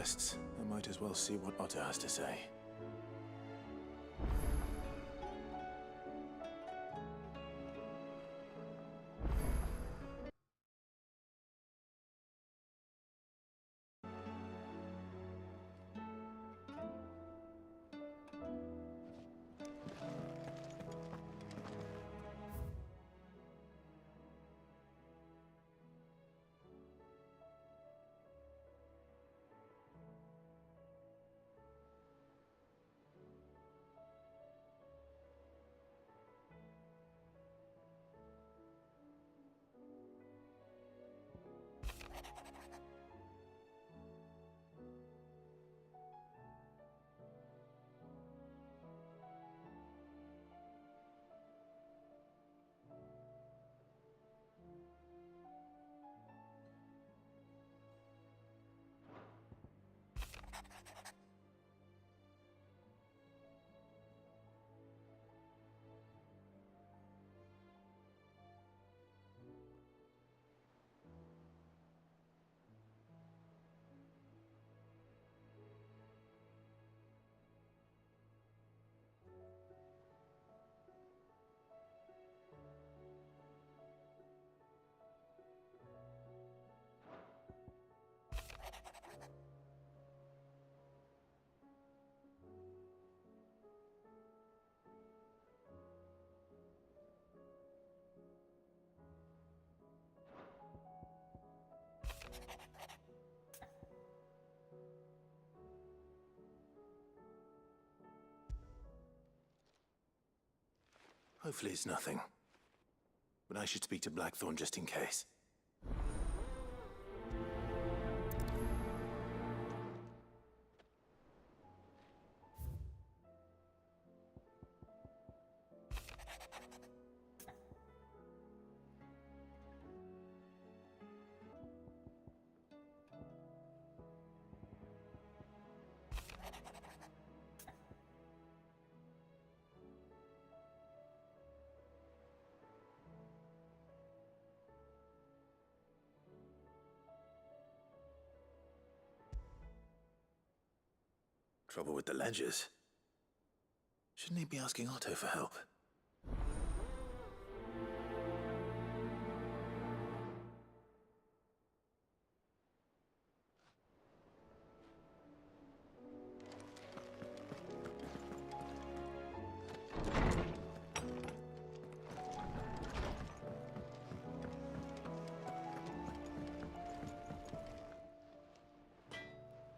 quests, I might as well see what Otto has to say. Hopefully it's nothing. But I should speak to Blackthorn just in case. Trouble with the ledgers. Shouldn't he be asking Otto for help?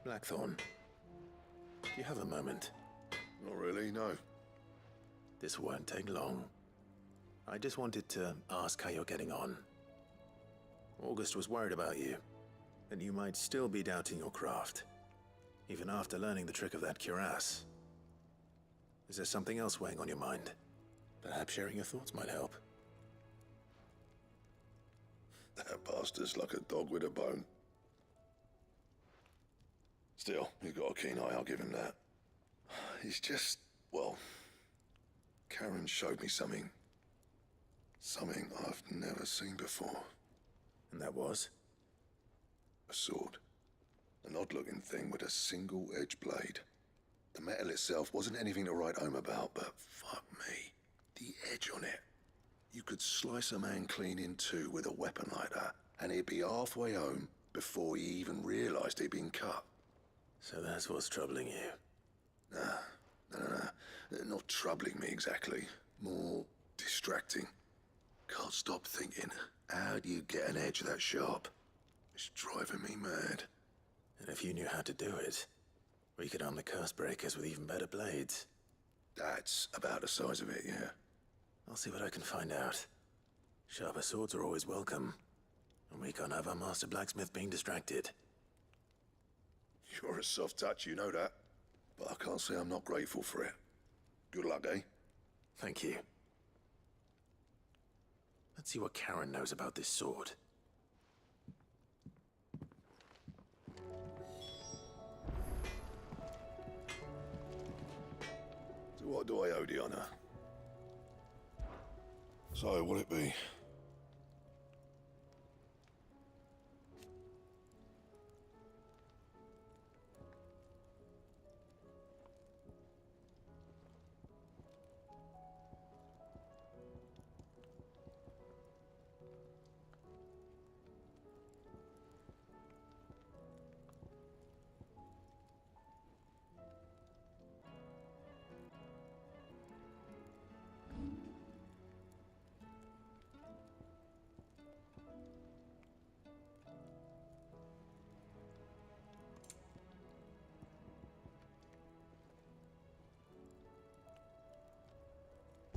Blackthorn. Do you have a moment? Not really, no. This won't take long. I just wanted to ask how you're getting on. August was worried about you, and you might still be doubting your craft, even after learning the trick of that cuirass. Is there something else weighing on your mind? Perhaps sharing your thoughts might help. That bastard's like a dog with a bone. Still, you've got a keen eye, I'll give him that. He's just, well, Karen showed me something. Something I've never seen before. And that was? A sword. An odd-looking thing with a single-edged blade. The metal itself wasn't anything to write home about, but fuck me, the edge on it. You could slice a man clean in two with a weapon like that, and he'd be halfway home before he even realized he'd been cut. So that's what's troubling you? Nah, not troubling me exactly. More distracting. Can't stop thinking, how do you get an edge that sharp? It's driving me mad. And if you knew how to do it, we could arm the curse breakers with even better blades. That's about the size of it, yeah. I'll see what I can find out. Sharper swords are always welcome, and we can't have our master blacksmith being distracted. You're a soft touch, you know that. But I can't say I'm not grateful for it. Good luck, eh? Thank you. Let's see what Karen knows about this sword. So what do I owe the honor? So, what'll it be?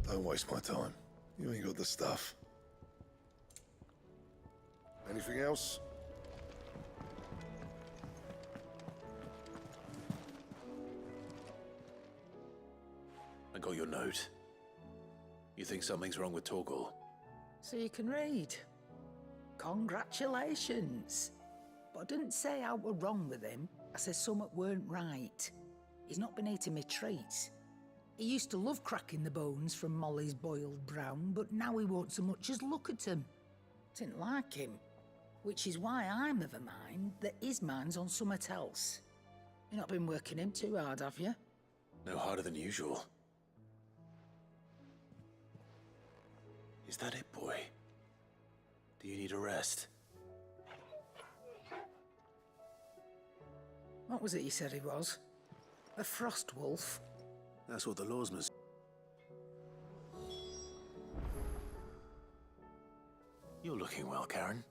Don't waste my time. You ain't got the stuff. Anything else? I got your note. You think something's wrong with Torgal? So you can read. Congratulations. But I didn't say I were wrong with him. I said something weren't right. He's not been eating me treats. He used to love cracking the bones from Molly's boiled brown, but now he won't so much as look at them. Didn't like him. Which is why I'm of a mind that his mind's on something else. You've not been working him too hard, have you? No harder than usual. Is that it, boy? Do you need a rest? What was it you said he was? A frost wolf? That's what the lawsman said. You're looking well, Karen.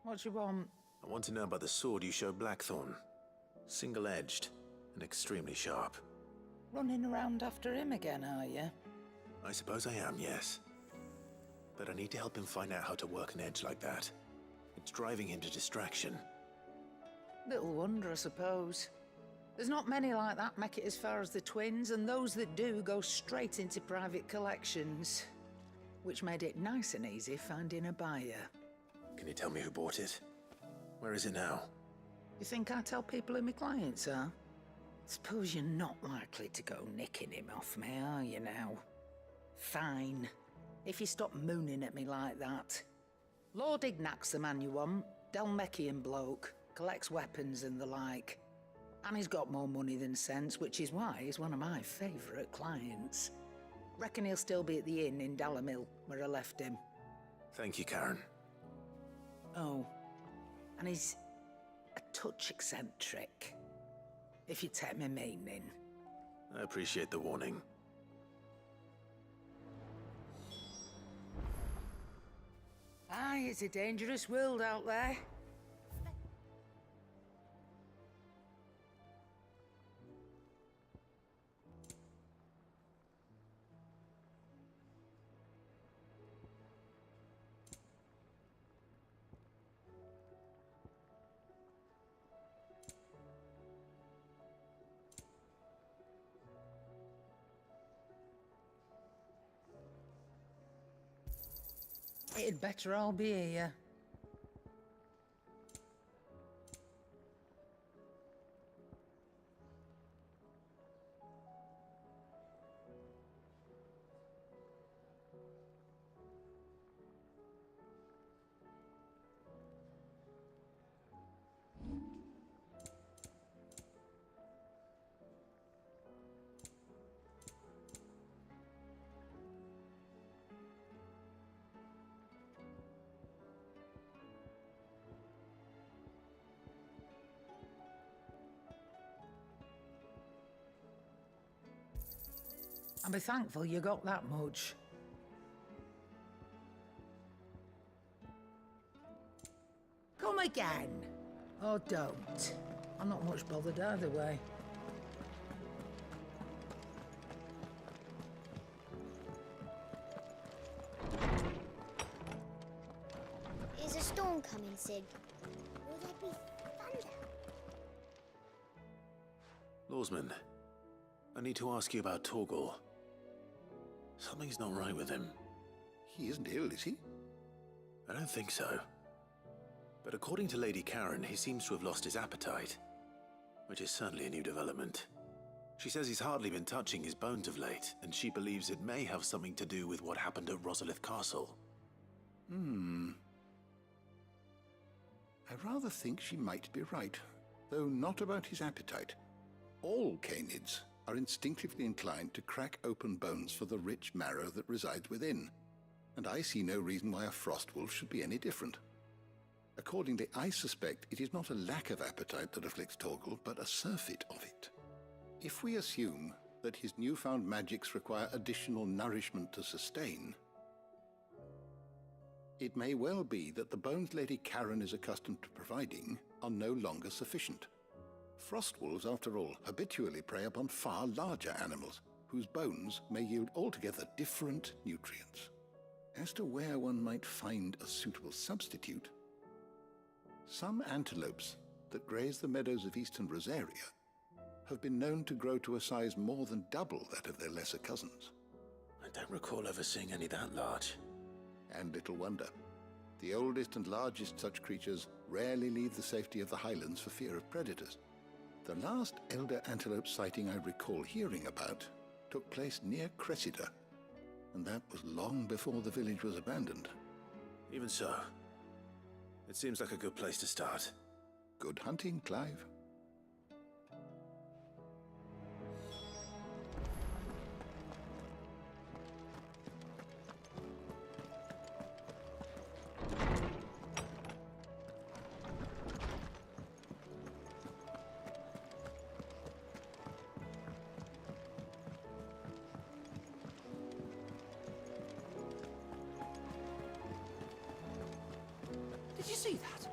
What do you want? I want to know about the sword you showed Blackthorn. Single-edged and extremely sharp. Running around after him again, are you? I suppose I am, yes. But I need to help him find out how to work an edge like that. It's driving him to distraction. Little wonder, I suppose. There's not many like that make it as far as the twins, and those that do go straight into private collections. Which made it nice and easy finding a buyer. Can you tell me who bought it? Where is it now? You think I tell people who my clients are? Suppose you're not likely to go nicking him off me, are you now? Fine. If you stop mooning at me like that. Lord Ignac's the man you want. Delmechian bloke. Collects weapons and the like. And he's got more money than sense, which is why he's one of my favourite clients. Reckon he'll still be at the inn in Dalamil, where I left him. Thank you, Karen. Oh, and he's a touch eccentric, if you take my meaning. I appreciate the warning. Aye, it's a dangerous world out there. It'd better all be here. I'll be thankful you got that much. Come again. Or don't. I'm not much bothered either way. Is a storm coming, Sig? Will there be thunder? Lawsman, I need to ask you about Torgal. Something's not right with him. He isn't ill, is he? I don't think so. But according to Lady Karen, he seems to have lost his appetite, which is certainly a new development. She says he's hardly been touching his bones of late, and she believes it may have something to do with what happened at Rosalith Castle. I rather think she might be right, though not about his appetite. All canids are instinctively inclined to crack open bones for the rich marrow that resides within, and I see no reason why a frostwolf should be any different. Accordingly, I suspect it is not a lack of appetite that afflicts Torgal, but a surfeit of it. If we assume that his newfound magics require additional nourishment to sustain, it may well be that the bones Lady Karen is accustomed to providing are no longer sufficient. Frostwolves, after all, habitually prey upon far larger animals, whose bones may yield altogether different nutrients. As to where one might find a suitable substitute, some antelopes that graze the meadows of eastern Rosaria have been known to grow to a size more than double that of their lesser cousins. I don't recall ever seeing any that large. And little wonder. The oldest and largest such creatures rarely leave the safety of the highlands for fear of predators. The last elder antelope sighting I recall hearing about took place near Cressida, and that was long before the village was abandoned. Even so, it seems like a good place to start. Good hunting, Clive. Did you see that?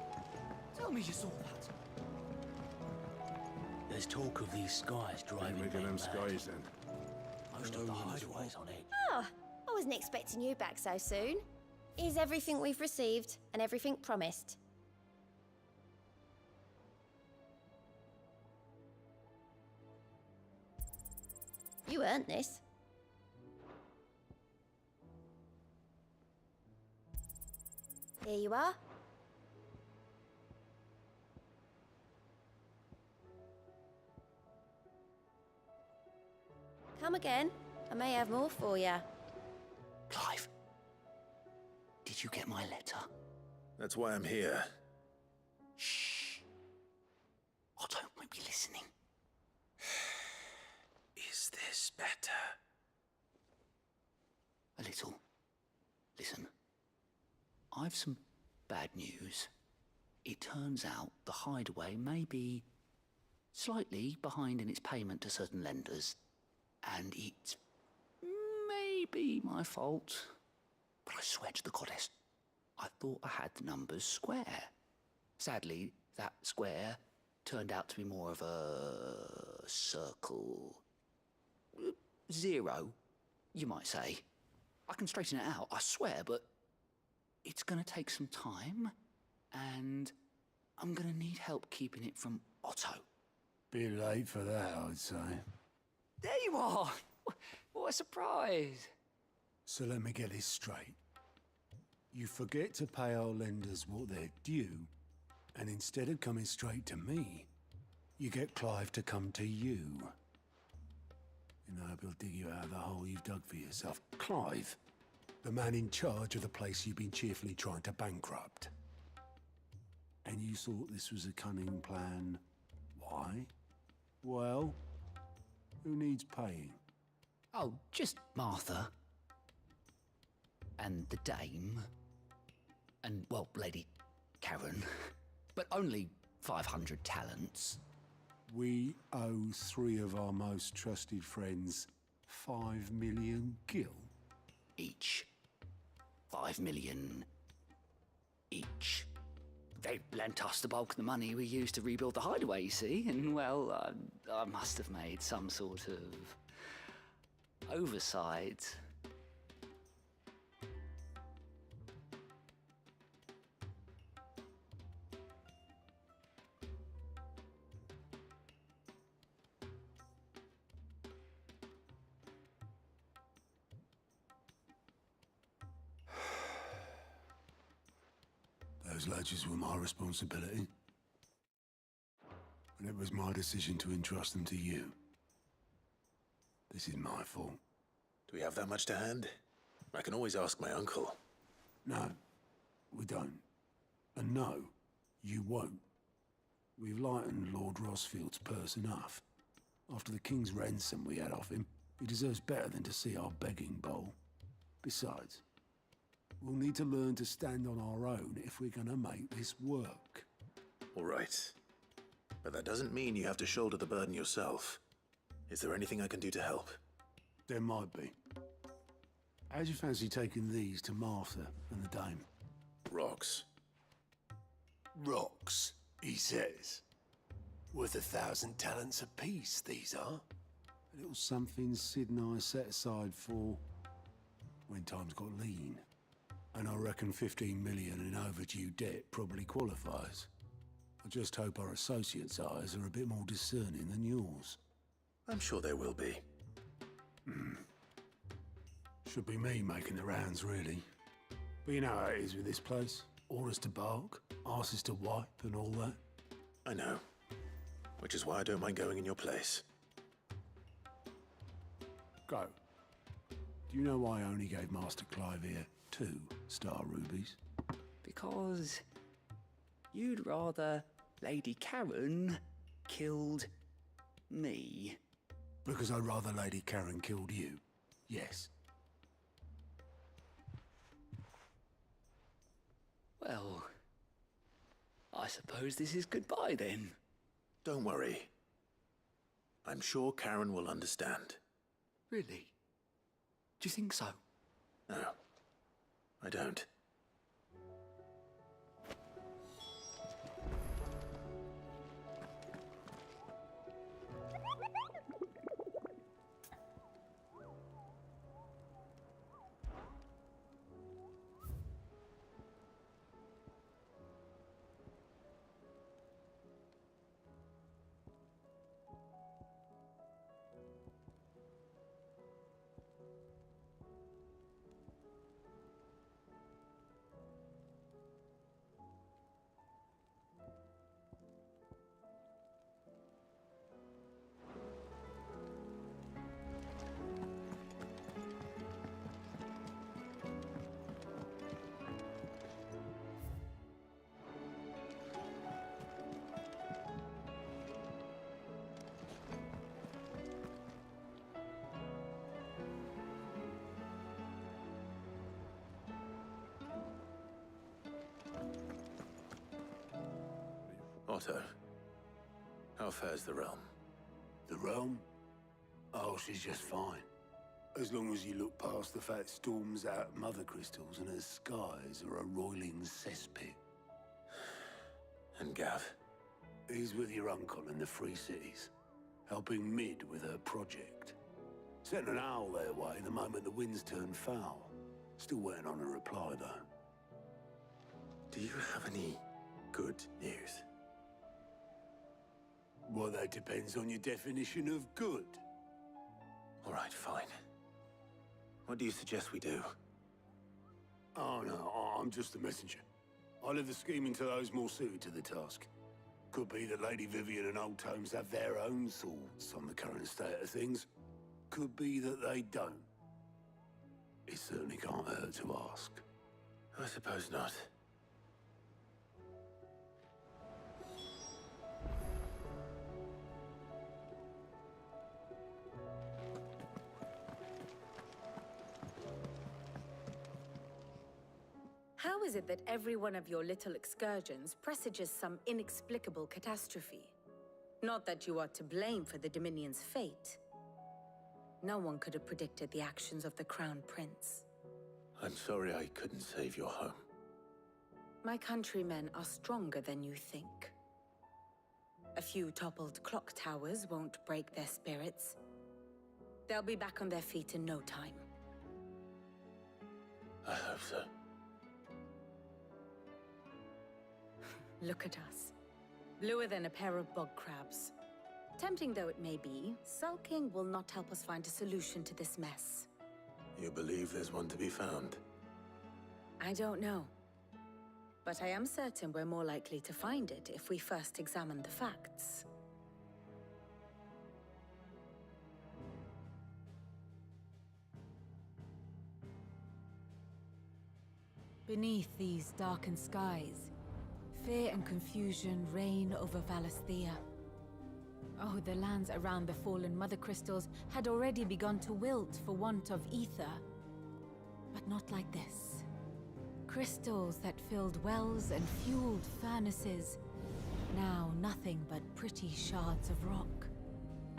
Tell me you saw that. There's talk of these skies driving Rig them men mad. skies then. Most of the hideways on edge. Oh, I wasn't expecting you back so soon. Is everything we've received and everything promised? You earned this. Here you are. Come again. I may have more for you. Clive, did you get my letter? That's why I'm here. Shh. Otto won't be listening. Is this better? A little. Listen, I've some bad news. It turns out the hideaway may be slightly behind in its payment to certain lenders, and it may be my fault. But I swear to the goddess, I thought I had the numbers square. Sadly, that square turned out to be more of a circle. 0, you might say. I can straighten it out, I swear, but it's gonna take some time, and I'm gonna need help keeping it from Otto. Bit late for that, I'd say. There you are! What a surprise! So let me get this straight. You forget to pay our lenders what they're due, and instead of coming straight to me, you get Clive to come to you. And I hope he'll dig you out of the hole you've dug for yourself. Clive, the man in charge of the place you've been cheerfully trying to bankrupt. And you thought this was a cunning plan. Why? Well, who needs paying? Oh, just Martha. And the dame. And, well, Lady Karen. But only 500 talents. We owe 3 of our most trusted friends 5 million gil. Each. 5 million each. They lent us the bulk of the money we used to rebuild the hideaway, you see, and, well, I must have made some sort of oversight. Those ledgers were my responsibility. And it was my decision to entrust them to you. This is my fault. Do we have that much to hand? I can always ask my uncle. No, we don't. And no, you won't. We've lightened Lord Rosfield's purse enough. After the king's ransom we had off him, he deserves better than to see our begging bowl. Besides, we'll need to learn to stand on our own if we're gonna make this work. All right. But that doesn't mean you have to shoulder the burden yourself. Is there anything I can do to help? There might be. How'd you fancy taking these to Martha and the dame? Rocks. Rocks, he says. Worth 1,000 talents apiece, these are. A little something Sid and I set aside for when times got lean. And I reckon 15 million in overdue debt probably qualifies. I just hope our associates' eyes are a bit more discerning than yours. I'm sure there will be. Should be me making the rounds, really. But you know how it is with this place. Orders to bark, arses to wipe and all that. I know. Which is why I don't mind going in your place. Go. Do you know why I only gave Master Clive here 2 star rubies? Because you'd rather Lady Karen killed me. Because I'd rather Lady Karen killed you. Yes. Well, I suppose this is goodbye then. Don't worry. I'm sure Karen will understand. Really? Do you think so? No, I don't. Otto, how fares the realm? The realm? Oh, she's just fine. As long as you look past the fat storms out of mother crystals and her skies are a roiling cesspit. And Gav? He's with your uncle in the Free Cities, helping Mid with her project. Sent an owl their way the moment the winds turned foul. Still waiting on a reply, though. Do you have any good news? Well, that depends on your definition of good. All right, fine. What do you suggest we do? Oh, no, I'm just the messenger. I leave the scheming to those more suited to the task. Could be that Lady Vivian and Old Tomes have their own thoughts on the current state of things. Could be that they don't. It certainly can't hurt to ask. I suppose not. How is it that every one of your little excursions presages some inexplicable catastrophe? Not that you are to blame for the Dominion's fate. No one could have predicted the actions of the Crown Prince. I'm sorry I couldn't save your home. My countrymen are stronger than you think. A few toppled clock towers won't break their spirits. They'll be back on their feet in no time. I hope so. Look at us. Bluer than a pair of bog crabs. Tempting though it may be, sulking will not help us find a solution to this mess. You believe there's one to be found? I don't know. But I am certain we're more likely to find it if we first examine the facts. Beneath these darkened skies, fear and confusion reign over Valisthea. Oh, the lands around the fallen mother crystals had already begun to wilt for want of ether. But not like this. Crystals that filled wells and fueled furnaces, now nothing but pretty shards of rock.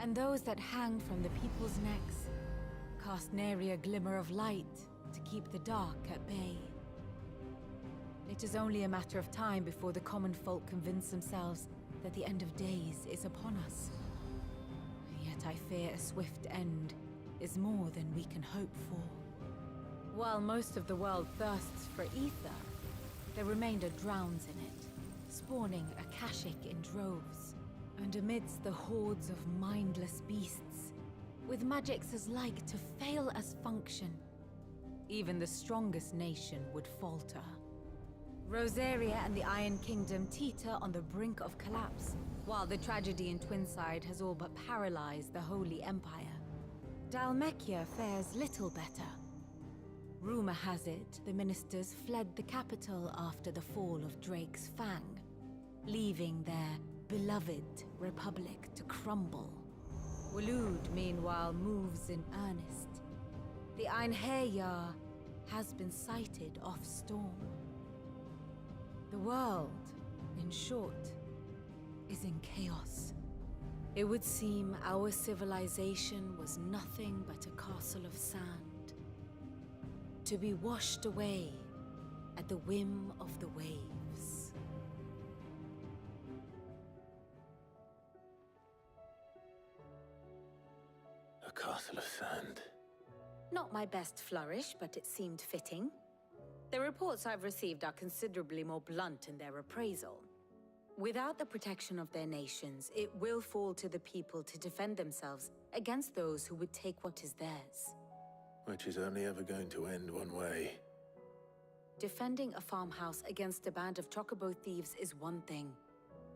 And those that hang from the people's necks cast nary a glimmer of light to keep the dark at bay. It is only a matter of time before the common folk convince themselves that the end of days is upon us. Yet I fear a swift end is more than we can hope for. While most of the world thirsts for ether, the remainder drowns in it, spawning Akashic in droves. And amidst the hordes of mindless beasts, with magics as like to fail as function, even the strongest nation would falter. Rosaria and the Iron Kingdom teeter on the brink of collapse, while the tragedy in Twinside has all but paralyzed the Holy Empire. Dhalmekia fares little better. Rumor has it the ministers fled the capital after the fall of Drake's Fang, leaving their beloved republic to crumble. Waloed, meanwhile, moves in earnest. The Einherjar has been sighted off Storm. The world, in short, is in chaos. It would seem our civilization was nothing but a castle of sand, to be washed away at the whim of the waves. A castle of sand. Not my best flourish, but it seemed fitting. The reports I've received are considerably more blunt in their appraisal. Without the protection of their nations, it will fall to the people to defend themselves against those who would take what is theirs. Which is only ever going to end one way. Defending a farmhouse against a band of chocobo thieves is one thing,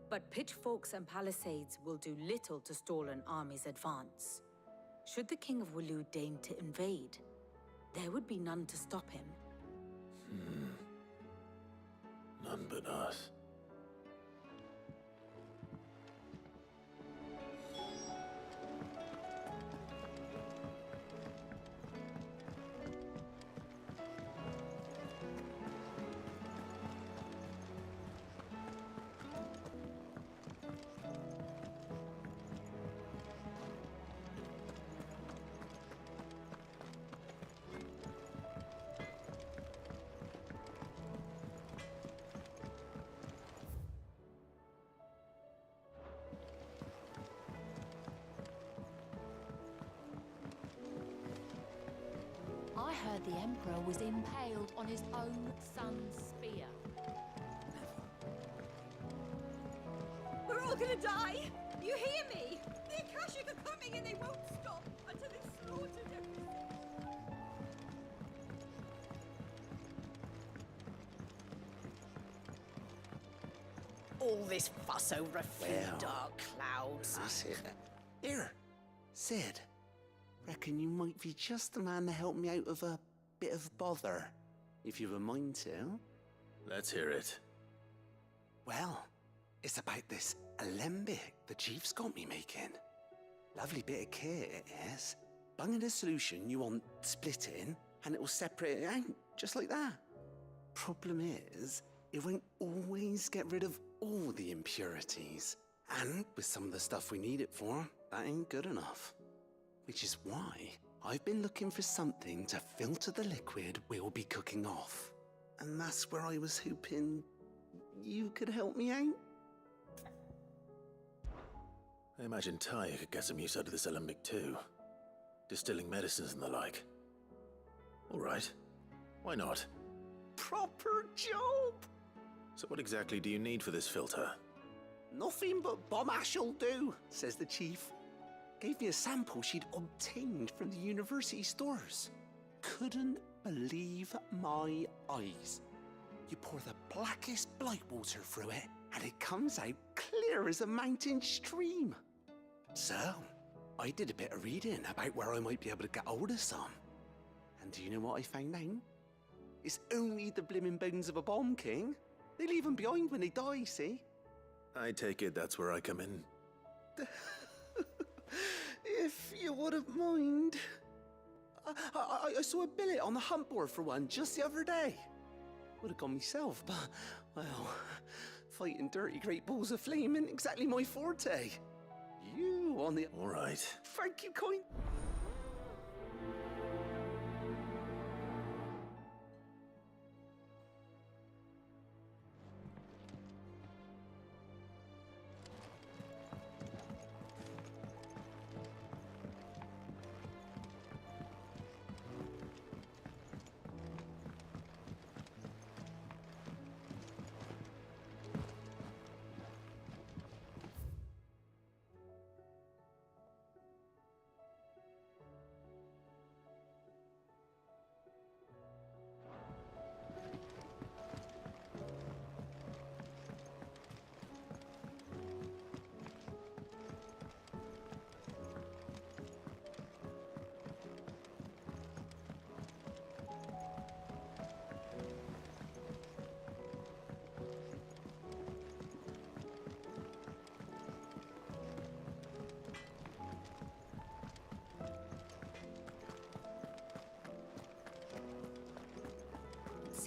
but pitchforks and palisades will do little to stall an army's advance. Should the King of Waloed deign to invade, there would be none to stop him. None but us. I heard the Emperor was impaled on his own son's spear. We're all gonna die! You hear me? The Akashic are coming and they won't stop until they've slaughtered everything. All this fuss over a few dark clouds. That's it. Here, Sid. Reckon you might be just the man to help me out of a bit of bother, if you've a mind to. Let's hear it. Well, it's about this alembic the chief's got me making. Lovely bit of kit it is. Bung in a solution you want splitting, and it will separate it out, just like that. Problem is, it won't always get rid of all the impurities. And with some of the stuff we need it for, that ain't good enough. Which is why I've been looking for something to filter the liquid we'll be cooking off. And that's where I was hoping you could help me out. I imagine Tyre could get some use out of this alembic too. Distilling medicines and the like. All right. Why not? Proper job! So what exactly do you need for this filter? Nothing but bomb ash'll do, says the chief. Gave me a sample she'd obtained from the university stores. Couldn't believe my eyes. You pour the blackest blight water through it, and it comes out clear as a mountain stream. So, I did a bit of reading about where I might be able to get hold of some. And do you know what I found out? It's only the blimmin' bones of a bomb king. They leave them behind when they die, see? I take it that's where I come in. If you wouldn't mind. I saw a billet on the hunt board for one just the other day. Would have gone myself, but, well, fighting dirty great balls of flame isn't exactly my forte. You on the... All right. Thank you, coin.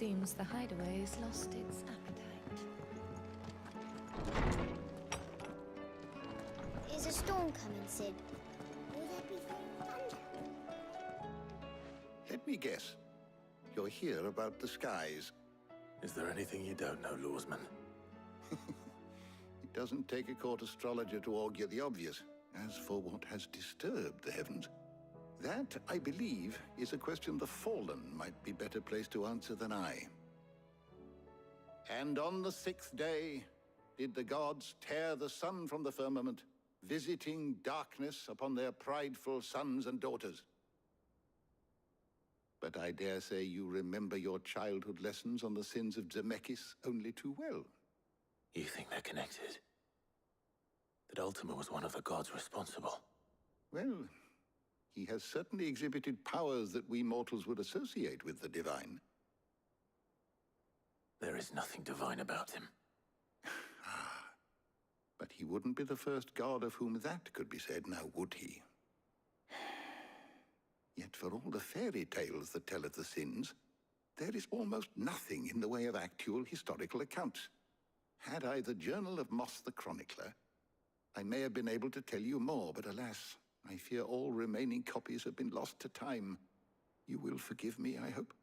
Seems the hideaway's lost its appetite. Is a storm coming, Sid? Will there be thunder? Let me guess. You're here about the skies. Is there anything you don't know, Lawsman? It doesn't take a court astrologer to augur the obvious. As for what has disturbed the heavens, that, I believe, is a question the Fallen might be better placed to answer than I. And on the 6th day did the gods tear the sun from the firmament, visiting darkness upon their prideful sons and daughters. But I dare say you remember your childhood lessons on the sins of Zemeckis only too well. You think they're connected? That Ultima was one of the gods responsible? Well, he has certainly exhibited powers that we mortals would associate with the divine. There is nothing divine about him. But he wouldn't be the first god of whom that could be said, now would he? Yet for all the fairy tales that tell of the sins, there is almost nothing in the way of actual historical accounts. Had I the Journal of Moss the Chronicler, I may have been able to tell you more, but alas, I fear all remaining copies have been lost to time. You will forgive me, I hope?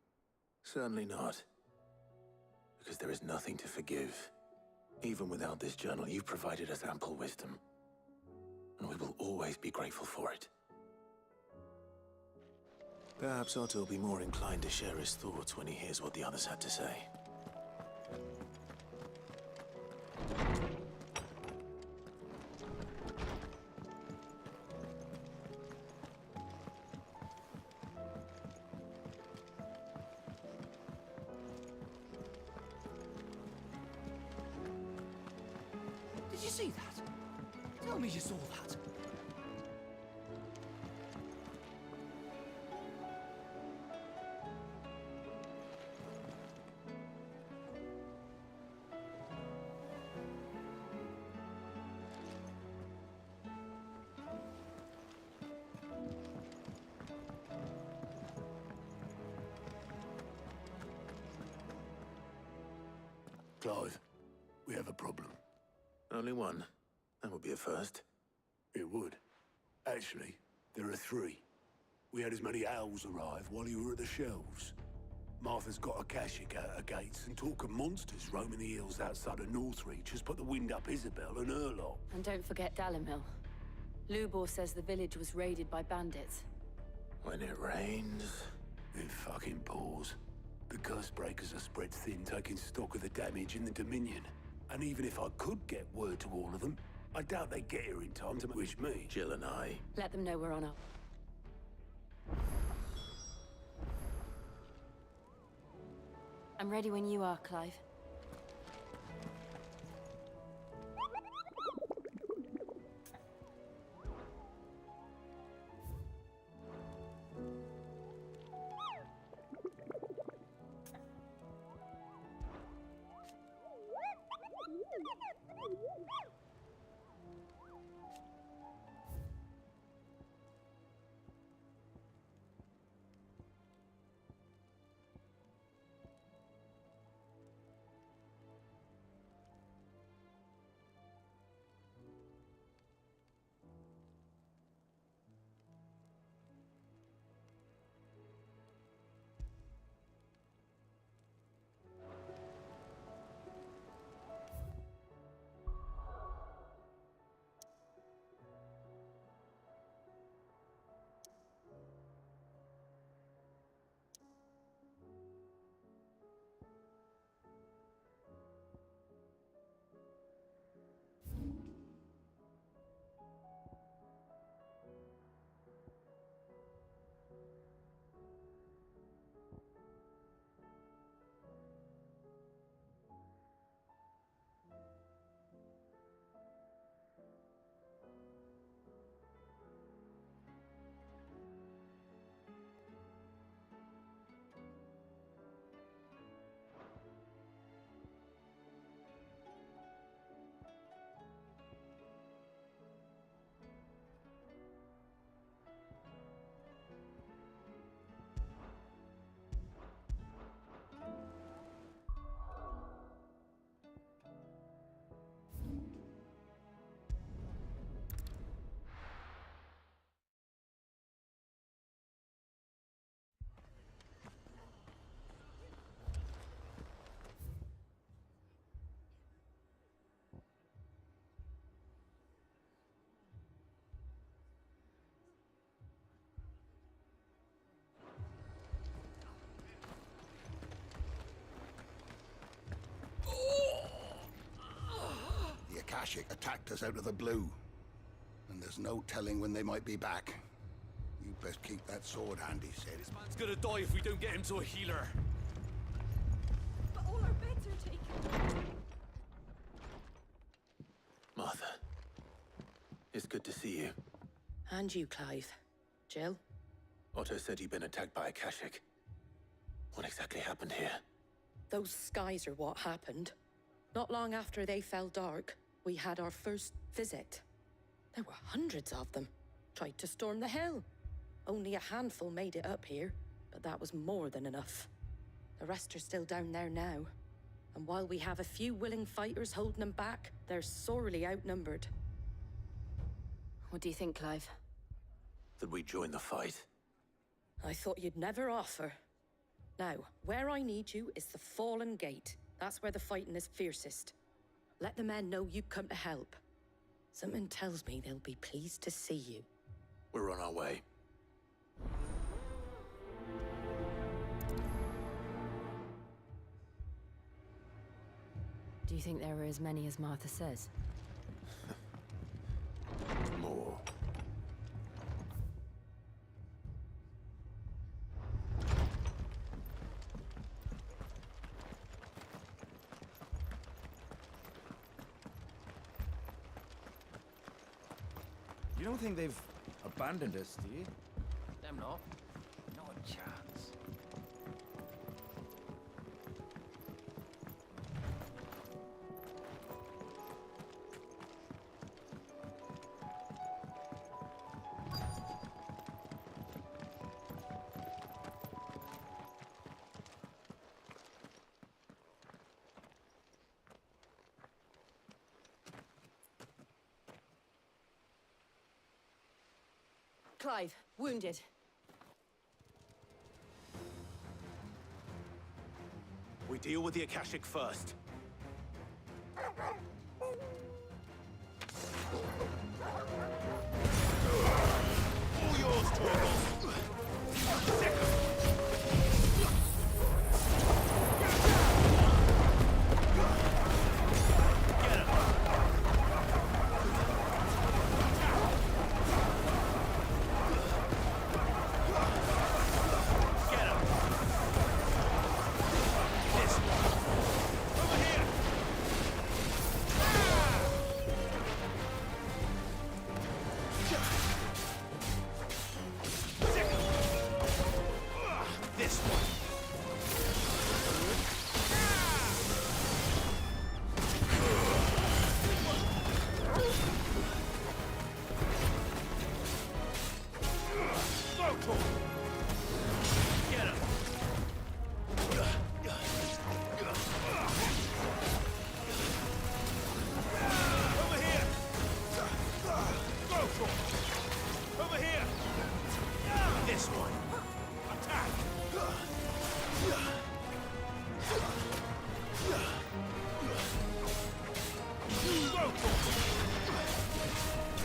Certainly not. Because there is nothing to forgive. Even without this journal, you've provided us ample wisdom. And we will always be grateful for it. Perhaps Otto will be more inclined to share his thoughts when he hears what the others had to say. Did you see that? Tell me you saw that. Clive, we have a problem. Only one. That would be a first. It would. Actually, there are three. We had as many owls arrive while you were at the shelves. Martha's got Akashic out her gates, and talk of monsters roaming the hills outside of Northreach has put the wind up Isabel and her lot. And don't forget Dalimil. Lubor says the village was raided by bandits. When it rains... It fucking pours. The curse breakers are spread thin, taking stock of the damage in the Dominion. And even if I could get word to all of them, I doubt they'd get here in time to wish me. Jill and I... Let them know we're on up. I'm ready when you are, Clive. Akashic attacked us out of the blue. And there's no telling when they might be back. You best keep that sword handy, Sid. This man's gonna die if we don't get him to a healer. But all our beds are taken. Martha, it's good to see you. And you, Clive. Jill? Otto said you'd been attacked by Akashic. What exactly happened here? Those skies are what happened. Not long after they fell dark, we had our first visit. There were hundreds of them. Tried to storm the hill. Only a handful made it up here, but that was more than enough. The rest are still down there now. And while we have a few willing fighters holding them back, they're sorely outnumbered. What do you think, Clive? That we join the fight? I thought you'd never offer. Now, where I need you is the Fallen Gate. That's where the fighting is fiercest. Let the men know you come to help. Something tells me they'll be pleased to see you. We're on our way. Do you think there are as many as Martha says? More. You don't think they've abandoned us, do you? Them not. Not a chance. Clive, wounded. We deal with the Akashic first. All yours, Torvald.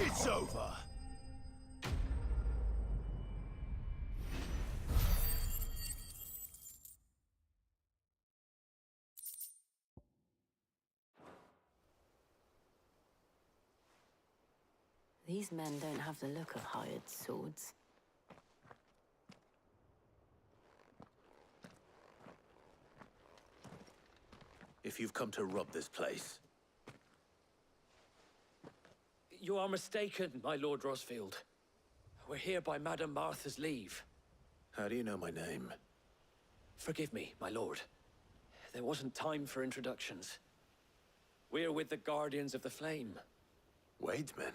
It's over. These men don't have the look of hired swords. If you've come to rob this place, You are mistaken, my Lord Rosfield. We're here by Madame Martha's leave. how do you know my name? Forgive me, my lord. There wasn't time for introductions. We're with the Guardians of the Flame. Wade's men?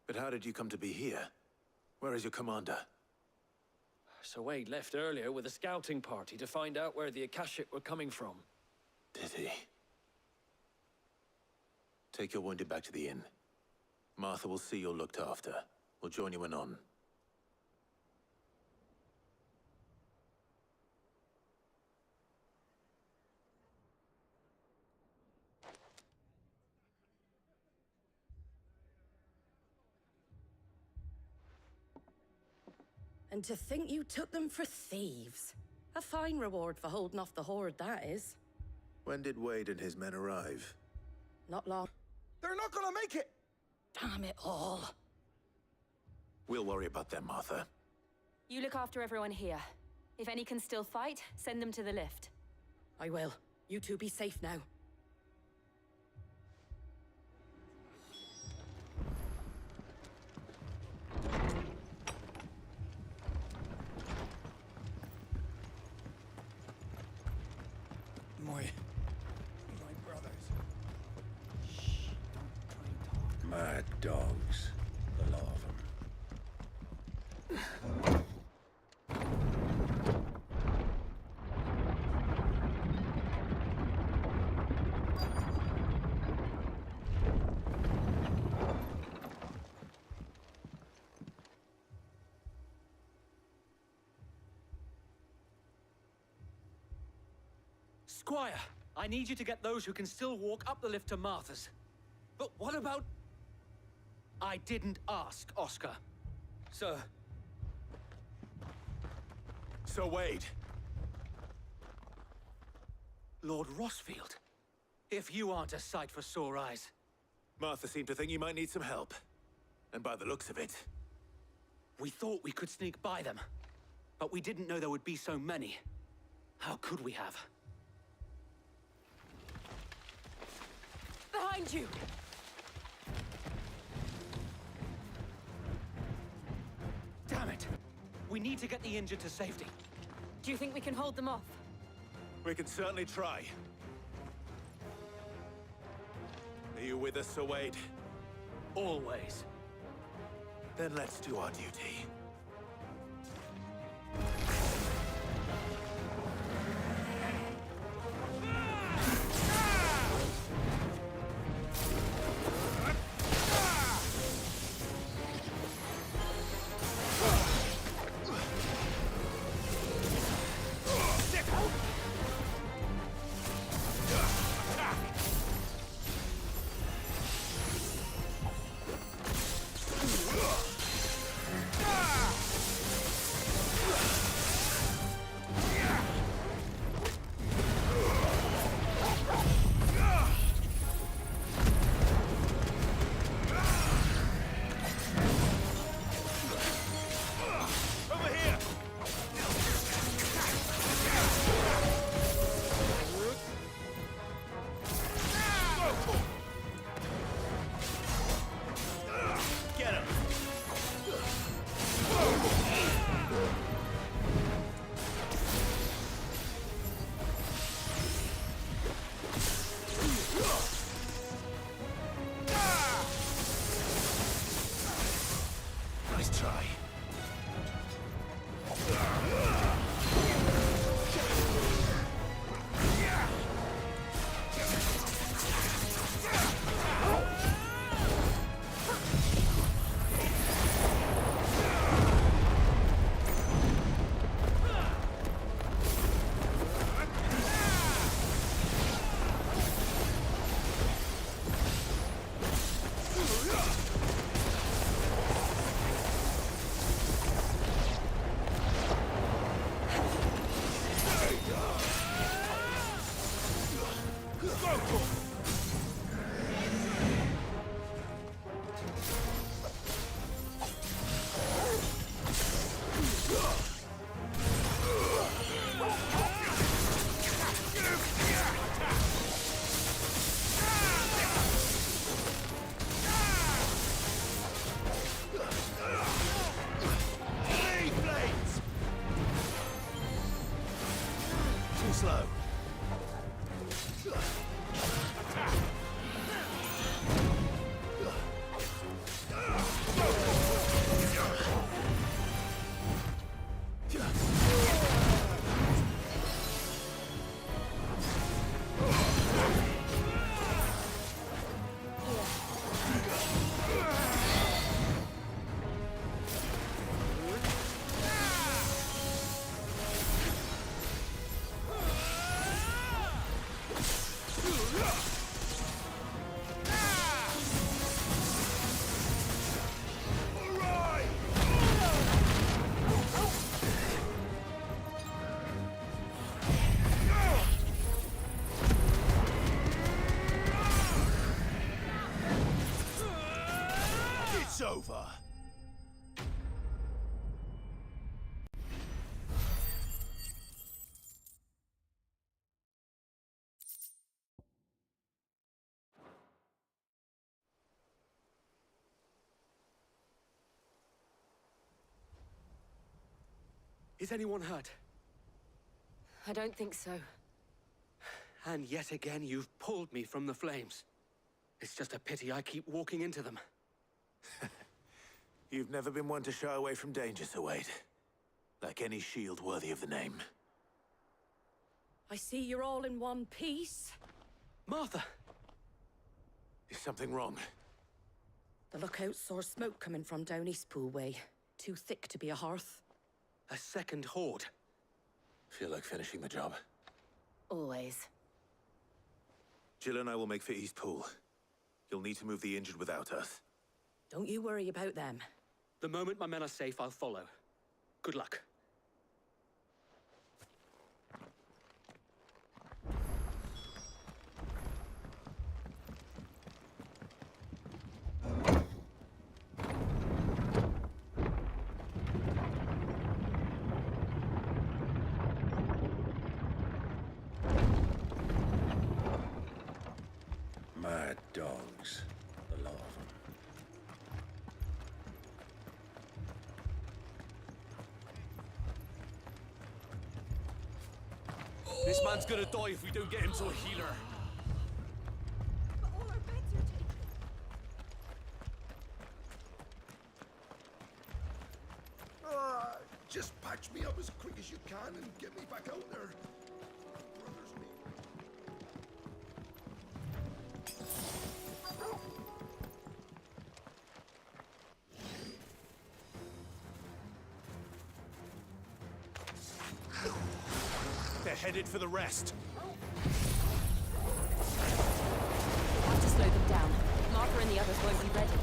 But how did you come to be here? Where is your commander? Sir Wade left earlier with a scouting party to find out where the Akashic were coming from. Did he? Take your wounded back to the inn. Martha will see you're looked after. We'll join you anon. And to think you took them for thieves. A fine reward for holding off the horde, that is. When did Wade and his men arrive? Not long. gonna make it! Damn it all. We'll worry about them, Martha. You look after everyone here. If any can still fight, send them to the lift. I will. You two be safe now. My brothers. Mad dogs. A lot of them. Squire, I need you to get those who can still walk up the lift to Martha's. But what about... I didn't ask, Oscar. Sir. So Wade. Lord Rossfield. If you aren't a sight for sore eyes. Martha seemed to think you might need some help. And by the looks of it... We thought we could sneak by them. But we didn't know there would be so many. How could we have? Behind you! Damn it! We need to get the injured to safety. Do you think we can hold them off? We can certainly try. Are you with us, Sir Wade? Always. Then let's do our duty. Slow. Is anyone hurt? I don't think so. And yet again, you've pulled me from the flames. It's just a pity I keep walking into them. You've never been one to shy away from danger, Sir Wade. Like any shield worthy of the name. I see you're all in one piece. Martha! Is something wrong? The lookout saw smoke coming from down Eastpool way. Too thick to be a hearth. A second horde. Feel like finishing the job. Always. Jill and I will make for Eastpool. You'll need to move the injured without us. Don't you worry about them. The moment my men are safe, I'll follow. Good luck. Mad dogs. A lot of them. This man's gonna die if we don't get him to a healer. But all our beds are taken. Just patch me up as quick as you can and get me back out there. Brothers need me. They're headed for the rest. We'll have to slow them down. Martha and the others won't be ready.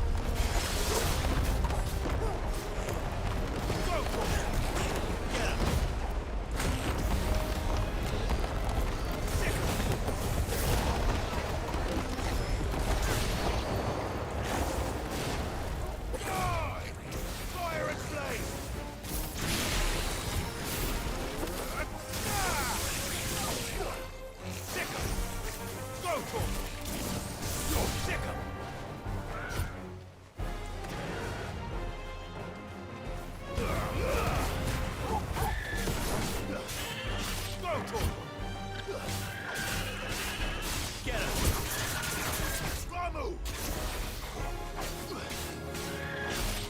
Fire and flame! Sick 'em! Go for 'em! You're sick 'em! Go for 'em! Get 'em! Ramu!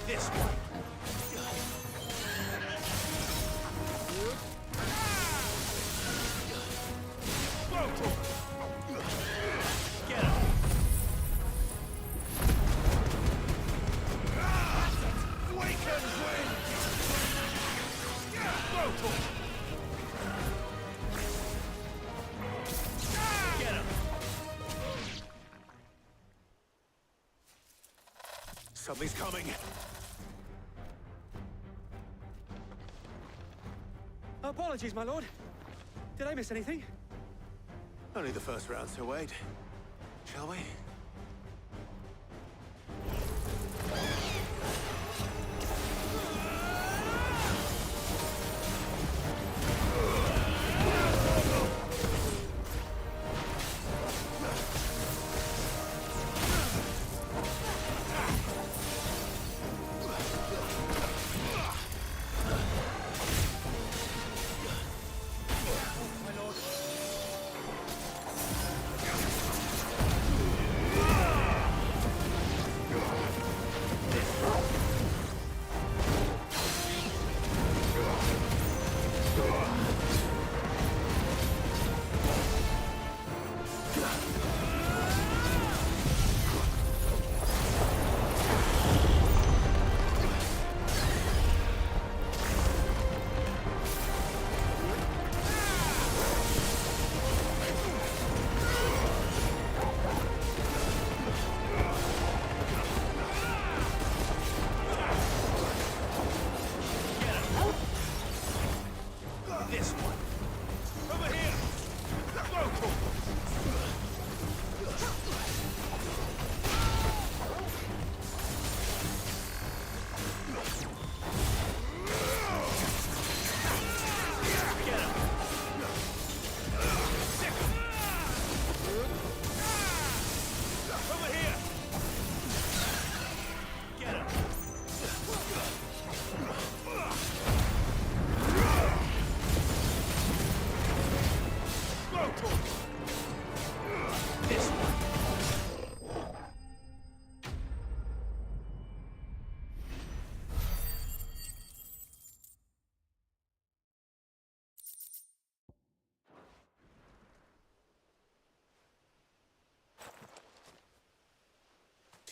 This way! Go for 'em! Get 'em! Awaken wind! Go for 'em! Get 'em! Something's coming! Apologies, my lord. Did I miss anything? Only the first round, Sir Wade. Shall we? My lord.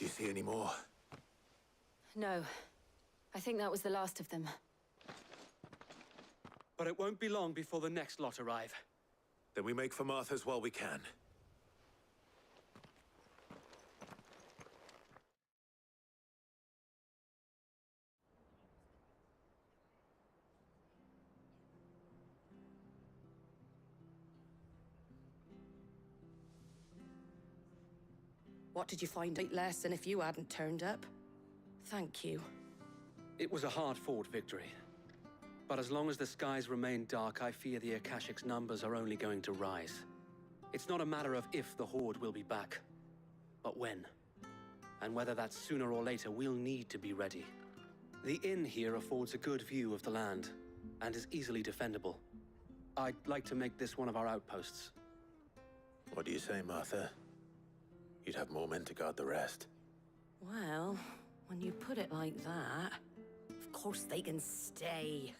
Do you see any more? No. I think that was the last of them. But it won't be long before the next lot arrive. Then we make for Martha's while we can. What did you find out less than if you hadn't turned up? Thank you. It was a hard-fought victory. But as long as the skies remain dark, I fear the Akashic's numbers are only going to rise. It's not a matter of if the Horde will be back, but when. And whether that's sooner or later, we'll need to be ready. The inn here affords a good view of the land, and is easily defendable. I'd like to make this one of our outposts. What do you say, Martha? You'd have more men to guard the rest. Well, when you put it like that, of course they can stay.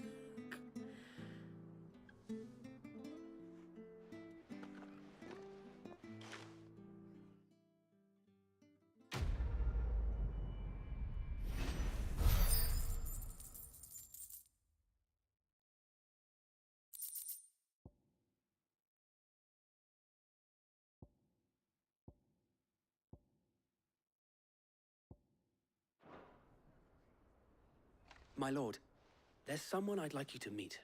My lord, there's someone I'd like you to meet.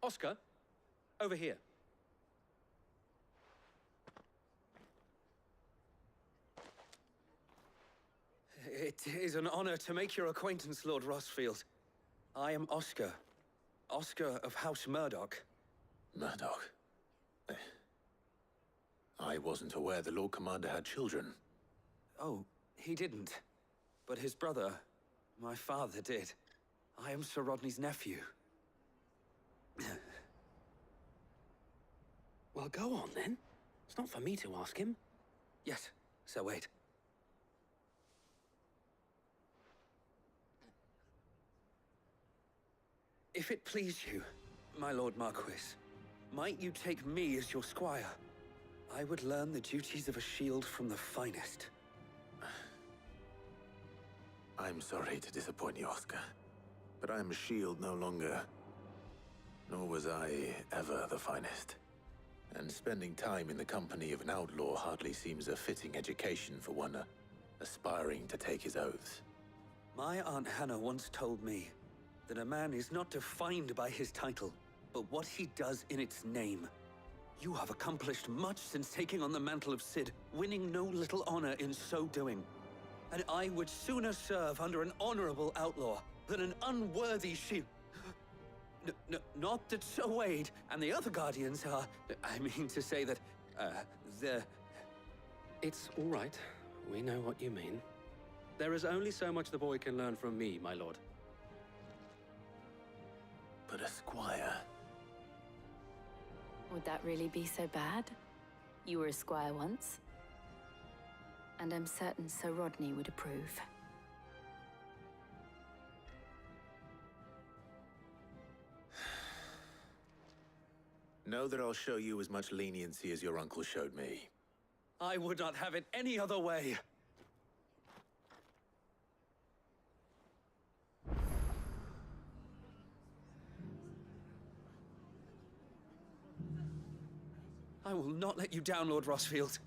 Oscar, over here. It is an honor to make your acquaintance, Lord Rosfield. I am Oscar. Oscar of House Murdoch. Murdoch? I wasn't aware the Lord Commander had children. Oh, he didn't. But his brother, my father, did. I am Sir Rodney's nephew. Well, go on then. It's not for me to ask him. Yes, Sir Wade. If it please you, my Lord Marquis, might you take me as your squire? I would learn the duties of a shield from the finest. I'm sorry to disappoint you, Oscar, but I'm a shield no longer. Nor was I ever the finest. And spending time in the company of an outlaw hardly seems a fitting education for one aspiring to take his oaths. My Aunt Hannah once told me that a man is not defined by his title, but what he does in its name. You have accomplished much since taking on the mantle of Cid, winning no little honor in so doing. And I would sooner serve under an honorable outlaw than an unworthy shield. Not that Sir Wade and the other Guardians are... I mean to say that, they're... It's all right. We know what you mean. There is only so much the boy can learn from me, my lord. But a squire... Would that really be so bad? You were a squire once. And I'm certain Sir Rodney would approve. Know that I'll show you as much leniency as your uncle showed me. I would not have it any other way. I will not let you down, Lord Rosfield.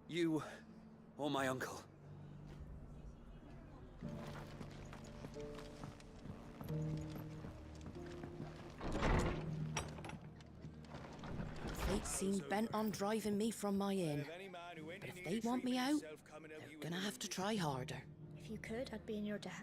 You or my uncle. Fate seemed bent on driving me from my inn. But if they want me out, they're gonna have to try harder. If you could, I'd be in your debt.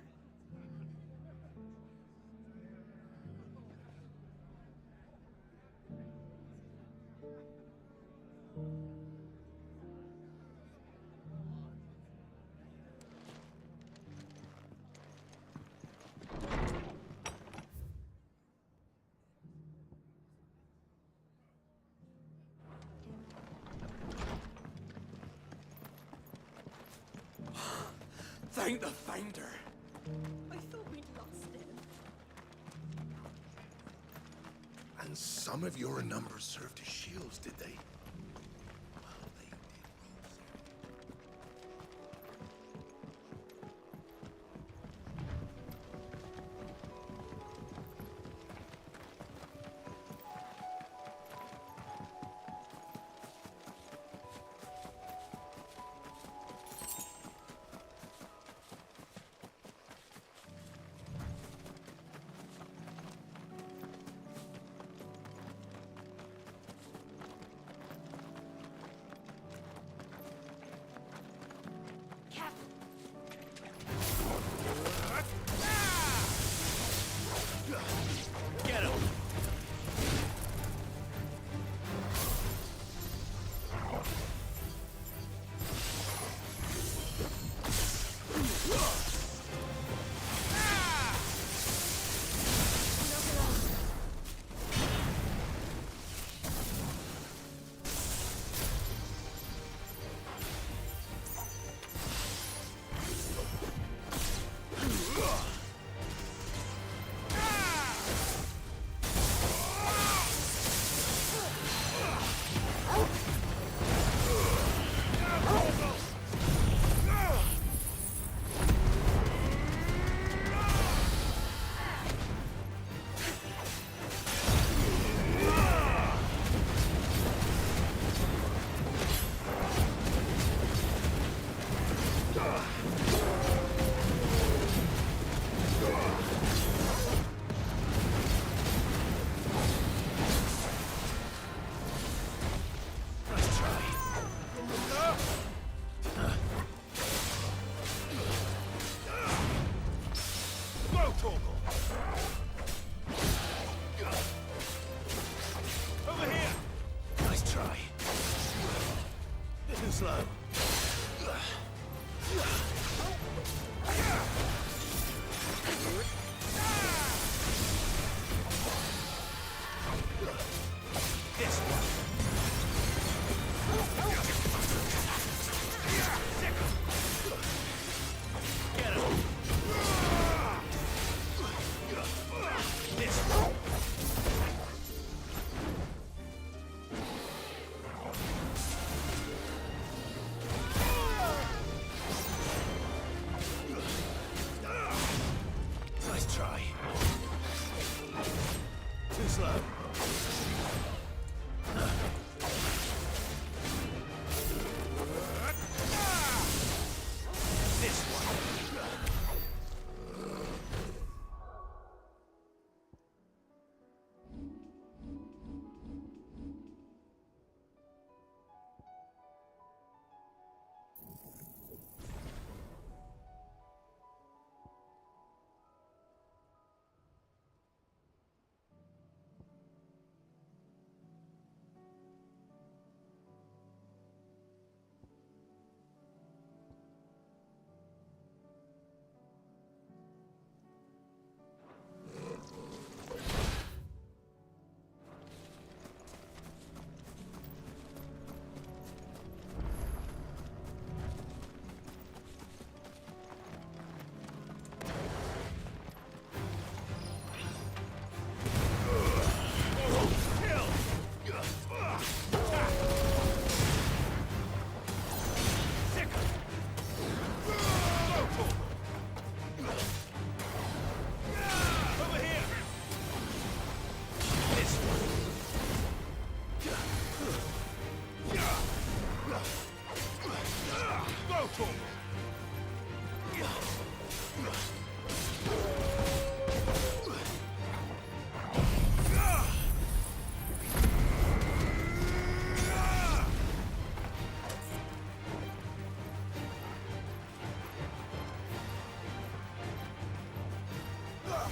Thank the Finder! I thought we'd lost him. And some of your numbers served as shields, did they? Get him!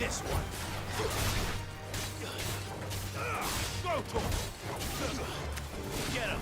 This one. Go to him. Get him.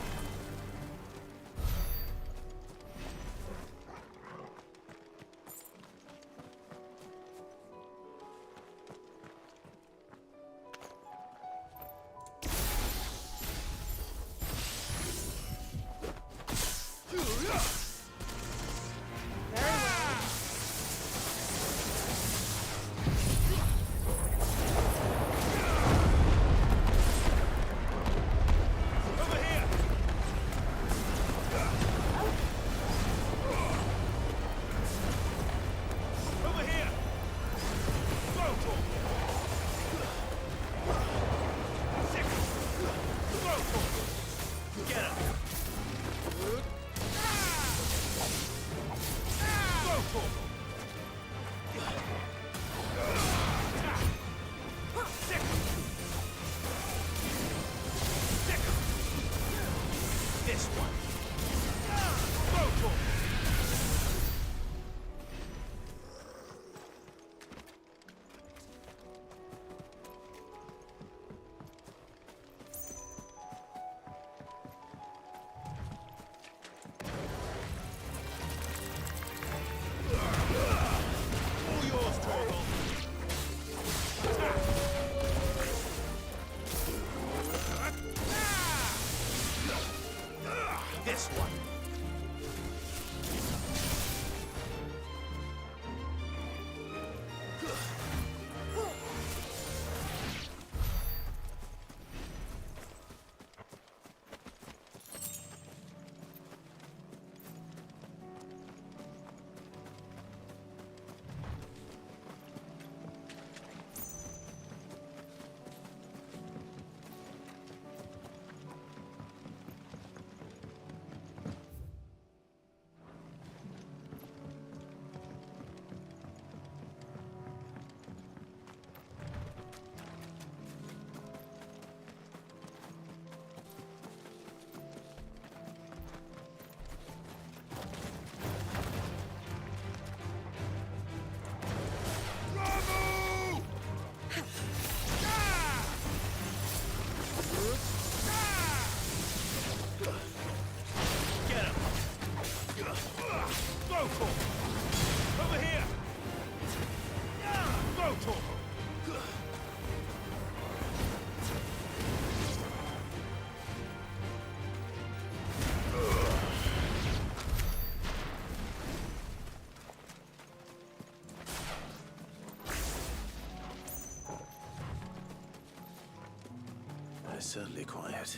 is certainly quiet.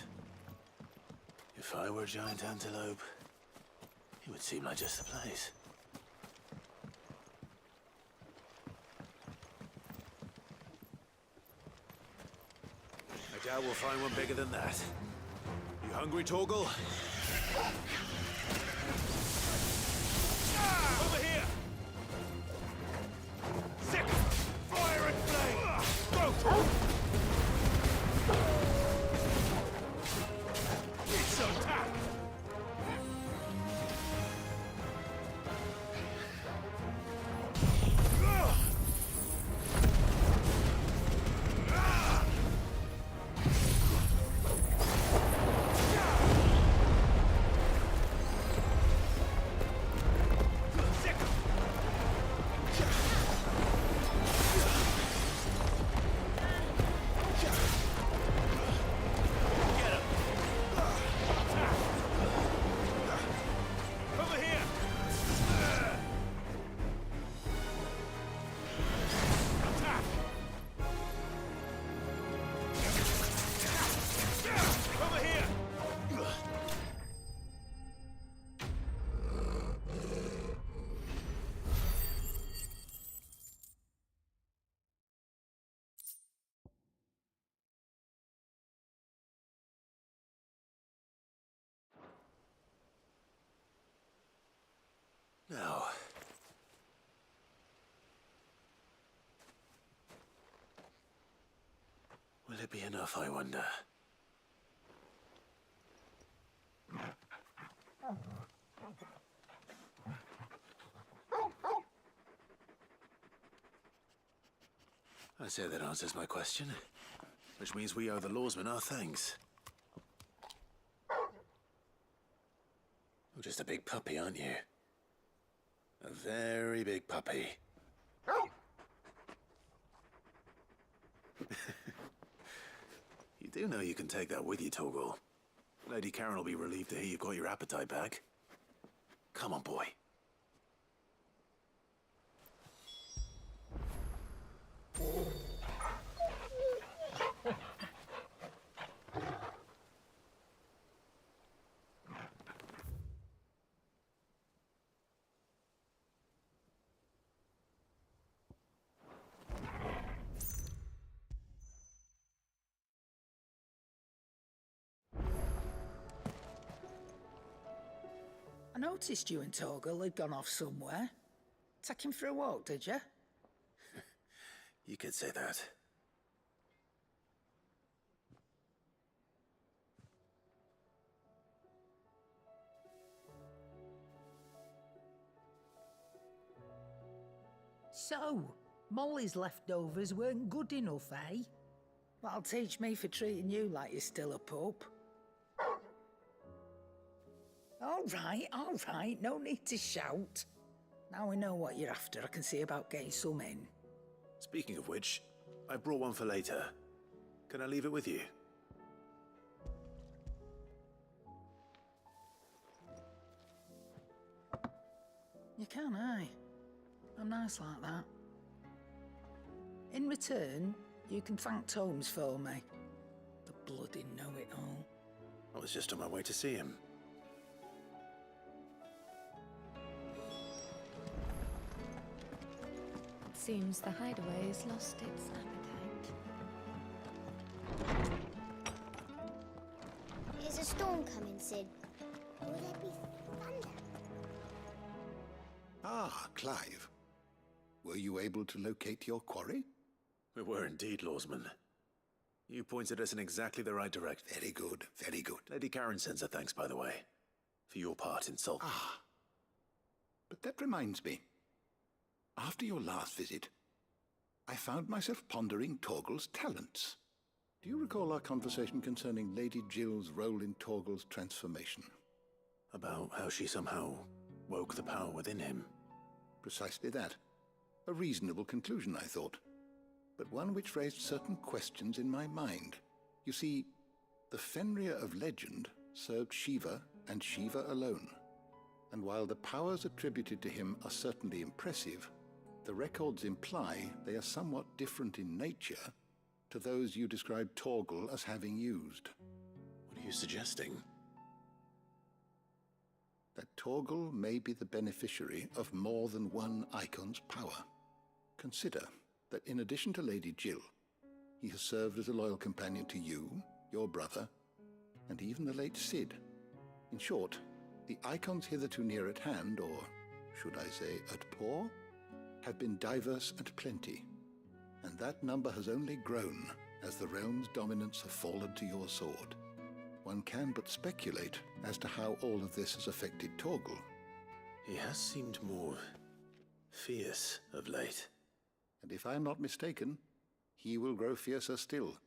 If I were a giant antelope, it would seem like just the place. I doubt we'll find one bigger than that. You hungry, Torgal? Over here! Sick! Fire and flame! Go! It's attack! Now, will it be enough, I wonder? I say that answers my question, which means we owe the lawsmen our thanks. You're just a big puppy, aren't you? A very big puppy. You do know you can take that with you, Torgal. Lady Karen will be relieved to hear you've got your appetite back. Come on, boy. I noticed you and Torgal had gone off somewhere. Take him for a walk, did you? You could say that. So, Molly's leftovers weren't good enough, eh? That'll teach me for treating you like you're still a pup. All right, no need to shout. Now we know what you're after, I can see about getting some in. Speaking of which, I brought one for later. Can I leave it with you? You can, aye. I'm nice like that. In return, you can thank Tomes for me. The bloody know-it-all. I was just on my way to see him. Seems the hideaway has lost its appetite. Is a storm coming, Sid? Will there be thunder? Ah, Clive. Were you able to locate your quarry? We were indeed, Lawsman. You pointed us in exactly the right direction. Very good, very good. Lady Karen sends her thanks, by the way, for your part in Salt. Ah. But that reminds me. After your last visit, I found myself pondering Torgal's talents. Do you recall our conversation concerning Lady Jill's role in Torgal's transformation? About how she somehow woke the power within him. Precisely that. A reasonable conclusion, I thought, but one which raised certain questions in my mind. You see, the Fenrir of legend served Shiva and Shiva alone, and while the powers attributed to him are certainly impressive, the records imply they are somewhat different in nature to those you described Torgal as having used. What are you suggesting? That Torgal may be the beneficiary of more than one Icon's power. Consider that in addition to Lady Jill, he has served as a loyal companion to you, your brother, and even the late Cid. In short, the Icons hitherto near at hand, or should I say at paw, have been diverse and plenty, and that number has only grown as the realm's dominance have fallen to your sword. One can but speculate as to how all of this has affected Torgal. He has seemed more fierce of late. And if I am not mistaken, he will grow fiercer still.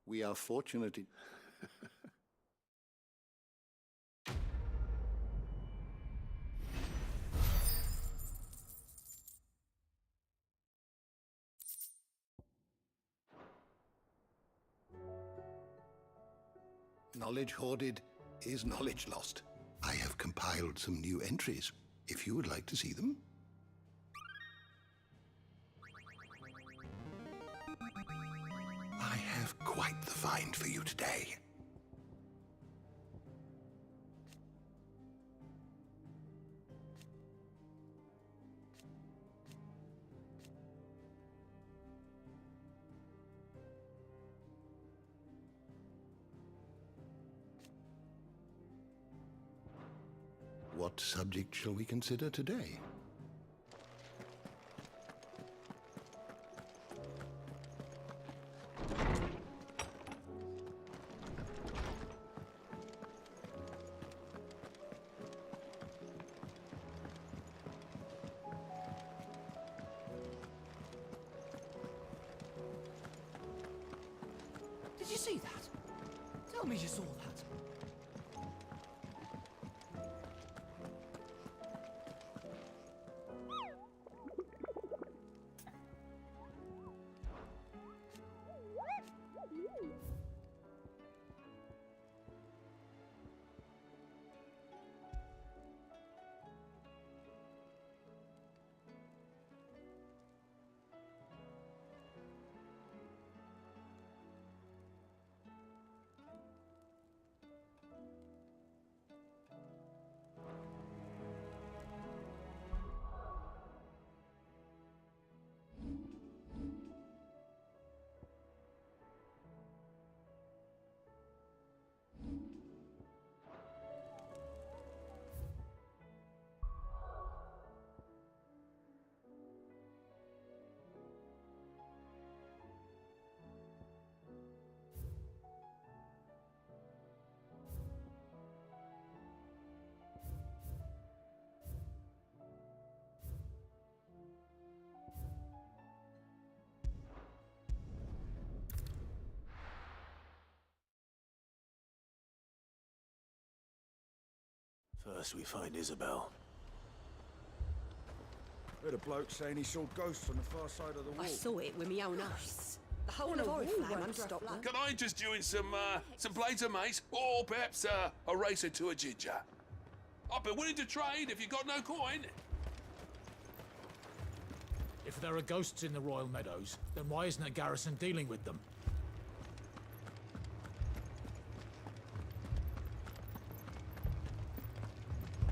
We are fortunate in... Knowledge hoarded is knowledge lost. I have compiled some new entries, if you would like to see them. I have quite the find for you today. What subject shall we consider today? Did you see that? Tell me you saw that. First we find Isabel. Heard a bloke saying he saw ghosts on the far side of the wall. I saw it with my own eyes. The whole of Oriflamme won't stop them. Can I interest you in some blades of mace? Or perhaps a racer to a ginger? I'd be willing to trade if you got no coin. If there are ghosts in the Royal Meadows, then why isn't a garrison dealing with them?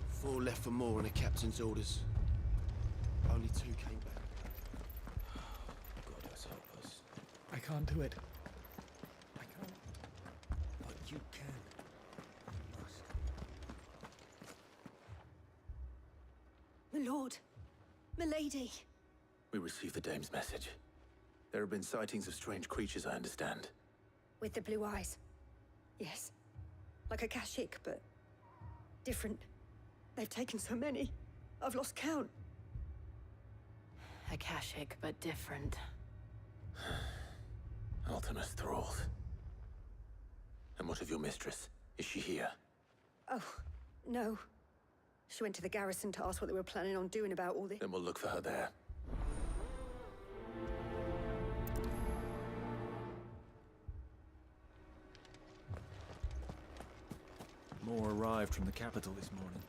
Four left for more on the captain's orders. Only 2 came back. God has help us. I can't do it. I can't. But you can. You must. My lord. My lady. We received the dame's message. There have been sightings of strange creatures, I understand. With the blue eyes. Yes. Like a Kashik, but different. They've taken so many. I've lost count. Akashic, but different. Ultimus thralls. And what of your mistress? Is she here? Oh, no. She went to the garrison to ask what they were planning on doing about all this. Then we'll look for her there. More arrived from the capital this morning.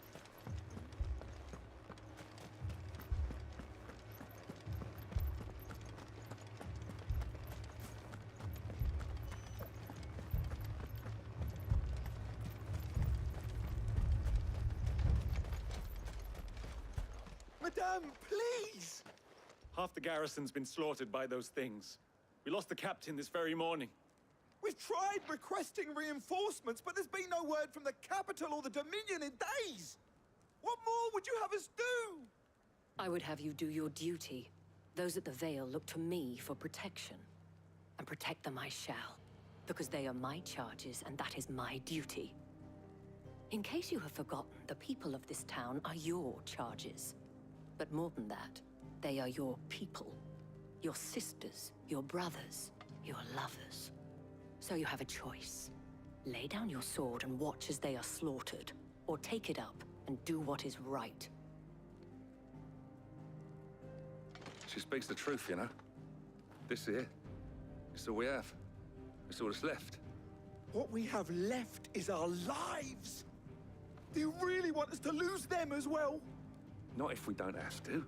Madame, please! Half the garrison's been slaughtered by those things. We lost the captain this very morning. We've tried requesting reinforcements, but there's been no word from the capital or the Dominion in days! What more would you have us do? I would have you do your duty. Those at the Vale look to me for protection. And protect them I shall, because they are my charges and that is my duty. In case you have forgotten, the people of this town are your charges. But more than that, they are your people. Your sisters, your brothers, your lovers. So you have a choice. Lay down your sword and watch as they are slaughtered, or take it up and do what is right. She speaks the truth, you know. This here, it's all we have. It's all that's left. What we have left is our lives! Do you really want us to lose them as well? Not if we don't have to.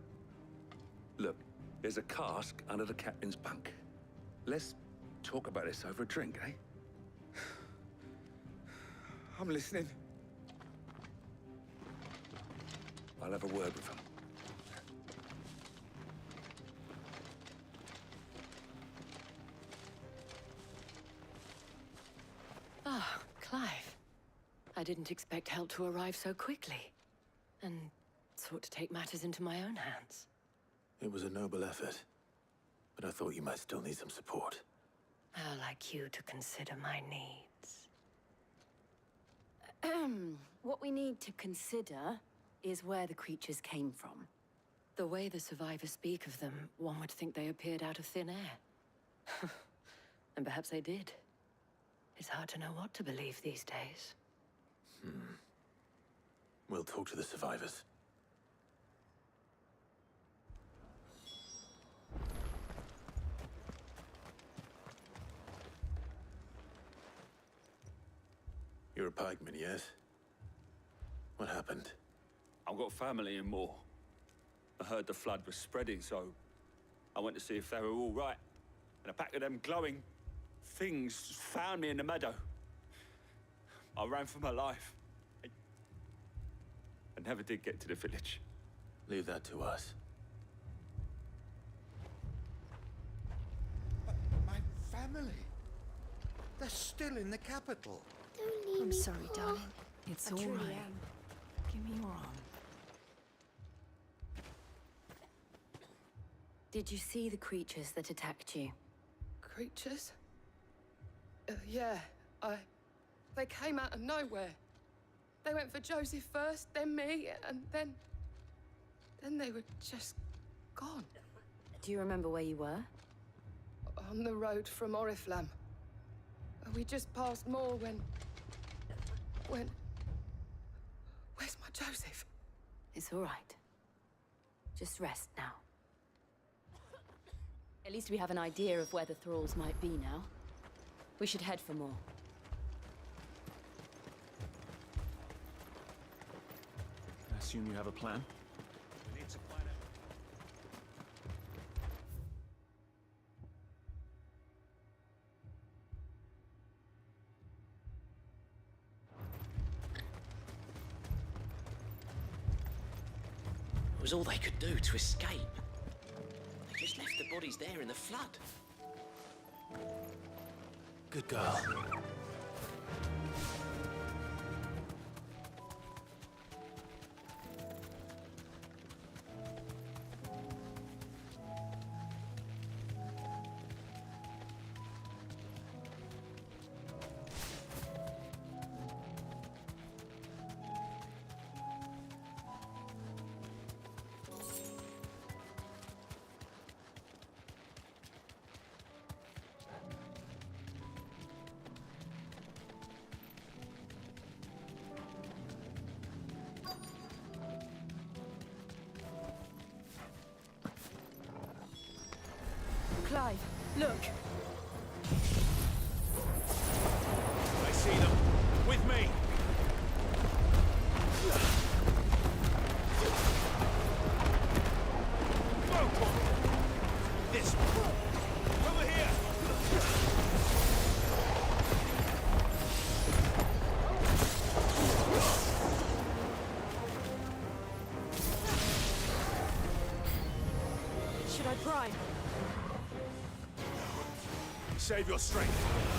Look, there's a cask under the captain's bunk. Let's talk about this over a drink, eh? I'm listening. I'll have a word with him. Ah, Clive. I didn't expect help to arrive so quickly. And sought to take matters into my own hands. It was a noble effort, but I thought you might still need some support. How like you to consider my needs. What we need to consider is where the creatures came from. The way the survivors speak of them, one would think they appeared out of thin air. And perhaps they did. It's hard to know what to believe these days. We'll talk to the survivors. You're a pikeman, yes? What happened? I've got family in Moor. I heard the flood was spreading, so I went to see if they were all right. And a pack of them glowing things found me in the meadow. I ran for my life. I never did get to the village. Leave that to us. My family? They're still in the capital. Don't leave I'm me, sorry, Paul. darling. It's I all truly right. am. Give me your arm. Did you see the creatures that attacked you? Creatures? Yeah, they came out of nowhere. They went for Joseph first, then me, and then they were just gone. Do you remember where you were? On the road from Oriflamme. We just passed Moor when... Where's my Joseph? It's all right. Just rest now. At least we have an idea of where the thralls might be now. We should head for more. I assume you have a plan? It was all they could do to escape. They just left the bodies there in the flood. Good girl. Clive, look. I see them. With me. This one. Over here. Save your strength.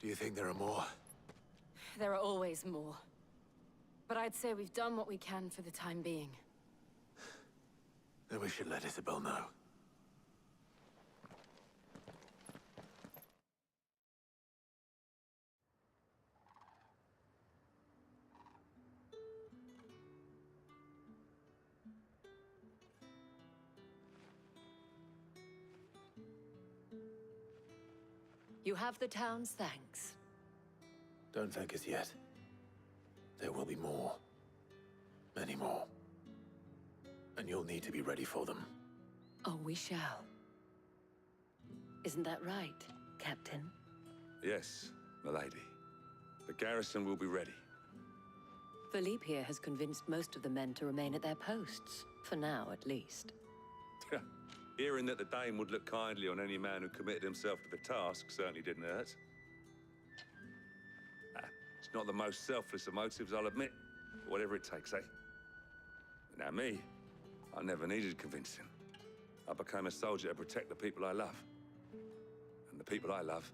Do you think there are more? There are always more. But I'd say we've done what we can for the time being. Then we should let Isabel know. You have the town's thanks. Don't thank us yet. There will be more. Many more. And you'll need to be ready for them. Oh, we shall. Isn't that right, Captain? Yes, milady. The garrison will be ready. Philippe here has convinced most of the men to remain at their posts. For now, at least. Hearing that the Dame would look kindly on any man who committed himself to the task certainly didn't hurt. It's not the most selfless of motives, I'll admit. But whatever it takes, eh? Now me, I never needed convincing. I became a soldier to protect the people I love. And the people I love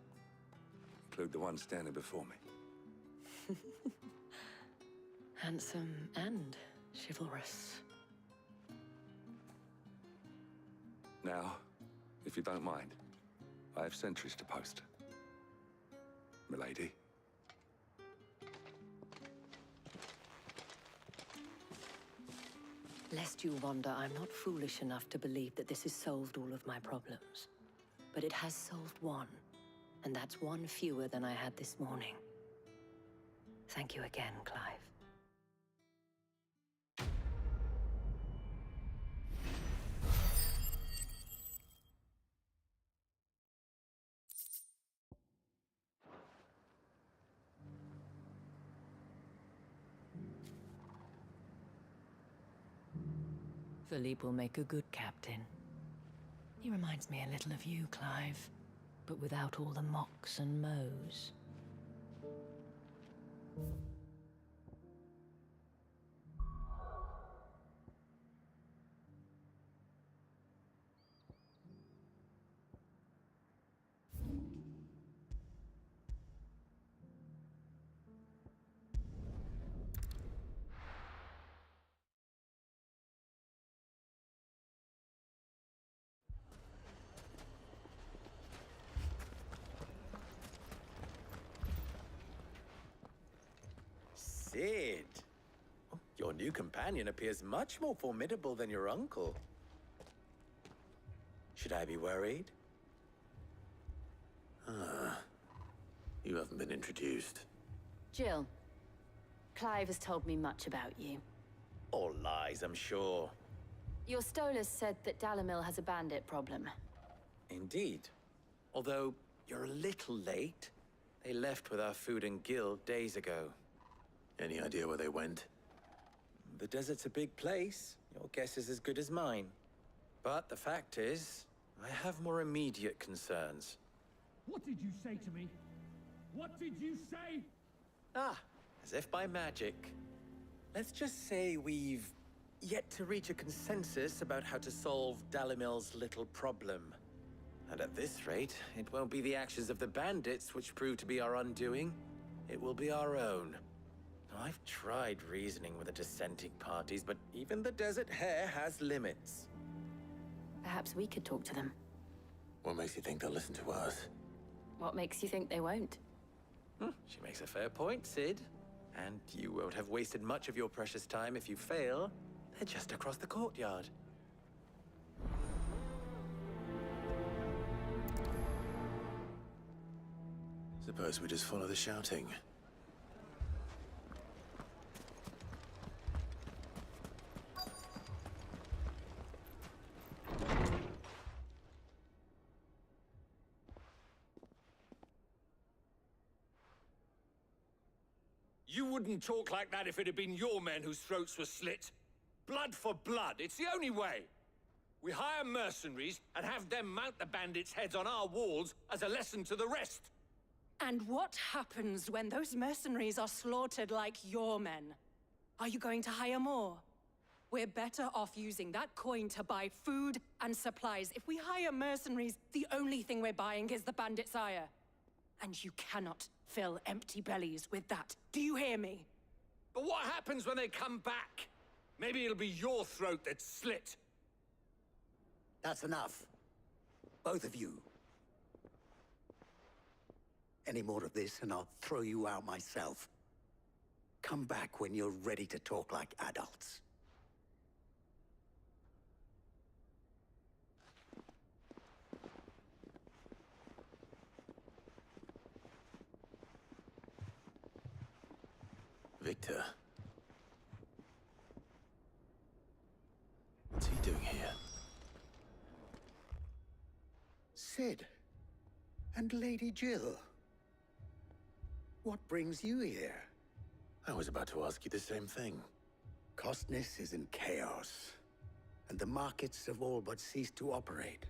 include the ones standing before me. Handsome and chivalrous. Now, if you don't mind, I have sentries to post. Milady. Lest you wonder, I'm not foolish enough to believe that this has solved all of my problems. But it has solved one, and that's one fewer than I had this morning. Thank you again, Clive. Philippe will make a good captain. He reminds me a little of you, Clive, but without all the mocks and mows. Your new companion appears much more formidable than your uncle. Should I be worried? Ah, you haven't been introduced. Jill, Clive has told me much about you. All lies, I'm sure. Your Stolas said that Dalamil has a bandit problem. Indeed. Although, you're a little late. They left with our food and guild days ago. Any idea where they went? The desert's a big place. Your guess is as good as mine. But the fact is, I have more immediate concerns. What did you say to me? What did you say? Ah, as if by magic. Let's just say we've yet to reach a consensus about how to solve Dalamil's little problem. And at this rate, it won't be the actions of the bandits which prove to be our undoing. It will be our own. Now, I've tried reasoning with the dissenting parties, but even the Desert Hare has limits. Perhaps we could talk to them. What makes you think they'll listen to us? What makes you think they won't? She makes a fair point, Sid. And you won't have wasted much of your precious time if you fail. They're just across the courtyard. Suppose we just follow the shouting. You wouldn't talk like that if it had been your men whose throats were slit. Blood for blood, it's the only way. We hire mercenaries and have them mount the bandits' heads on our walls as a lesson to the rest. And what happens when those mercenaries are slaughtered like your men? Are you going to hire more? We're better off using that coin to buy food and supplies. If we hire mercenaries, the only thing we're buying is the bandits' ire. And you cannot fill empty bellies with that. Do you hear me? But what happens when they come back? Maybe it'll be your throat that's slit. That's enough. Both of you. Any more of this and I'll throw you out myself. Come back when you're ready to talk like adults. Victor. What's he doing here? Sid. And Lady Jill. What brings you here? I was about to ask you the same thing. Costness is in chaos, and the markets have all but ceased to operate.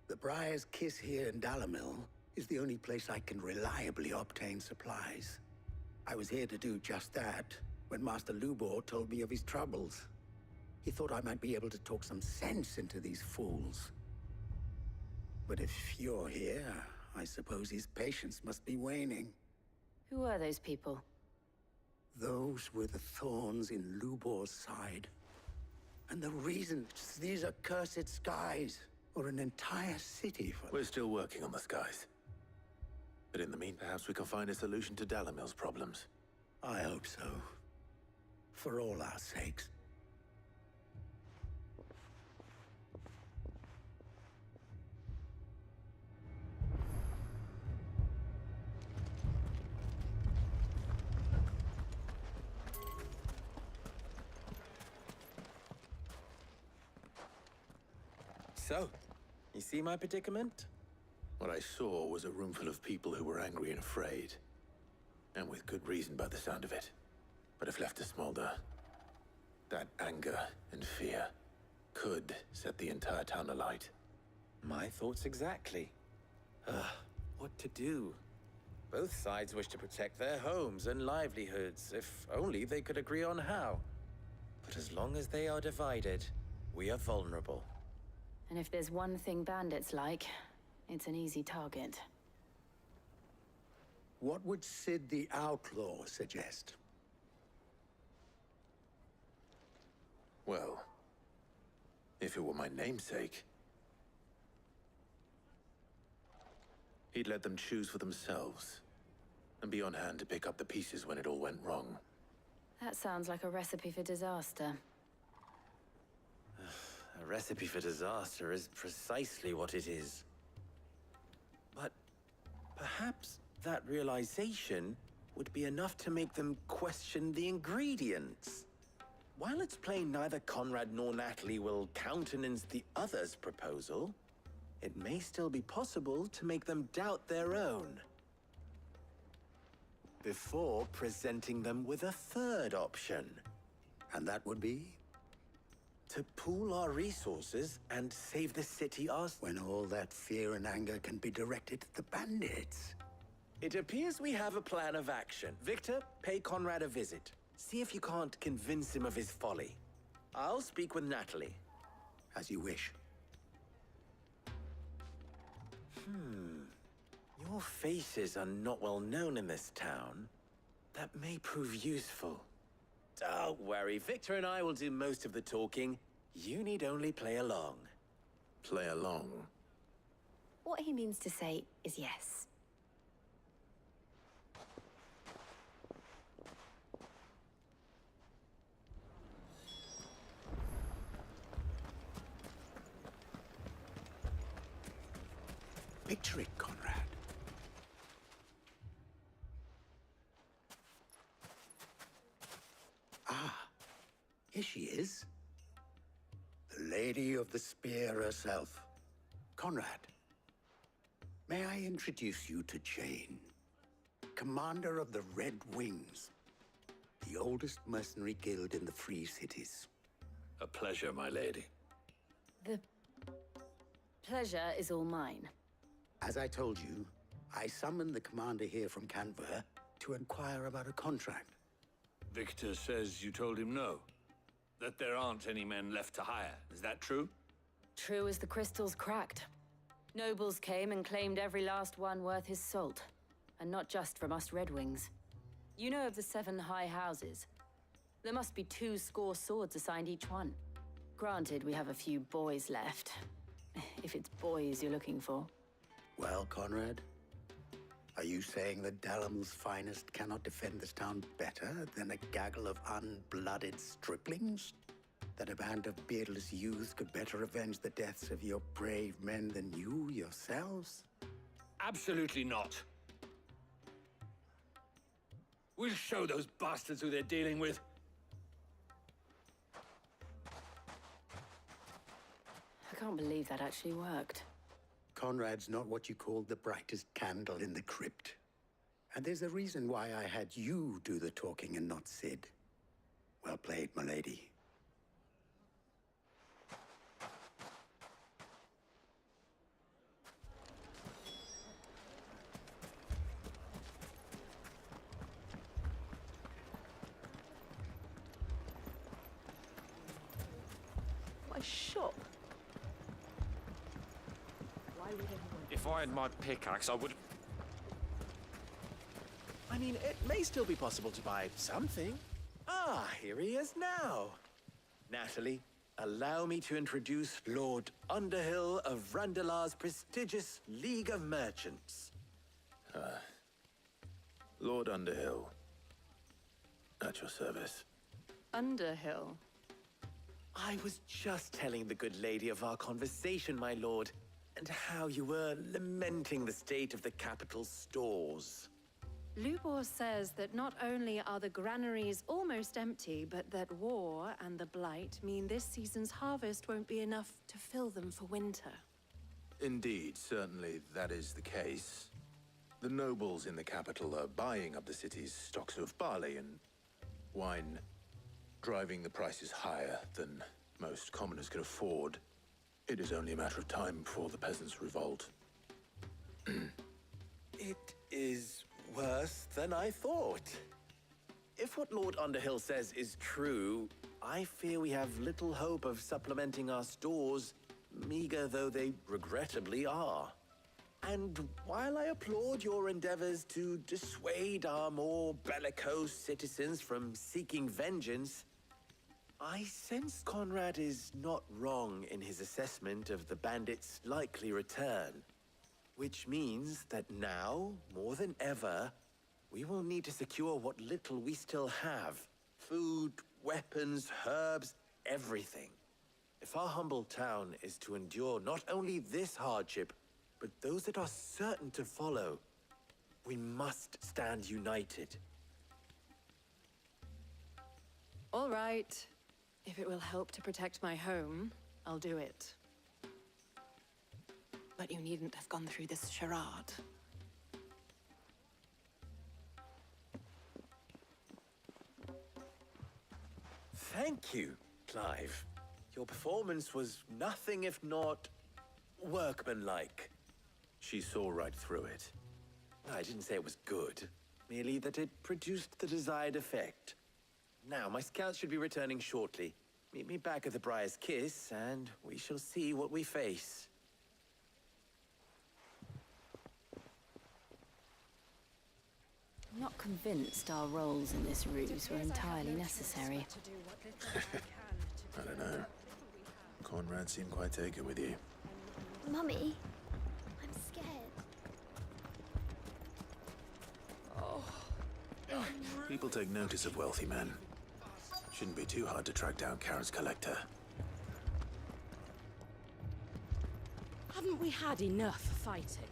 The Briar's Kiss here in Dalamil is the only place I can reliably obtain supplies. I was here to do just that when Master Lubor told me of his troubles. He thought I might be able to talk some sense into these fools. But if you're here, I suppose his patience must be waning. Who are those people? Those were the thorns in Lubor's side. And the reason these accursed skies, or an entire city for... We're still working on the skies. But in the meantime, perhaps we can find a solution to Dalamil's problems. I hope so. For all our sakes. So, you see my predicament? What I saw was a room full of people who were angry and afraid. And with good reason by the sound of it. But if left to smolder, that anger and fear could set the entire town alight. My thoughts exactly. What to do? Both sides wish to protect their homes and livelihoods, if only they could agree on how. But as long as they are divided, we are vulnerable. And if there's one thing bandits like, it's an easy target. What would Sid the Outlaw suggest? Well, if it were my namesake, he'd let them choose for themselves, and be on hand to pick up the pieces when it all went wrong. That sounds like a recipe for disaster. A recipe for disaster is precisely what it is. But perhaps that realization would be enough to make them question the ingredients. While it's plain neither Conrad nor Natalie will countenance the other's proposal, it may still be possible to make them doubt their own. Before presenting them with a third option. And that would be? To pool our resources and save the city when all that fear and anger can be directed at the bandits. It appears we have a plan of action. Victor, pay Conrad a visit. See if you can't convince him of his folly. I'll speak with Natalie. As you wish. Your faces are not well known in this town. That may prove useful. Don't worry, Victor and I will do most of the talking. You need only play along. Play along? What he means to say is yes. Picture it, Conrad. Ah, here she is. The Lady of the Spear herself. Conrad, may I introduce you to Jane, commander of the Red Wings, the oldest mercenary guild in the Free Cities. A pleasure, my lady. The pleasure is all mine. As I told you, I summoned the commander here from Canver to inquire about a contract. Victor says you told him no. That there aren't any men left to hire. Is that true? True as the crystals cracked. Nobles came and claimed every last one worth his salt. And not just from us Red Wings. You know of the 7 high houses. There must be 2 score swords assigned each one. Granted, we have a few boys left. If it's boys you're looking for. Well, Conrad, are you saying that Dalamel's finest cannot defend this town better than a gaggle of unblooded striplings? That a band of beardless youths could better avenge the deaths of your brave men than you yourselves? Absolutely not. We'll show those bastards who they're dealing with. I can't believe that actually worked. Conrad's not what you called the brightest candle in the crypt. And there's a reason why I had you do the talking and not Sid. Well played, my lady. My shop. If I had my pickaxe, I would... I mean, it may still be possible to buy something. Ah, here he is now. Natalie, allow me to introduce Lord Underhill of Randalar's prestigious League of Merchants. Lord Underhill. At your service. Underhill? I was just telling the good lady of our conversation, my lord, and how you were lamenting the state of the capital's stores. Lubor says that not only are the granaries almost empty, but that war and the Blight mean this season's harvest won't be enough to fill them for winter. Indeed, certainly that is the case. The nobles in the capital are buying up the city's stocks of barley and wine, driving the prices higher than most commoners can afford. It is only a matter of time before the peasants revolt. It is worse than I thought. If what Lord Underhill says is true, I fear we have little hope of supplementing our stores, meager though they regrettably are. And while I applaud your endeavors to dissuade our more bellicose citizens from seeking vengeance, I sense Conrad is not wrong in his assessment of the bandits' likely return. Which means that now, more than ever, we will need to secure what little we still have, Food, weapons, herbs, everything. If our humble town is to endure not only this hardship, but those that are certain to follow, we must stand united. All right. If it will help to protect my home, I'll do it. But you needn't have gone through this charade. Thank you, Clive. Your performance was nothing if not workmanlike. She saw right through it. I didn't say it was good, merely that it produced the desired effect. Now, my scouts should be returning shortly. Meet me back at the Briar's Kiss, and we shall see what we face. I'm not convinced our roles in this ruse were entirely necessary. I don't know. Conrad seemed quite taken with you. Mummy, I'm scared. People take notice of wealthy men. Shouldn't be too hard to track down Karen's collector. Haven't we had enough fighting?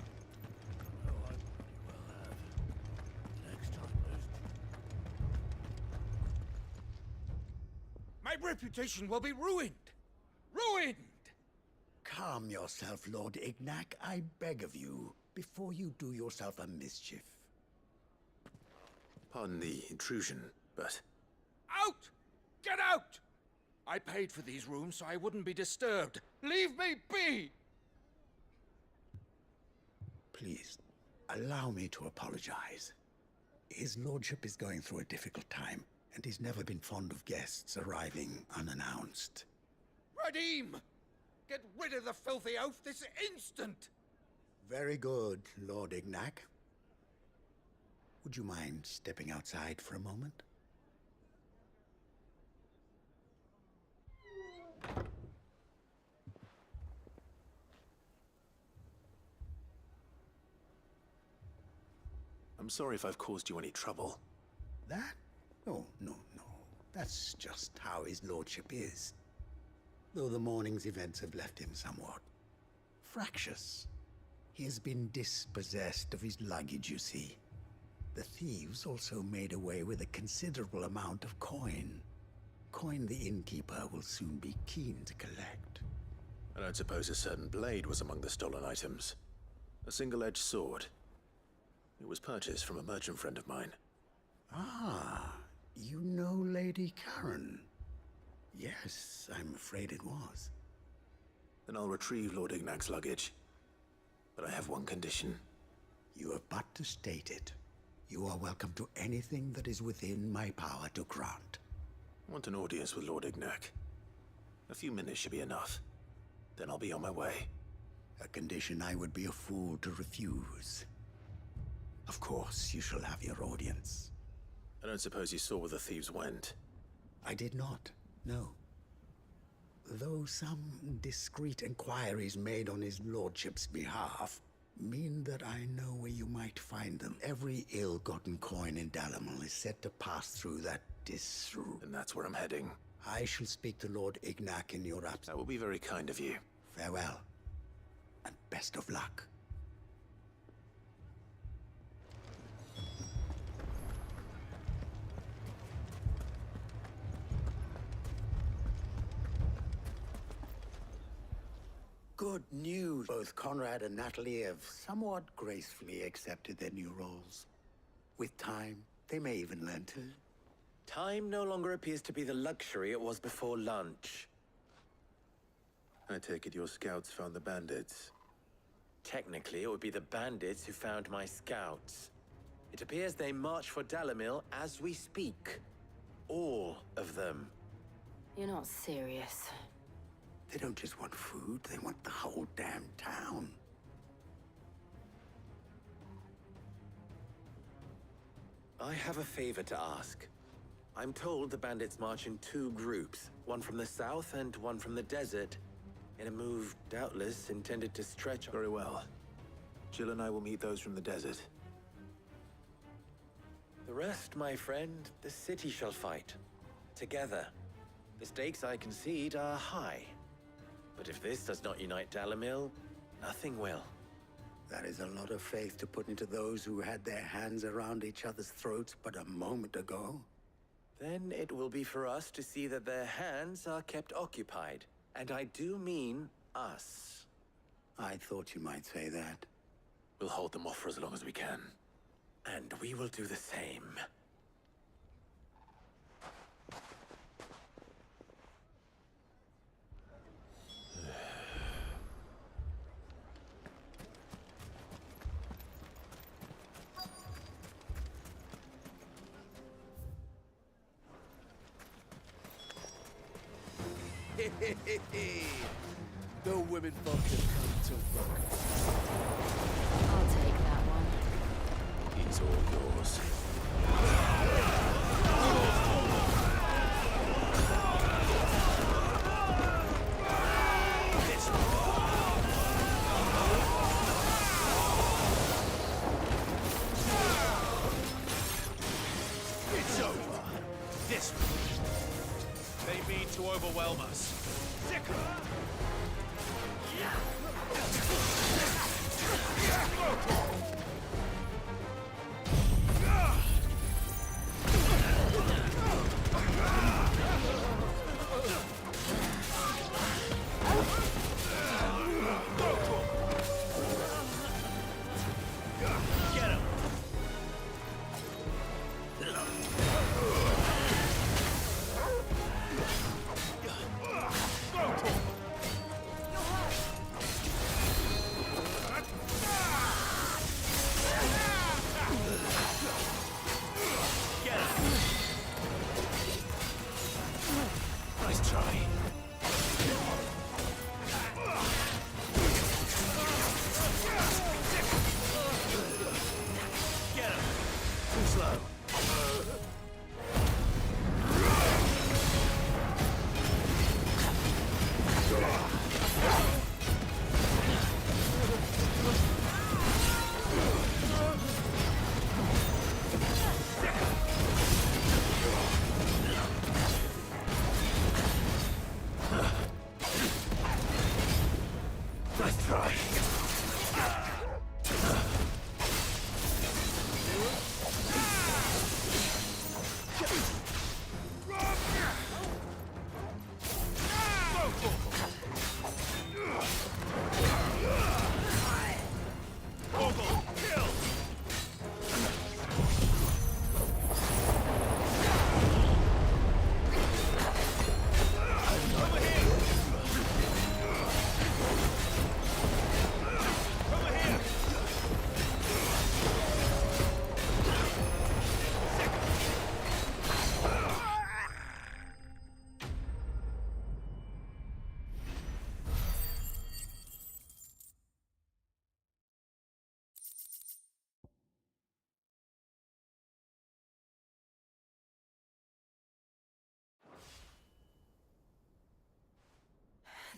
My reputation will be ruined! Ruined! Calm yourself, Lord Ignac, I beg of you, before you do yourself a mischief. Pardon the intrusion, but... Out! Get out! I paid for these rooms so I wouldn't be disturbed. Leave me be! Please, allow me to apologize. His lordship is going through a difficult time, and he's never been fond of guests arriving unannounced. Radim! Get rid of the filthy oaf this instant! Very good, Lord Ignac. Would you mind stepping outside for a moment? I'm sorry if I've caused you any trouble. That? Oh, no. That's just how his lordship is. Though the morning's events have left him somewhat fractious. He has been dispossessed of his luggage, you see. The thieves also made away with a considerable amount of coin. Coin the innkeeper will soon be keen to collect. I don't suppose a certain blade was among the stolen items. A single-edged sword. It was purchased from a merchant friend of mine. Ah, you know Lady Karen? Yes, I'm afraid it was. Then I'll retrieve Lord Ignac's luggage. But I have one condition. You have but to state it. You are welcome to anything that is within my power to grant. I want an audience with Lord Ignac. A few minutes should be enough. Then I'll be on my way. A condition I would be a fool to refuse. Of course, you shall have your audience. I don't suppose you saw where the thieves went. I did not, no. Though some discreet inquiries made on his lordship's behalf mean that I know where you might find them. Every ill-gotten coin in Dalimil is said to pass through that And that's where I'm heading. I shall speak to Lord Ignac in your absence. That will be very kind of you. Farewell, and best of luck. Good news. Both Conrad and Natalie have somewhat gracefully accepted their new roles. With time, they may even learn to... Time no longer appears to be the luxury it was before lunch. I take it your scouts found the bandits. Technically, it would be the bandits who found my scouts. It appears they march for Dalimil as we speak. All of them. You're not serious. They don't just want food, they want the whole damn town. I have a favor to ask. I'm told the bandits march in 2 groups, one from the south and one from the desert, in a move doubtless intended to stretch... Very well. Jill and I will meet those from the desert. The rest, my friend, the city shall fight. together. The stakes, I concede, are high. But if this does not unite Dalimil, nothing will. That is a lot of faith to put into those who had their hands around each other's throats but a moment ago. Then it will be for us to see that their hands are kept occupied. And I do mean us. I thought you might say that. We'll hold them off for as long as we can. And we will do the same. No women folk have come to rock. I'll take that one. He's all yours. It's over. This one. They mean to overwhelm us. Get him! Nice try. Get him! Too slow. Nice try.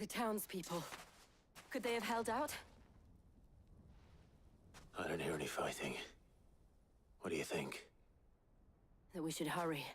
The townspeople. Could they have held out? I don't hear any fighting. What do you think? That we should hurry.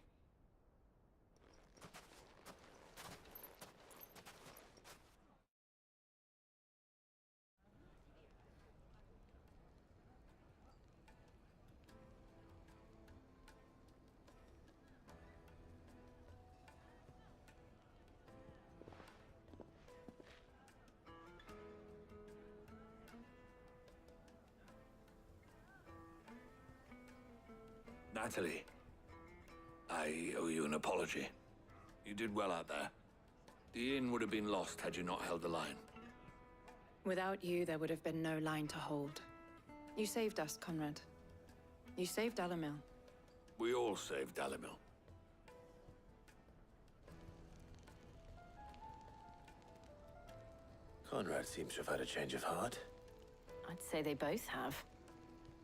Natalie, I owe you an apology. You did well out there. The inn would have been lost had you not held the line. Without you, there would have been no line to hold. You saved us, Conrad. You saved Dalimil. We all saved Dalimil. Conrad seems to have had a change of heart. I'd say they both have.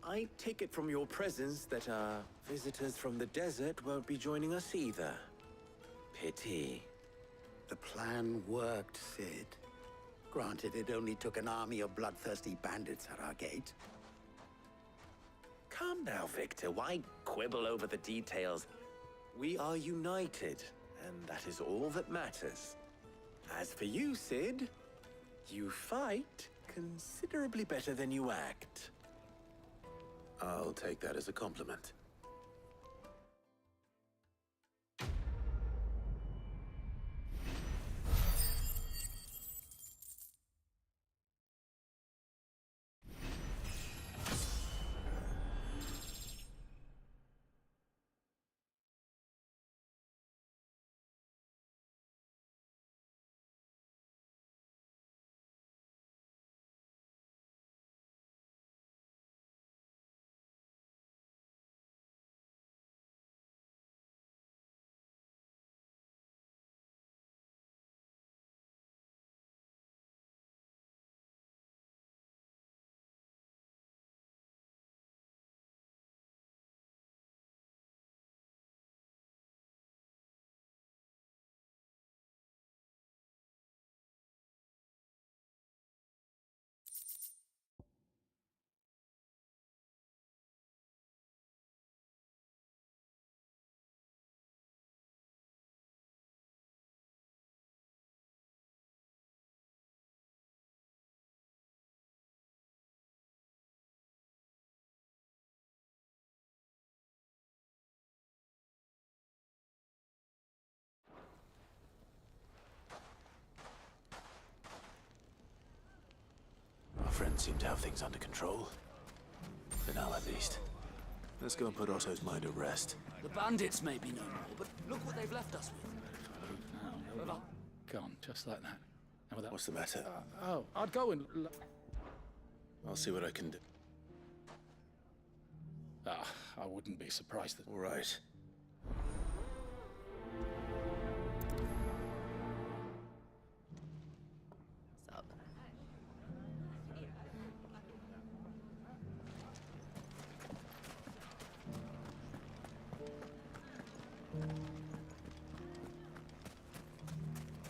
I take it from your presence that our visitors from the desert won't be joining us either. Pity. The plan worked, Sid. Granted, it only took an army of bloodthirsty bandits at our gate. Come now, Victor. Why quibble over the details? We are united, and that is all that matters. As for you, Sid, you fight considerably better than you act. I'll take that as a compliment. Our friends seem to have things under control. For now, at least. Let's go and put Otto's mind at rest. The bandits may be no more, but look what they've left us with. Gone, just like that. And without... What's the matter? I'd go and... I'll see what I can do. I wouldn't be surprised that... All right.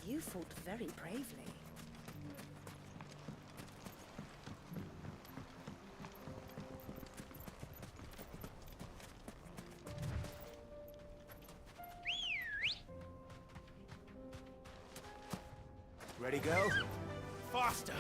You fought very bravely. Ready, go? Faster!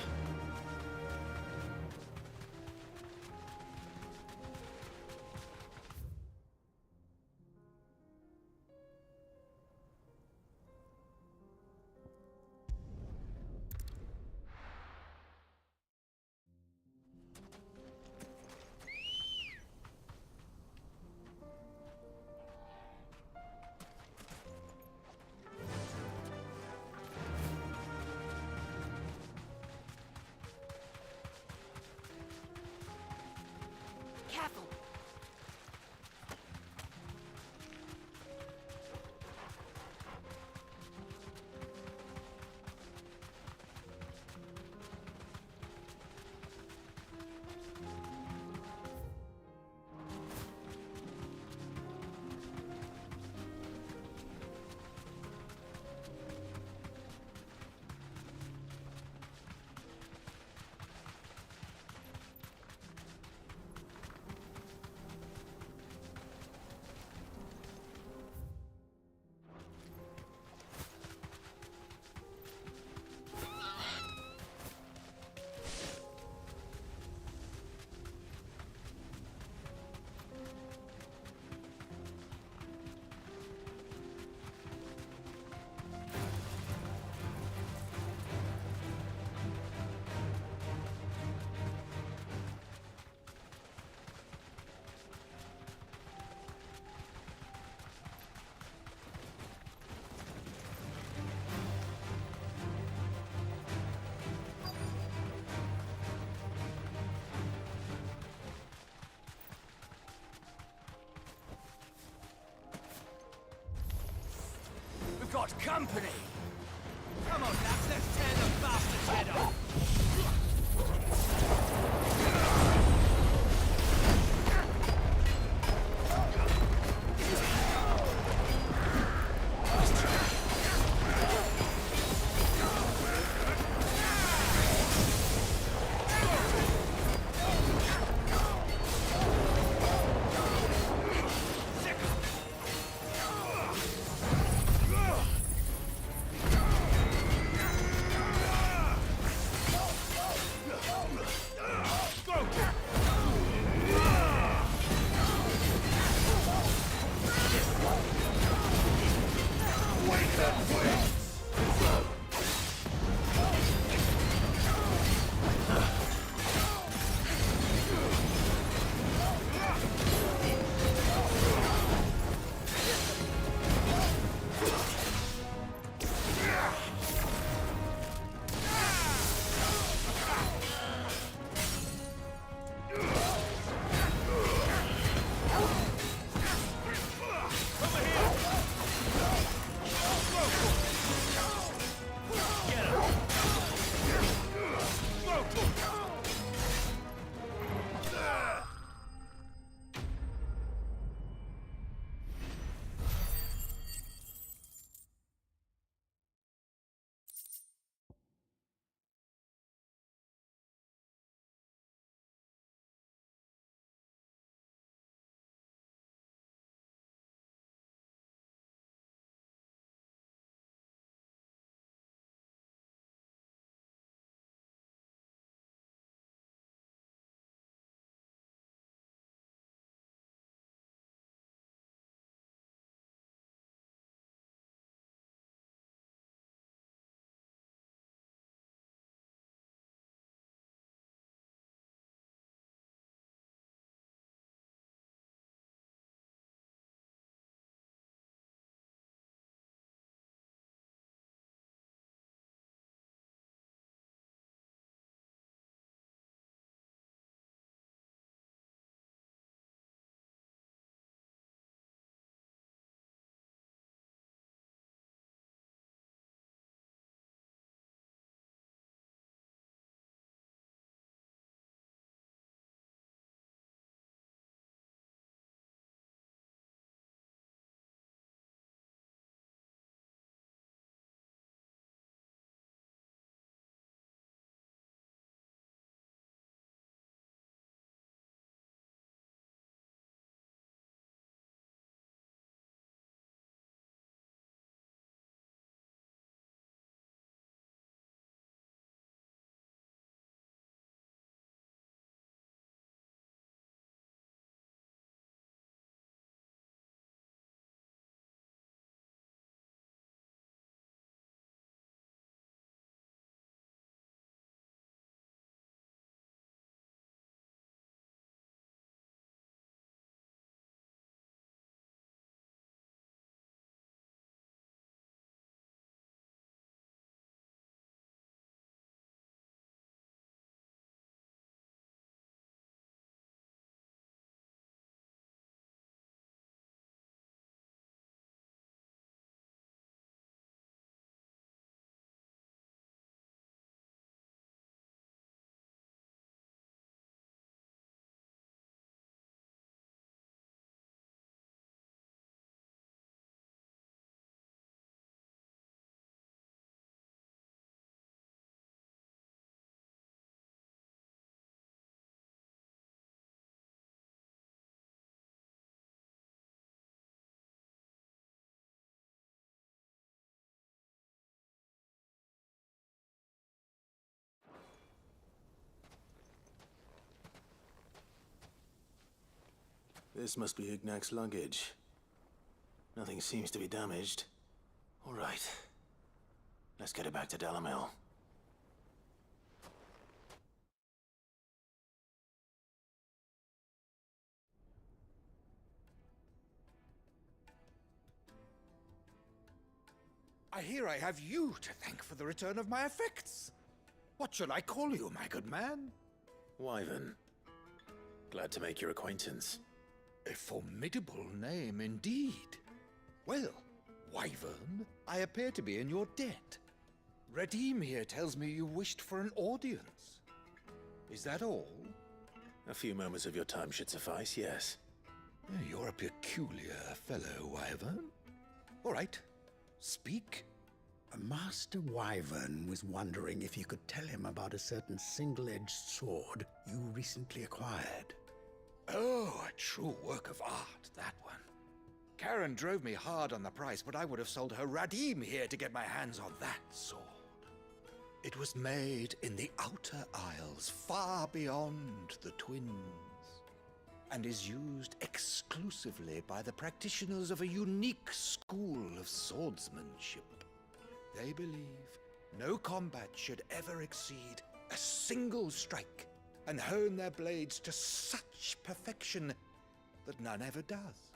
Careful! Got company! Come on, lads, let's tear the bastard's head off! Ugh! This must be Ignac's luggage. Nothing seems to be damaged. All right. Let's get it back to Dalimil. I hear I have you to thank for the return of my effects. What shall I call you, my good man? Wyvern. Glad to make your acquaintance. A formidable name indeed. Well, Wyvern, I appear to be in your debt. Redeem here tells me you wished for an audience. Is that all? A few moments of your time should suffice, yes. You're a peculiar fellow, Wyvern. All right, speak. Master Wyvern was wondering if you could tell him about a certain single-edged sword you recently acquired. Oh, a true work of art, that one. Karen drove me hard on the price, but I would have sold her Radim here to get my hands on that sword. It was made in the Outer Isles, far beyond the Twins, and is used exclusively by the practitioners of a unique school of swordsmanship. They believe no combat should ever exceed a single strike, and hone their blades to such perfection that none ever does.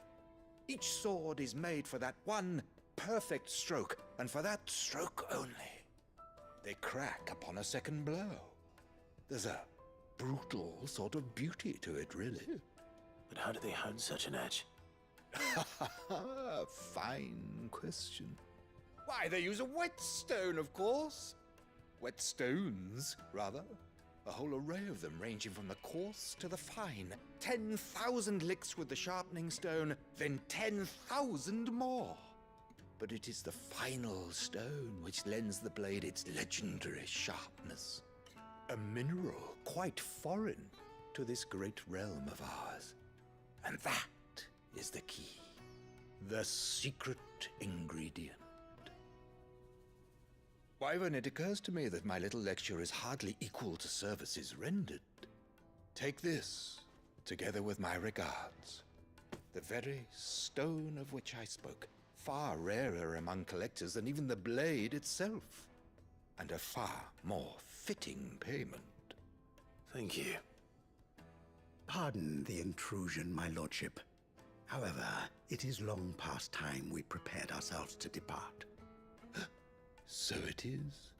Each sword is made for that one perfect stroke, and for that stroke only. They crack upon a second blow. There's a brutal sort of beauty to it, really. But how do they hone such an edge? Fine question. Why, they use a whetstone, of course. Whetstones, rather. A whole array of them, ranging from the coarse to the fine. 10,000 licks with the sharpening stone, then 10,000 more. But it is the final stone which lends the blade its legendary sharpness. A mineral quite foreign to this great realm of ours. And that is the key. The secret ingredient. Wyvern, it occurs to me that my little lecture is hardly equal to services rendered. Take this, together with my regards. The very stone of which I spoke, far rarer among collectors than even the blade itself, and a far more fitting payment. Thank you. Pardon the intrusion, my lordship. However, it is long past time we prepared ourselves to depart. So it is.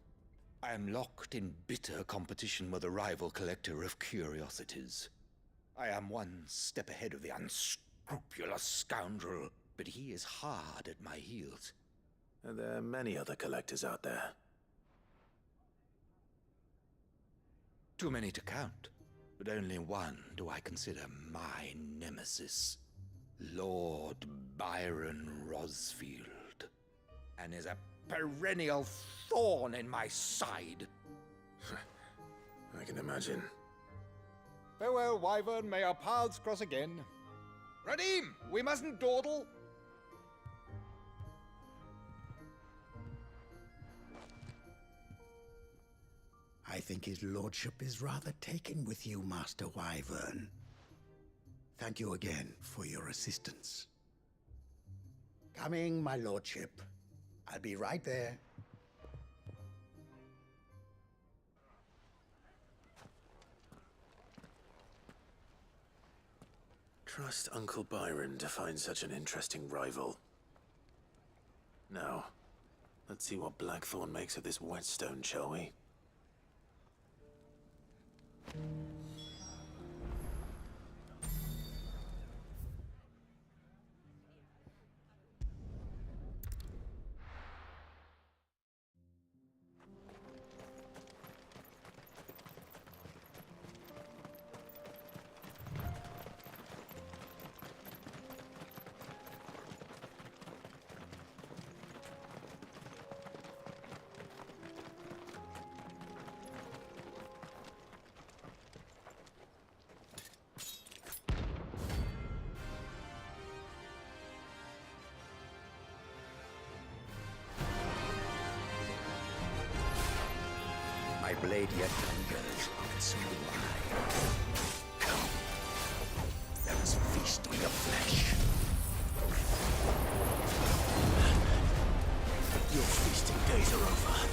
I am locked in bitter competition with a rival collector of curiosities. I am one step ahead of the unscrupulous scoundrel, but he is hard at my heels. Are there many other collectors out there? Too many to count, but only one do I consider my nemesis. Lord Byron Rosfield. And is a perennial thorn in my side. I can imagine. Farewell, Wyvern. May our paths cross again. Radim, we mustn't dawdle. I think his lordship is rather taken with you, Master Wyvern. Thank you again for your assistance. Coming, my lordship. I'll be right there. Trust Uncle Byron to find such an interesting rival. Now, let's see what Blackthorn makes of this whetstone, shall we? My blade yet lingers, and so do I. Come. There is fear feast on your flesh. Your feasting days are over.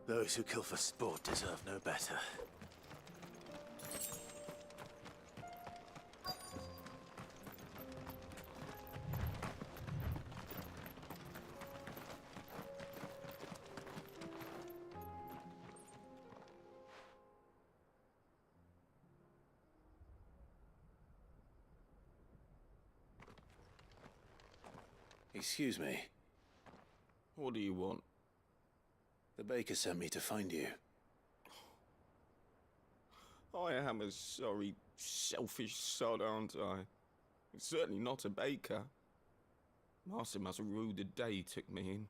Those who kill for sport deserve no better. Excuse me. What do you want? The baker sent me to find you. I am a sorry, selfish sod, aren't I? I'm certainly not a baker. Master must have ruled the day he took me in.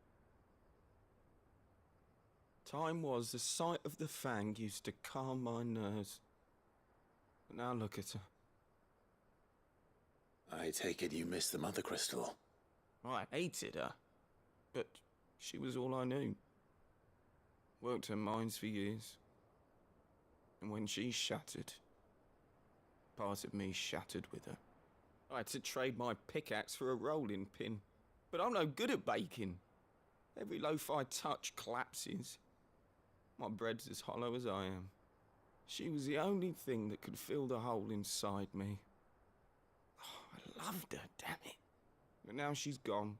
Time was the sight of the Fang used to calm my nerves. But now look at her. I take it you missed the Mother Crystal. I hated her, but she was all I knew. Worked her mines for years. And when she shattered, part of me shattered with her. I had to trade my pickaxe for a rolling pin. But I'm no good at baking. Every loaf I touch collapses. My bread's as hollow as I am. She was the only thing that could fill the hole inside me. Oh, I loved her, damn it. But now she's gone.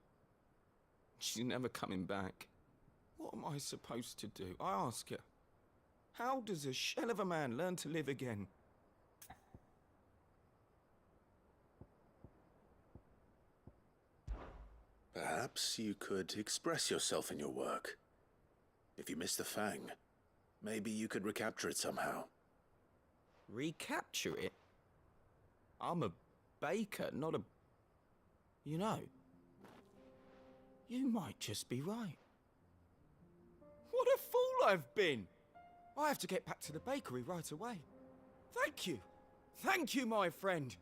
She's never coming back. What am I supposed to do? I ask her. How does a shell of a man learn to live again? perhaps you could express yourself in your work. If you miss the Fang, maybe you could recapture it somehow. Recapture it? I'm a baker, not a... You know, you might just be right. What a fool I've been! I have to get back to the bakery right away. Thank you. Thank you, my friend.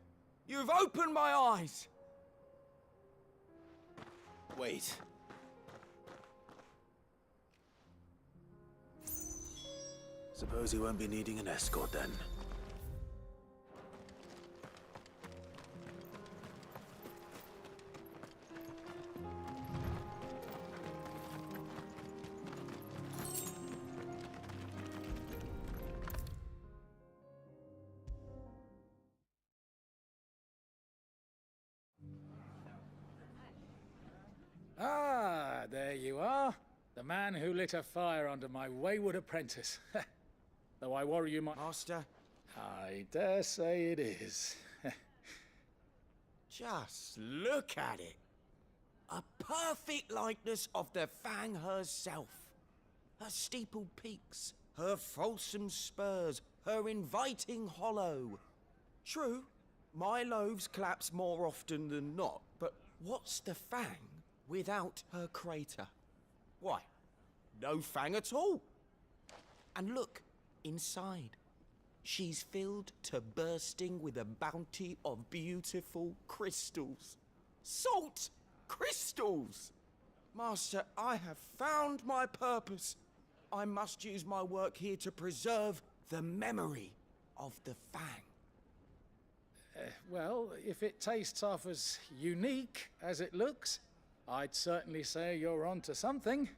You've opened my eyes. Wait. Suppose you won't be needing an escort then. Ah, there you are. The man who lit a fire under my wayward apprentice. Though I worry you might... Master? I dare say it is. Just look at it. A perfect likeness of the Fang herself. Her steepled peaks, her fulsome spurs, her inviting hollow. True, my loaves collapse more often than not, but what's the Fang without her crater? Why, no Fang at all. And look, inside. She's filled to bursting with a bounty of beautiful crystals. Salt crystals! Master, I have found my purpose. I must use my work here to preserve the memory of the Fang. Well, if it tastes half as unique as it looks, I'd certainly say you're onto something.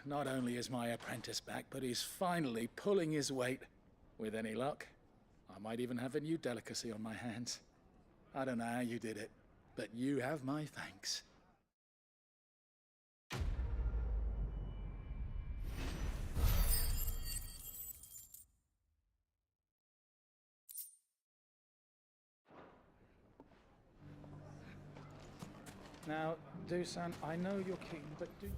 Not only is my apprentice back, but he's finally pulling his weight. With any luck, I might even have a new delicacy on my hands. I don't know how you did it, but you have my thanks. Now, Dusan, I know you're keen, but do...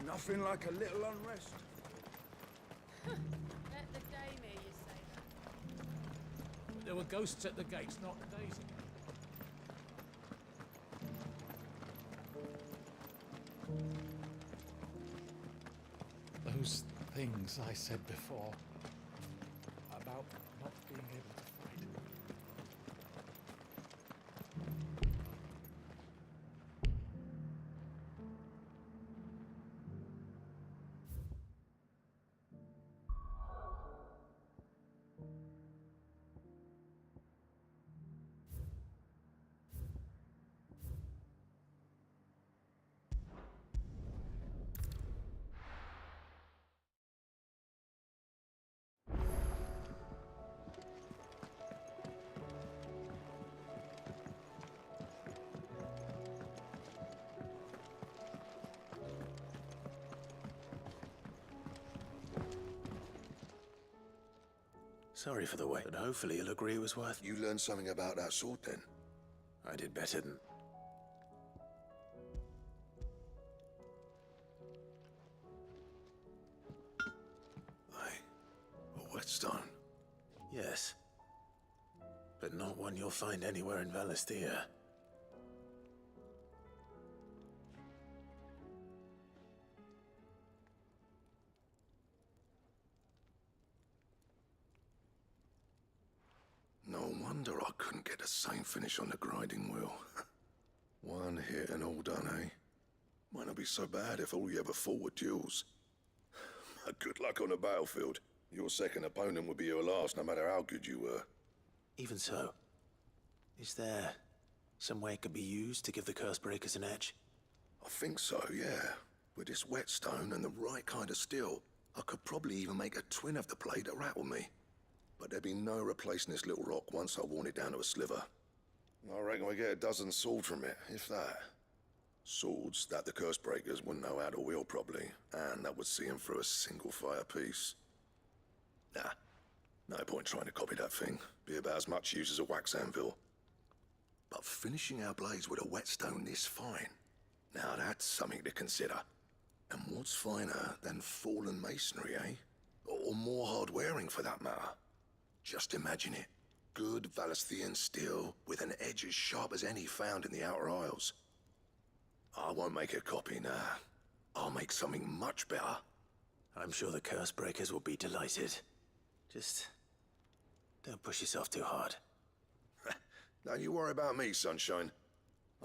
Nothing like a little unrest. Let the game hear you say that. There were ghosts at the gates not days ago. Those things I said before about not being able to fight. Sorry for the wait, but hopefully you'll agree it was worth... You learned something about that sword, then? I did better than... A whetstone? Yes. But not one you'll find anywhere in Valisthea. No wonder I couldn't get the same finish on the grinding wheel. One hit and all done, eh? Might not be so bad if all you ever fought were duels. Good luck on the battlefield. Your second opponent would be your last, no matter how good you were. Even so, is there some way it could be used to give the Cursebreakers an edge? I think so, yeah. With this whetstone and the right kind of steel, I could probably even make a twin of the blade to rattle me. But there'd be no replacing this little rock once I worn it down to a sliver. I reckon we get a dozen swords from it, if that. Swords that the curse breakers wouldn't know how to wield properly, and that would see them through a single fire piece. Nah, no point trying to copy that thing. Be about as much use as a wax anvil. But finishing our blades with a whetstone this fine, now that's something to consider. And what's finer than fallen masonry, eh? Or more hard-wearing, for that matter. Just imagine it. Good Valisthian steel with an edge as sharp as any found in the Outer Isles. I won't make a copy, nah. I'll make something much better. I'm sure the curse breakers will be delighted. Just don't push yourself too hard. Don't you worry about me, sunshine.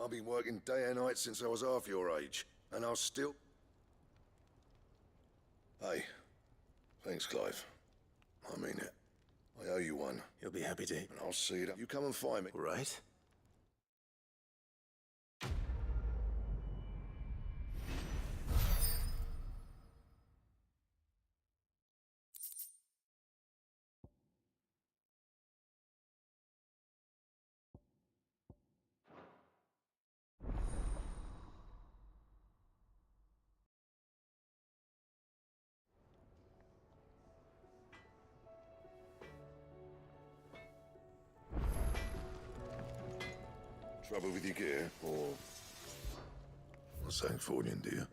I've been working day and night since I was half your age, and I'll still... Hey, thanks, Clive. I mean it. I owe you one. You'll be happy to. And I'll see that you come and find me. Right? Trouble with your gear, or something for you, dear?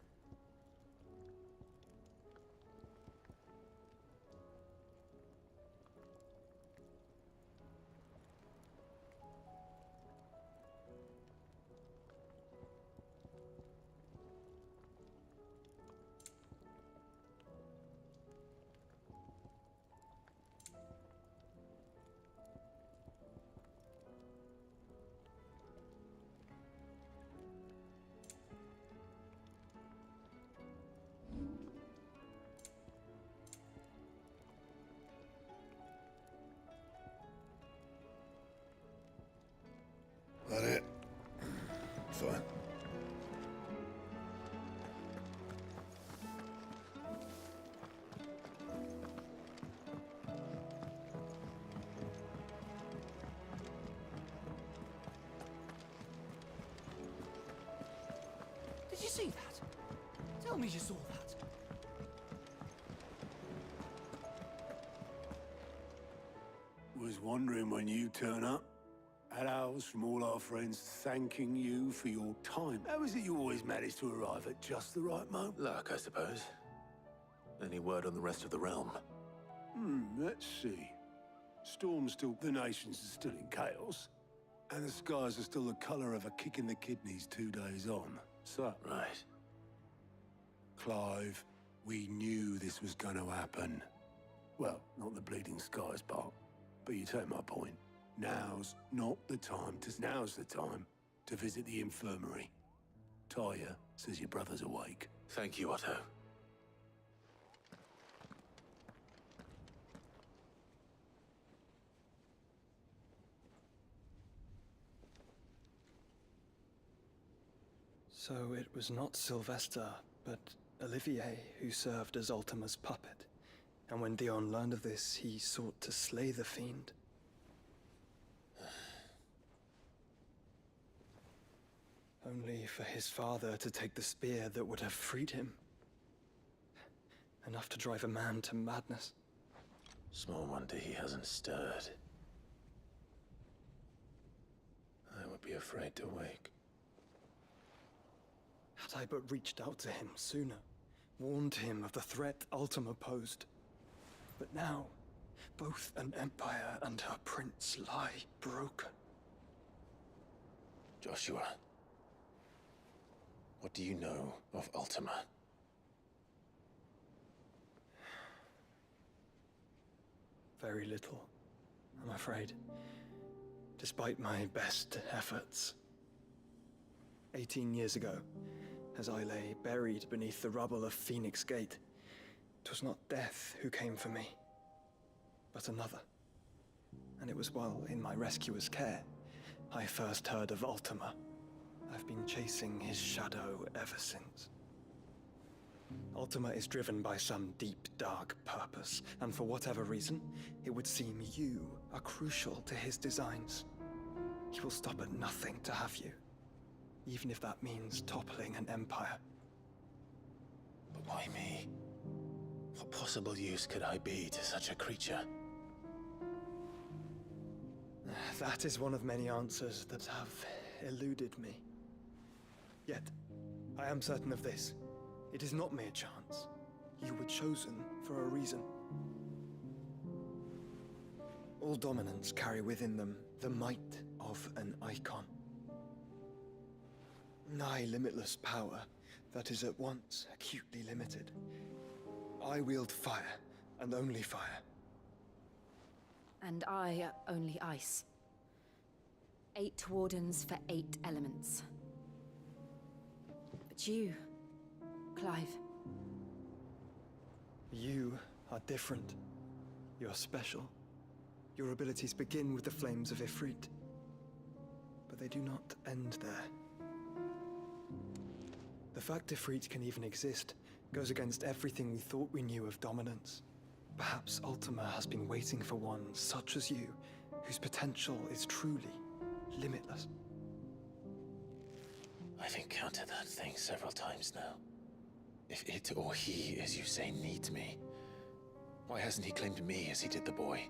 That it? Fine. Did you see that? Tell me you saw that. Was wondering when you turn up. Had owls from all our friends thanking you for your time. How is it you always manage to arrive at just the right moment? Luck, I suppose. Any word on the rest of the realm? Let's see. Storm's still... The nations are still in chaos. And the skies are still the colour of a kick in the kidneys 2 days on. So... Right. Clive, we knew this was going to happen. Well, not the bleeding skies part. But you take my point. Now's not the time to... Now's the time to visit the infirmary. Talia says your brother's awake. Thank you, Otto. So it was not Sylvester, but Olivier who served as Ultima's puppet. And when Dion learned of this, he sought to slay the fiend. Only for his father to take the spear that would have freed him. Enough to drive a man to madness. Small wonder he hasn't stirred. I would be afraid to wake. Had I but reached out to him sooner, warned him of the threat Ultima posed. But now, both an empire and her prince lie broken. Joshua, what do you know of Ultima? Very little, I'm afraid. Despite my best efforts. 18 years ago, as I lay buried beneath the rubble of Phoenix Gate, 'twas not death who came for me, but another. And it was while in my rescuer's care, I first heard of Ultima. I've been chasing his shadow ever since. Ultima is driven by some deep, dark purpose, and for whatever reason, it would seem you are crucial to his designs. He will stop at nothing to have you, even if that means toppling an empire. But why me? What possible use could I be to such a creature? That is one of many answers that have eluded me. Yet, I am certain of this. It is not mere chance. You were chosen for a reason. All dominants carry within them the might of an icon. Nigh limitless power that is at once acutely limited. I wield fire, and only fire. And I only ice. 8 wardens for 8 elements. But you, Clive. You are different. You're special. Your abilities begin with the flames of Ifrit. But they do not end there. The fact Ifrit can even exist goes against everything we thought we knew of dominance. Perhaps Ultima has been waiting for one such as you, whose potential is truly limitless. I've encountered that thing several times now. If it or he, as you say, needs me, why hasn't he claimed me as he did the boy?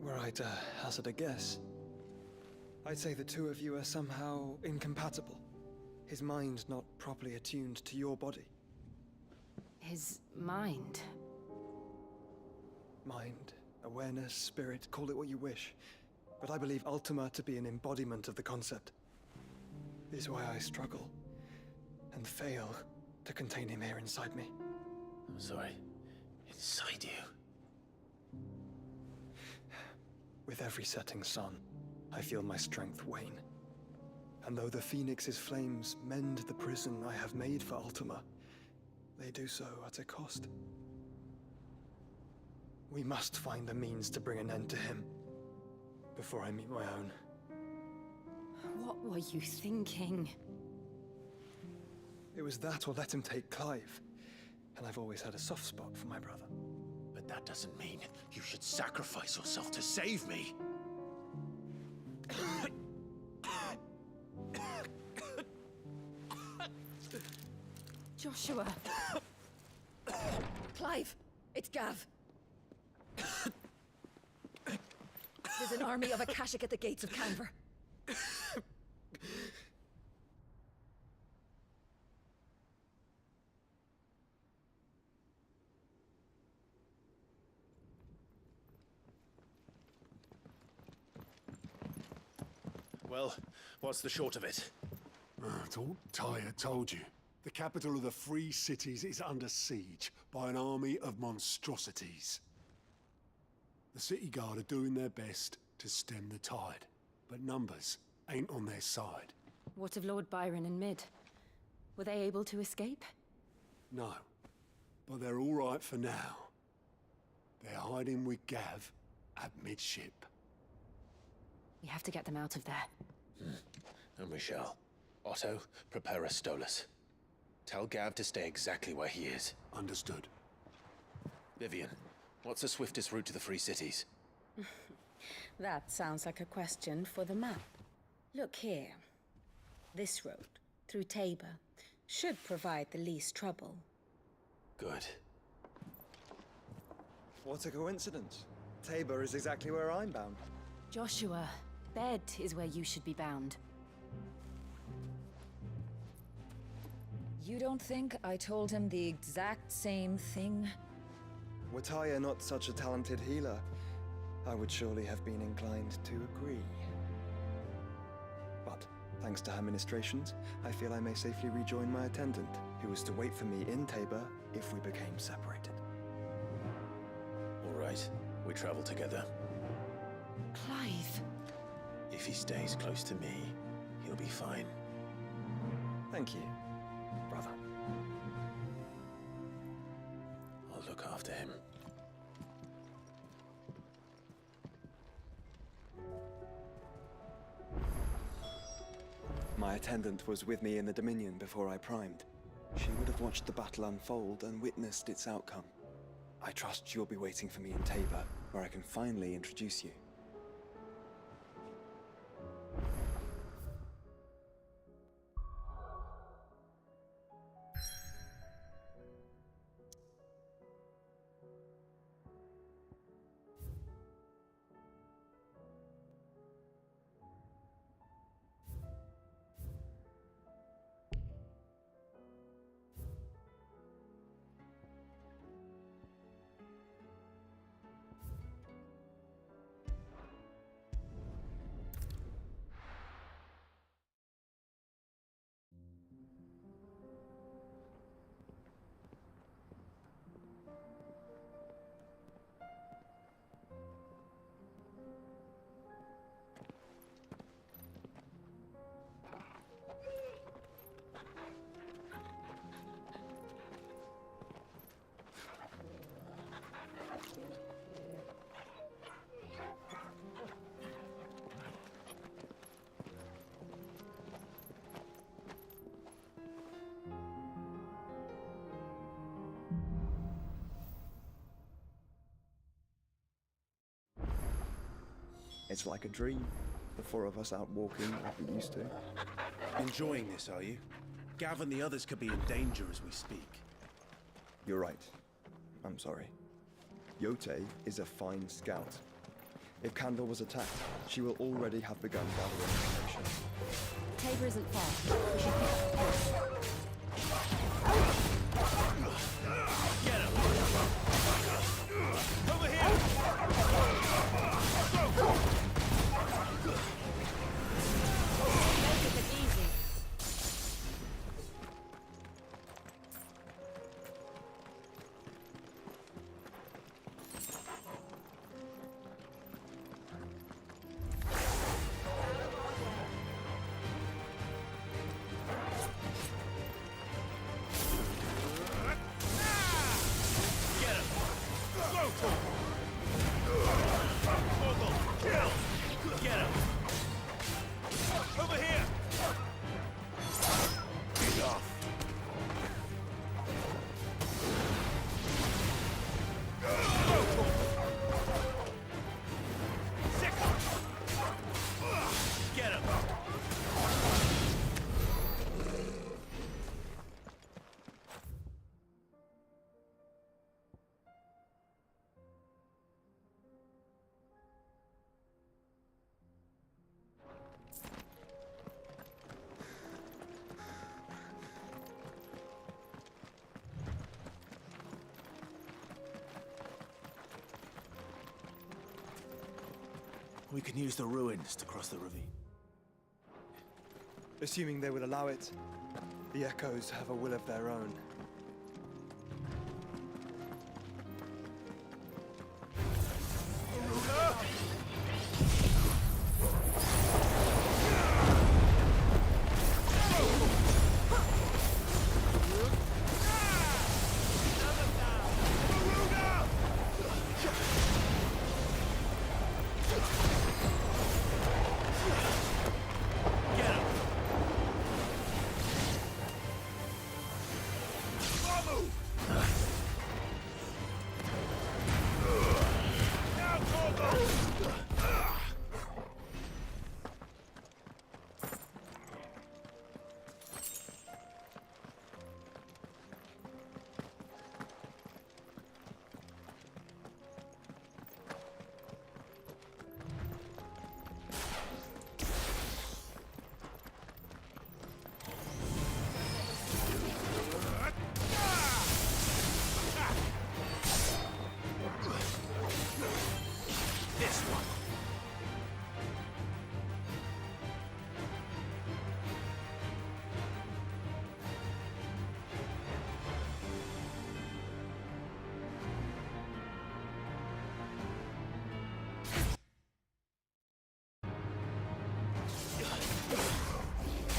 Were I to hazard a guess, I'd say the two of you are somehow incompatible. His mind not properly attuned to your body. His mind. Mind, awareness, spirit, call it what you wish. But I believe Ultima to be an embodiment of the concept. This is why I struggle and fail to contain him here inside me. I'm sorry. Inside you? With every setting sun, I feel my strength wane. And though the Phoenix's flames mend the prison I have made for Ultima, they do so at a cost. We must find a means to bring an end to him before I meet my own. What were you thinking? It was that or let him take Clive. And I've always had a soft spot for my brother. But that doesn't mean you should sacrifice yourself to save me. Joshua! Clive! It's Gav! There's an army of Akashic at the gates of Canver. Well, what's the short of it? It's all Tyre told you. The capital of the Free Cities is under siege by an army of monstrosities. The City Guard are doing their best to stem the tide, but numbers ain't on their side. What of Lord Byron and Mid? Were they able to escape? No, but they're all right for now. They're hiding with Gav at midship. We have to get them out of there. And we shall. Otto, prepare a Stolas. Tell Gav to stay exactly where he is. Understood. Vivian, what's the swiftest route to the Free Cities? That sounds like a question for the map. Look here. This road, through Tabor, should provide the least trouble. Good. What a coincidence. Tabor is exactly where I'm bound. Joshua, bed is where you should be bound. You don't think I told him the exact same thing? Were Tyre not such a talented healer, I would surely have been inclined to agree. But, thanks to her ministrations, I feel I may safely rejoin my attendant, who was to wait for me in Tabor if we became separated. All right, we travel together. Clive! If he stays close to me, he'll be fine. Thank you, brother. I'll look after him. My attendant was with me in the Dominion before I primed. She would have watched the battle unfold and witnessed its outcome. I trust you'll be waiting for me in Tabor, where I can finally introduce you. It's like a dream. The four of us out walking like we used to. Enjoying this, are you? Gav and the others could be in danger as we speak. You're right. I'm sorry. Yote is a fine scout. If Kandor was attacked, she will already have begun gathering information. Tabor isn't far. We should pick up the pace. Get him! Over here! Make it easy. We can use the ruins to cross the ravine. Assuming they would allow it, the Echoes have a will of their own.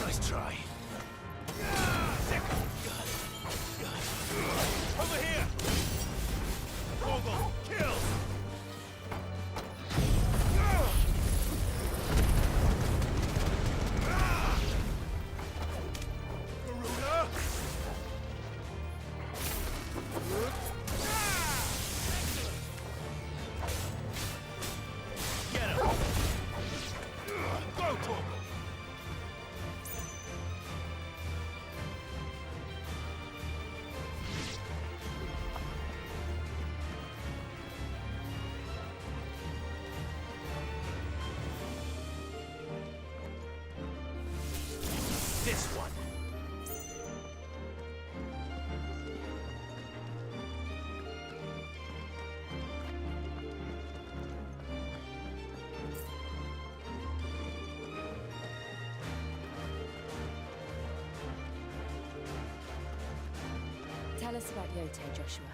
Nice try. Over here! Mogul, kill! us about Yote, Joshua.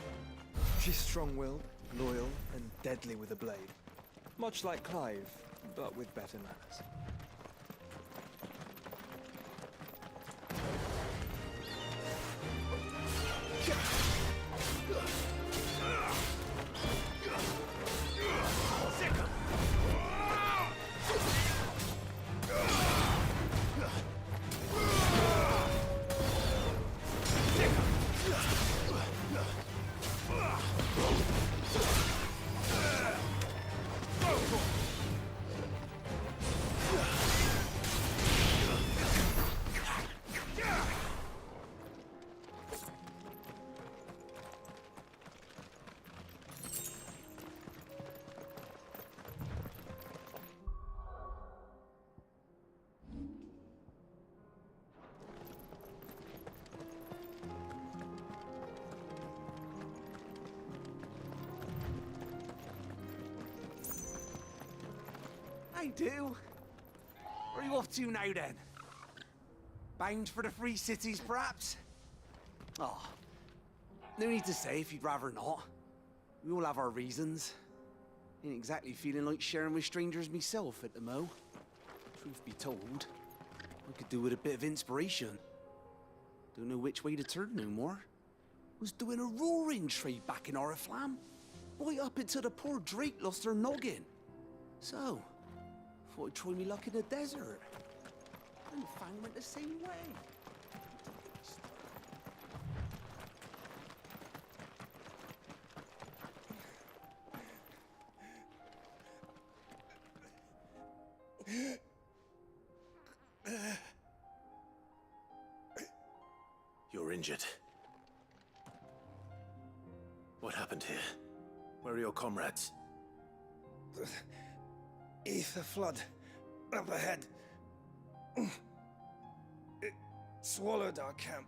She's strong-willed, loyal, and deadly with a blade. Much like Clive, but with better manners. I do. Where are you off to now, then? Bound for the Free Cities, perhaps? Oh, no need to say if you'd rather not. We all have our reasons. Ain't exactly feeling like sharing with strangers myself at the mo. Truth be told, I could do with a bit of inspiration. Don't know which way to turn no more. Was doing a roaring trade back in Oriflamme. Right up until the poor Drake lost her noggin. So, thought I'd try me luck in the desert. And Fang went the same way. You're injured. What happened here? Where are your comrades? Ether flood. Up ahead. It swallowed our camp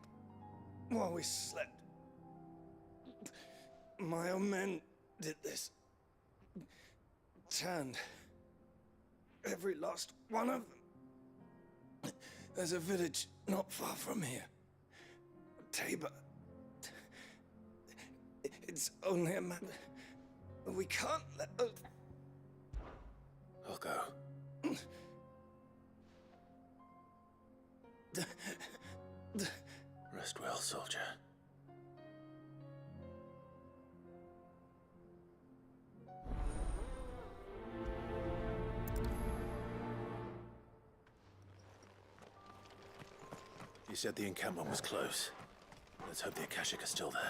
while we slept. My own men did this. Turned. Every last one of them. There's a village not far from here. Tabor. It's only a matter. We can't let. I'll go. Rest well, soldier. You said the encampment was close. Let's hope the Akashic are still there.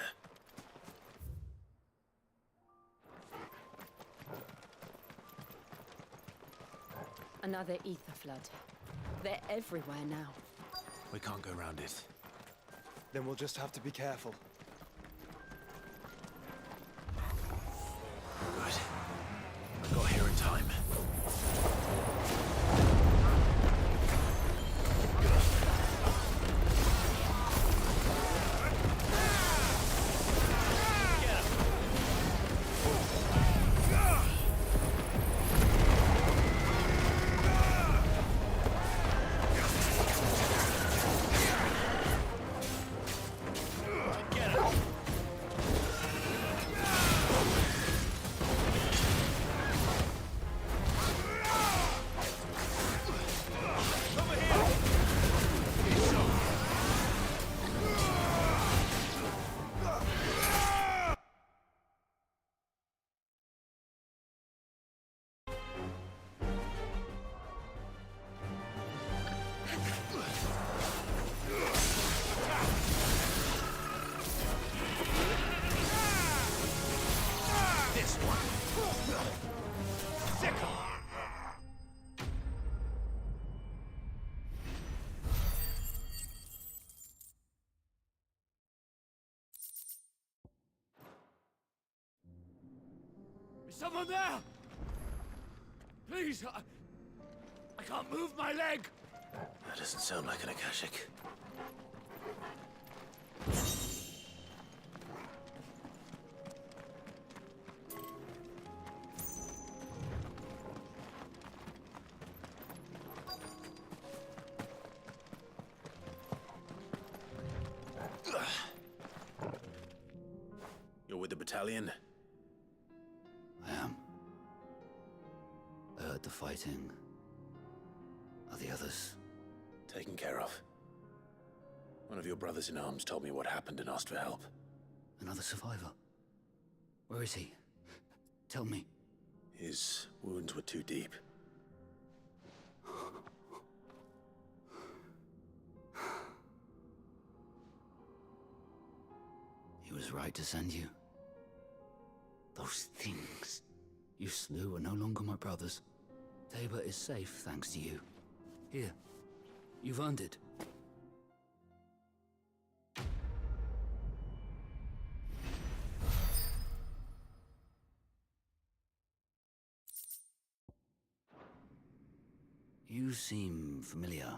Another ether flood. They're everywhere now. We can't go around it. Then we'll just have to be careful. Good. I got here in time. Is someone there? Please, I can't move my leg. That doesn't sound like an Akashic. battalion? I am. I heard the fighting. Are the others? Taken care of. One of your brothers-in-arms told me what happened and asked for help. Another survivor? Where is he? Tell me. His wounds were too deep. He was right to send you. Those things you slew are no longer my brothers. Tabor is safe thanks to you. Here, you've earned it. You seem familiar.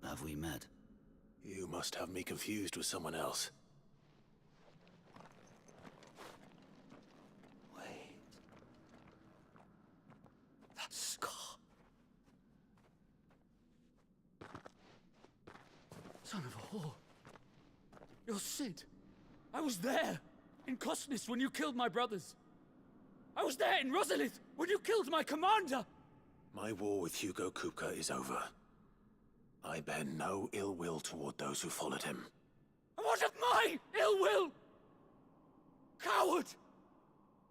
Have we met? You must have me confused with someone else. Wait. That scar. Son of a whore. You're Sid. I was there, in Cosnis, when you killed my brothers. I was there in Rosalith, when you killed my commander! My war with Hugo Kupka is over. I bear no ill will toward those who followed him. And what of my ill will? Coward!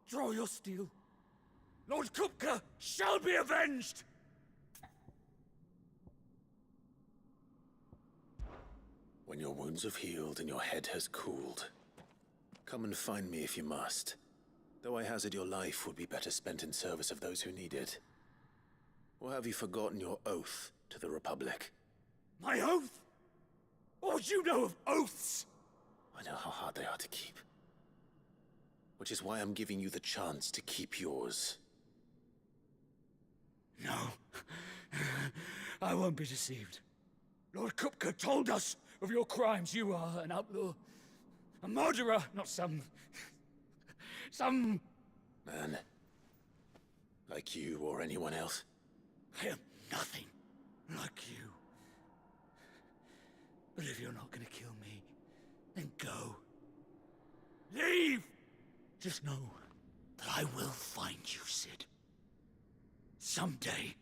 Draw your steel. Lord Kupka shall be avenged! When your wounds have healed and your head has cooled, come and find me if you must. Though I hazard your life would be better spent in service of those who need it. Or have you forgotten your oath to the Republic? My oath? What would you know of oaths? I know how hard they are to keep. Which is why I'm giving you the chance to keep yours. No. I won't be deceived. Lord Kupka told us of your crimes. You are an outlaw. A murderer, not some... Man. Like you or anyone else. I am nothing like you. But if you're not gonna kill me, then go. Leave! Just know that I will find you, Sid. Someday.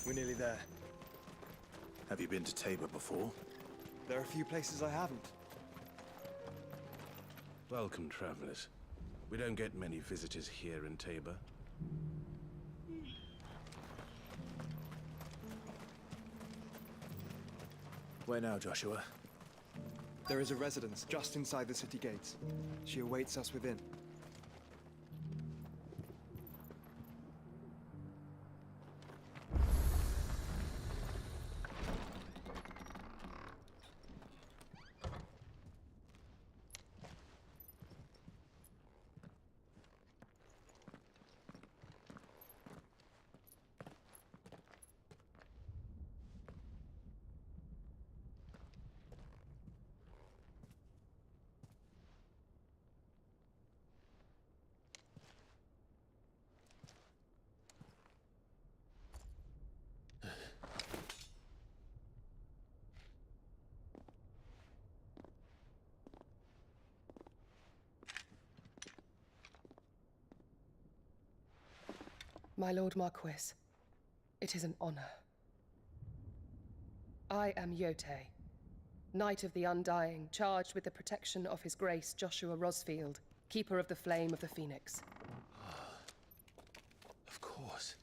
We're nearly there. Have you been to Tabor before? There are a few places I haven't. Welcome, travelers. We don't get many visitors here in Tabor. Where now, Joshua? There is a residence just inside the city gates. She awaits us within. My Lord Marquis, it is an honor. I am Yotei, Knight of the Undying, charged with the protection of His Grace Joshua Rosfield, Keeper of the Flame of the Phoenix. Of course.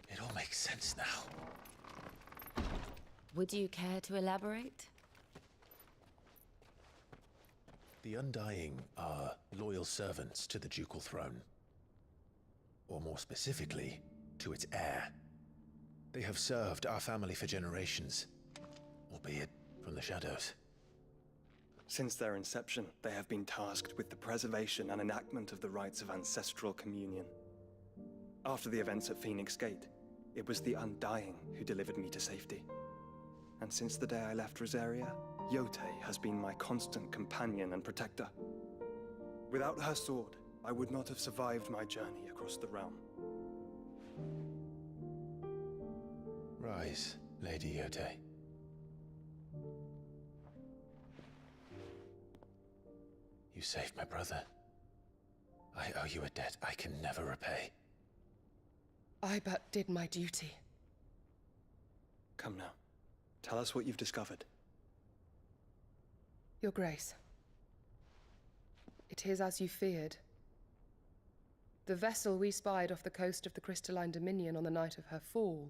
It all makes sense now. Would you care to elaborate? The Undying are loyal servants to the ducal throne. Or more specifically, to its heir. They have served our family for generations, albeit from the shadows. Since their inception, they have been tasked with the preservation and enactment of the rites of ancestral communion. After the events at Phoenix Gate, it was the Undying who delivered me to safety. And since the day I left Rosaria, Yotei has been my constant companion and protector. Without her sword, I would not have survived my journey across the realm. Rise, Lady Yotei. You saved my brother. I owe you a debt I can never repay. I but did my duty. Come now. Tell us what you've discovered. Your Grace. It is as you feared. The vessel we spied off the coast of the Crystalline Dominion on the night of her fall.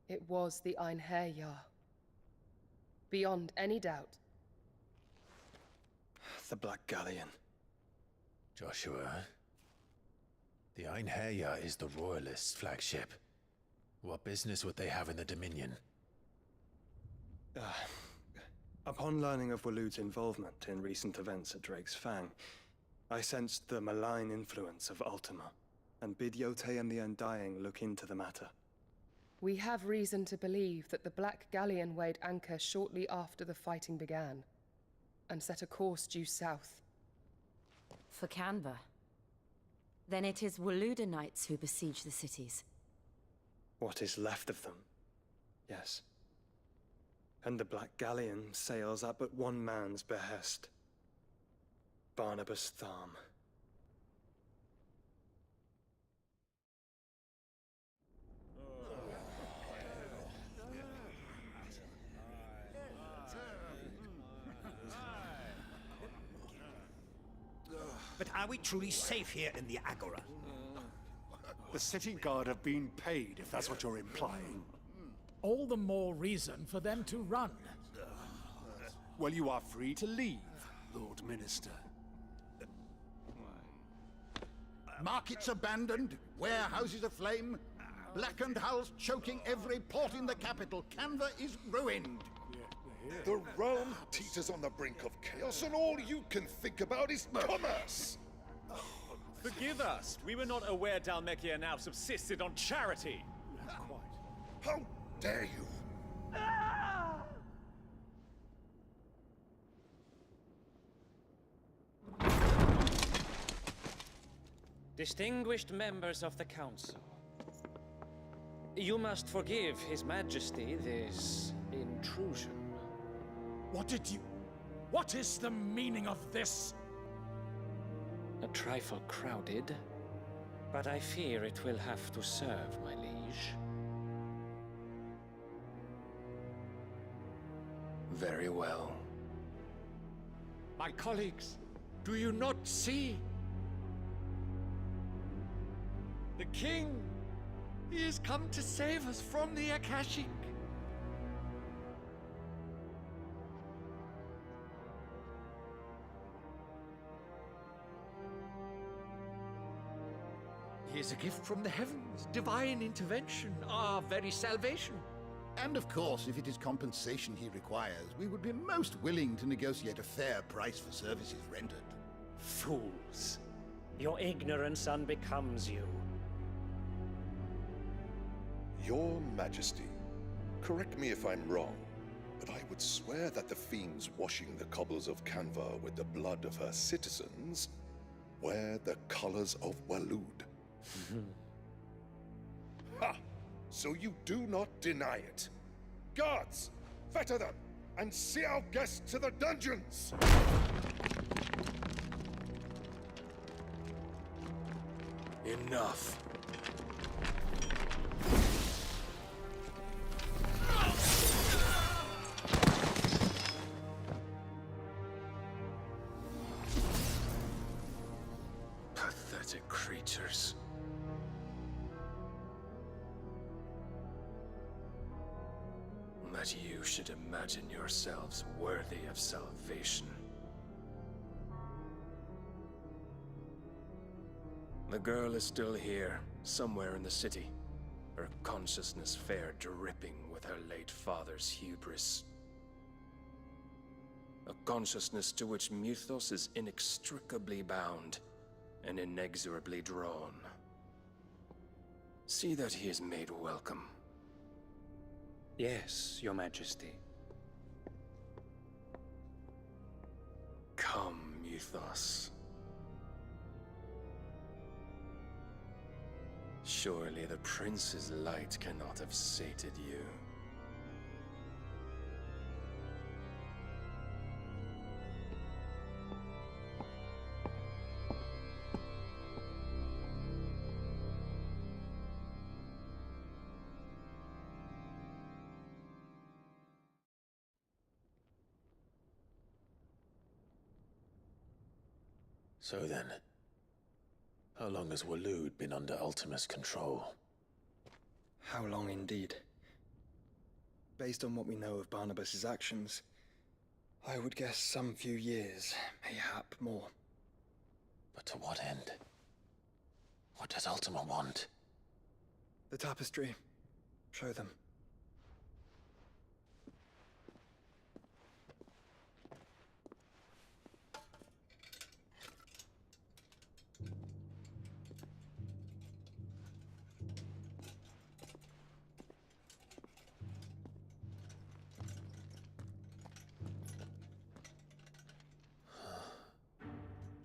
It was the Einherjar. Beyond any doubt. The Black Galleon. Joshua, the Einherjar is the Royalists' flagship. What business would they have in the Dominion? Upon learning of Waloed's involvement in recent events at Drake's Fang, I sensed the malign influence of Ultima, and bid Yotei and the Undying look into the matter. We have reason to believe that the Black Galleon weighed anchor shortly after the fighting began, and set a course due south. For Canva. Then it is Waloed Knights who besiege the cities. What is left of them, yes. And the Black Galleon sails at but one man's behest. Barnabas Tharm. But are we truly safe here in the Agora? The city guard have been paid, if that's what you're implying. All the more reason for them to run. Well, you are free to leave, Lord Minister. Markets abandoned, warehouses aflame, blackened hulls choking every port in the capital. Canva is ruined. The realm teeters on the brink of chaos, and all you can think about is commerce! Forgive us. We were not aware Dhalmekia now subsisted on charity. How dare you? Distinguished members of the Council, you must forgive His Majesty this intrusion. What is the meaning of this? A trifle crowded, but I fear it will have to serve, my liege. Very well. My colleagues, do you not see? The king! He has come to save us from the Akashic! He is a gift from the heavens, divine intervention, our very salvation. And of course, if it is compensation he requires, we would be most willing to negotiate a fair price for services rendered. Fools. Your ignorance unbecomes you. Your Majesty, correct me if I'm wrong, but I would swear that the fiends washing the cobbles of Canva with the blood of her citizens wear the colors of Waloed. Ha! So you do not deny it. Guards, fetter them, and see our guests to the dungeons! Enough. Pathetic creatures. That you should imagine yourselves worthy of salvation. The girl is still here, somewhere in the city, her consciousness fair dripping with her late father's hubris. A consciousness to which Mythos is inextricably bound and inexorably drawn. See that he is made welcome. Yes, Your Majesty. Come, Mythos. Surely the prince's light cannot have sated you. So then, how long has Waloed been under Ultima's control? How long indeed? Based on what we know of Barnabas's actions, I would guess some few years, mayhap more. But to what end? What does Ultima want? The tapestry. Show them.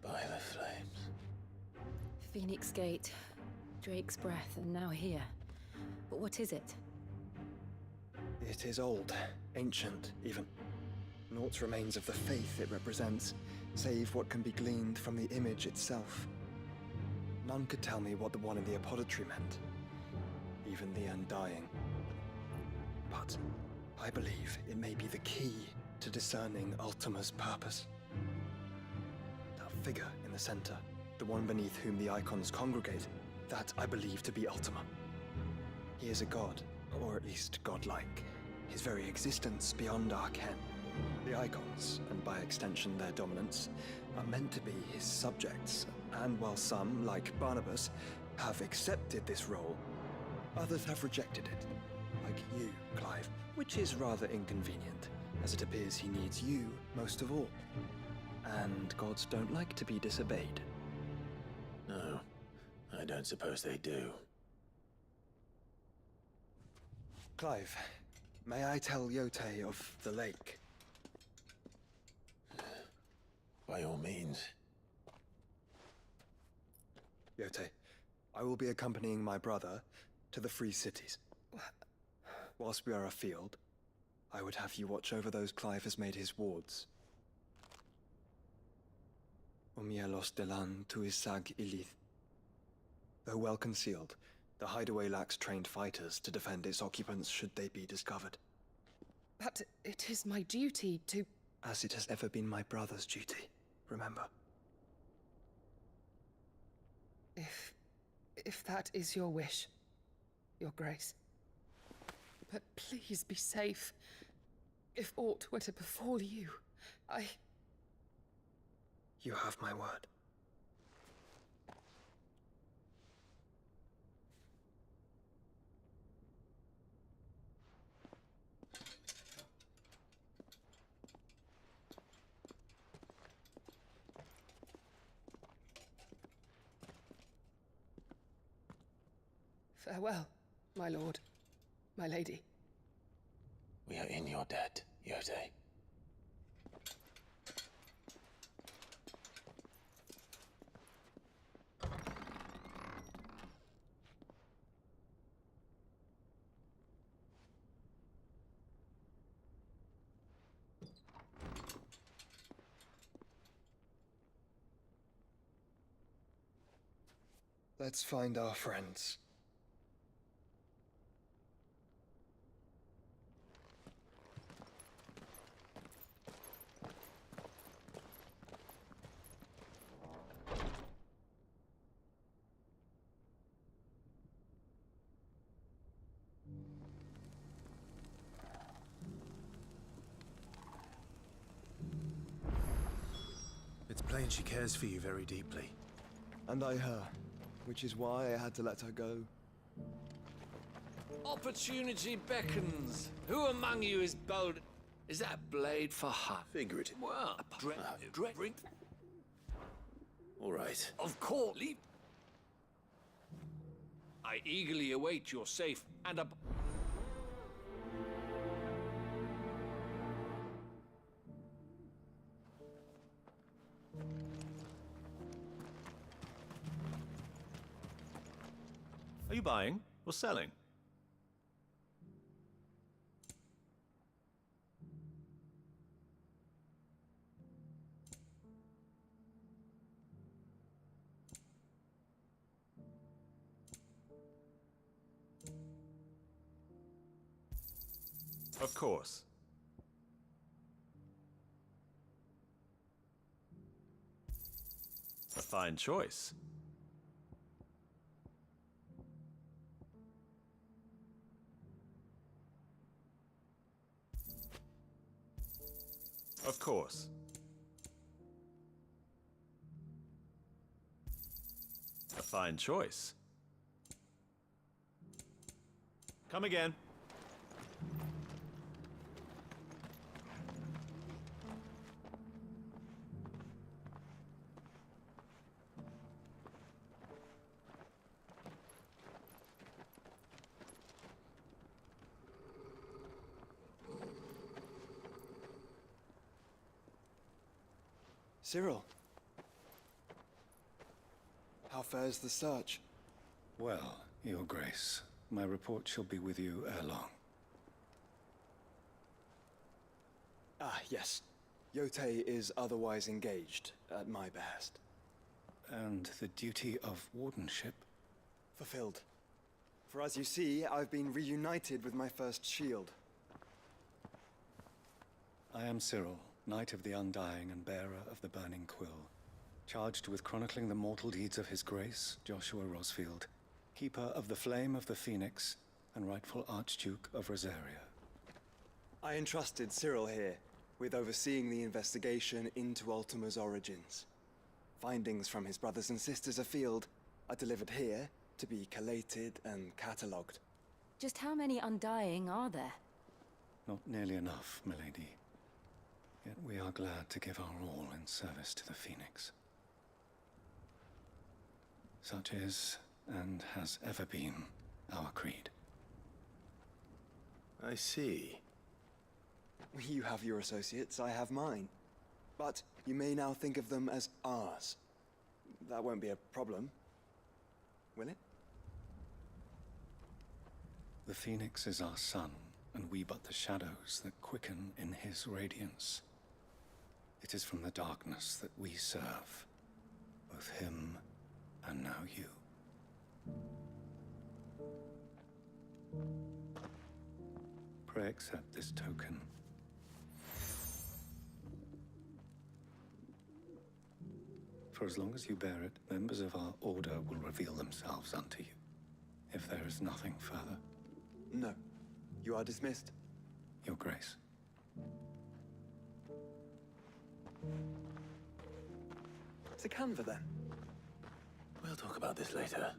By the flames. Phoenix Gate, Drake's Breath, and now here. But what is it? It is old, ancient, even. Naught remains of the faith it represents, save what can be gleaned from the image itself. None could tell me what the one in the apothecary meant, even the Undying. But I believe it may be the key to discerning Ultima's purpose. That figure in the center, the one beneath whom the icons congregate, that I believe to be Ultima. He is a god, or at least godlike. His very existence beyond our ken. The icons, and by extension their dominance, are meant to be his subjects, and while some, like Barnabas, have accepted this role, others have rejected it. Like you, Clive, which is rather inconvenient, as it appears he needs you most of all. And gods don't like to be disobeyed. No, I don't suppose they do. Clive, may I tell Yote of the lake? By all means. Yote, I will be accompanying my brother to the Free Cities. Whilst we are afield, I would have you watch over those Clive has made his wards. Omielos delan tuisag ilith. Though well concealed, the hideaway lacks trained fighters to defend its occupants should they be discovered. But it is my duty to... As it has ever been my brother's duty, remember. If that is your wish, Your Grace. But please be safe. If aught were to befall you, You have my word. Farewell, my lord, my lady. We are in your debt, Yote. Let's find our friends. It's plain she cares for you very deeply. And I her, which is why I had to let her go. Opportunity beckons. Who among you is bold? Is that blade for hunt? Figurative. Well, drink. All right. Of course. I eagerly await your safe and a. Are you buying or selling? Of course. A fine choice. Of course. A fine choice. Come again. Cyril. How fares the search? Well, Your Grace, my report shall be with you ere long. Ah, yes. Yotei is otherwise engaged, at my behest. And the duty of wardenship? Fulfilled. For as you see, I've been reunited with my first shield. I am Cyril, Knight of the Undying and bearer of the Burning Quill, charged with chronicling the mortal deeds of His Grace, Joshua Rosfield, Keeper of the Flame of the Phoenix, and rightful Archduke of Rosaria. I entrusted Cyril here with overseeing the investigation into Ultima's origins. Findings from his brothers and sisters afield are delivered here to be collated and catalogued. Just how many Undying are there? Not nearly enough, milady. Yet we are glad to give our all in service to the Phoenix. Such is, and has ever been, our creed. I see. You have your associates, I have mine. But you may now think of them as ours. That won't be a problem, will it? The Phoenix is our sun, and we but the shadows that quicken in his radiance. It is from the darkness that we serve, both him and now you. Pray accept this token. For as long as you bear it, members of our order will reveal themselves unto you. If there is nothing further. No. You are dismissed. Your Grace. To Canva, then. We'll talk about this later.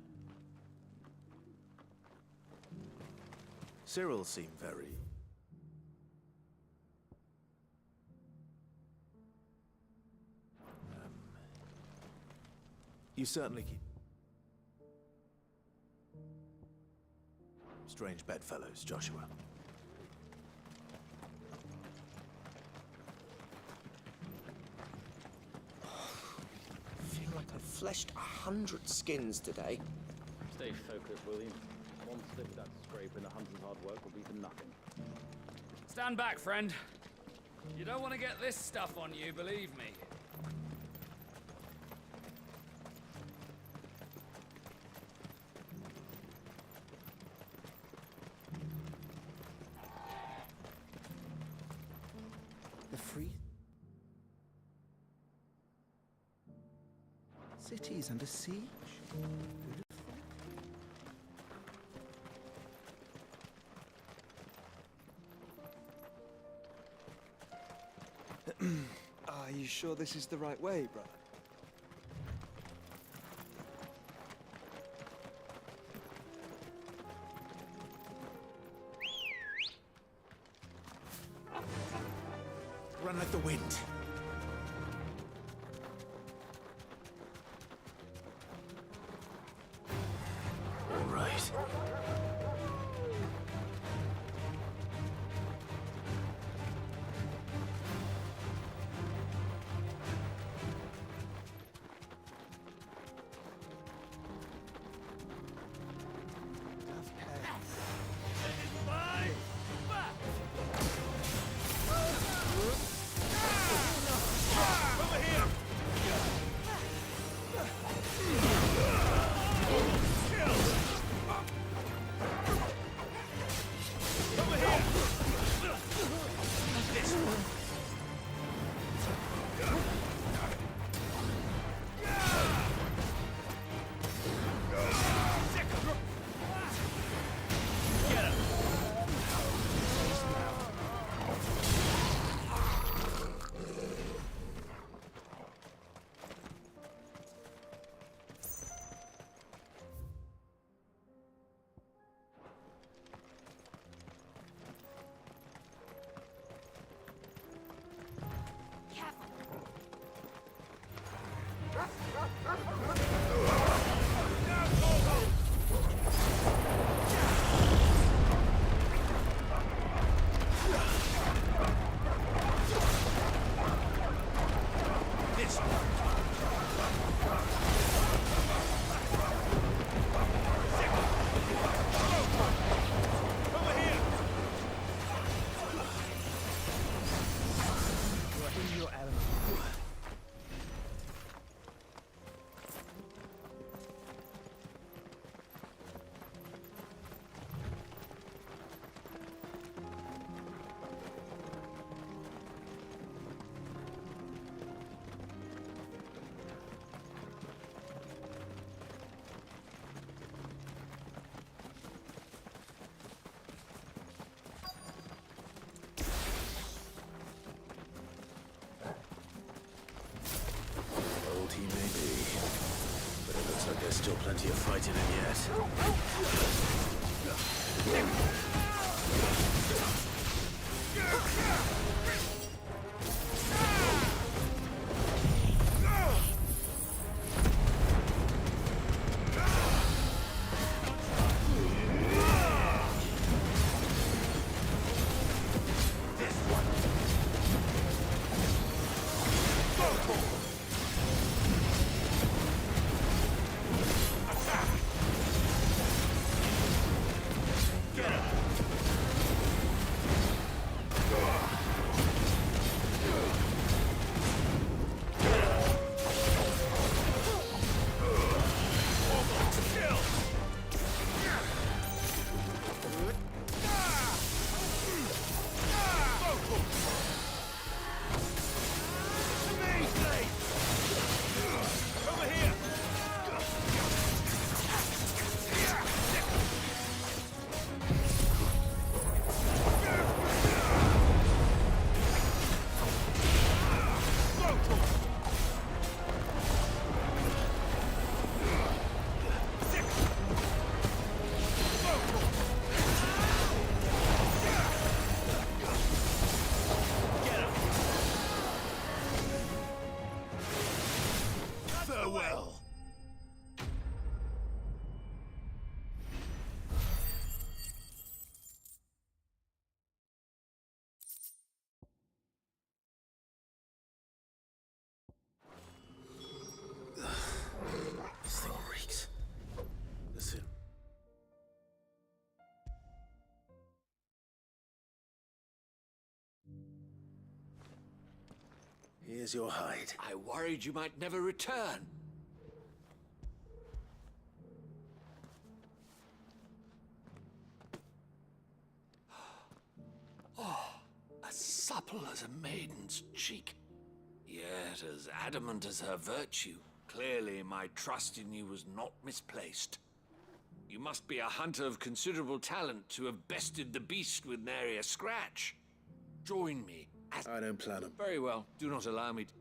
Cyril seemed very... You certainly keep... Strange bedfellows, Joshua. I feel like I've fleshed 100 skins today. Stay focused, William. One slip of that scrape and the hunter's hard work will be for nothing. Stand back, friend. You don't want to get this stuff on you, believe me. free cities under siege? Are you sure this is the right way, brother? Run like the wind. All right. He may be, but it looks like there's still plenty of fight in him Farewell. This thing reeks. Listen. Here's your hide. I worried you might never return. Oh, a supple as a maiden's cheek, yet as adamant as her virtue. Clearly, my trust in you was not misplaced. You must be a hunter of considerable talent to have bested the beast with nary a scratch. Join me. I don't plan on. Very well. Do not allow me to...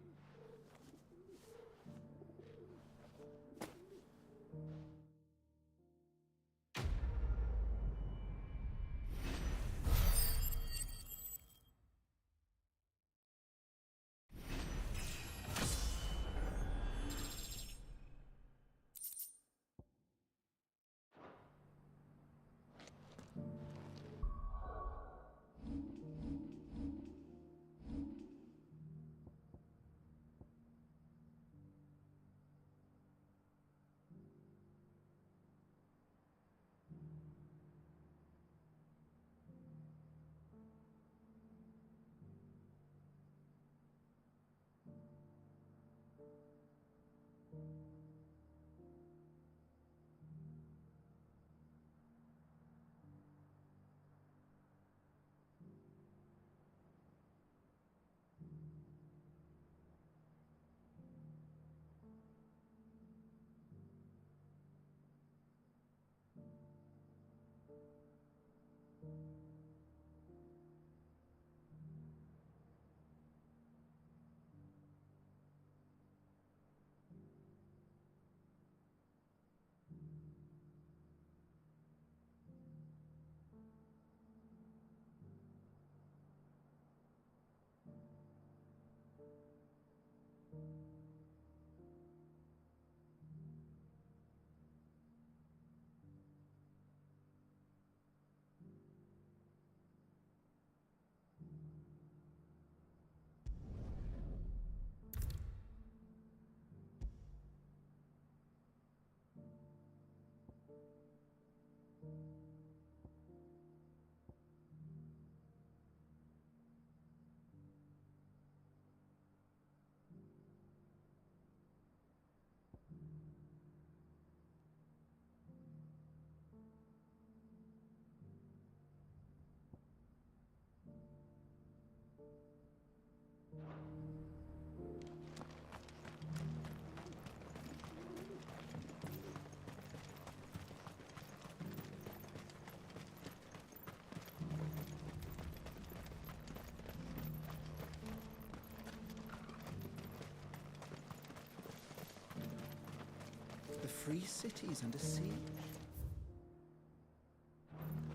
The free cities under siege.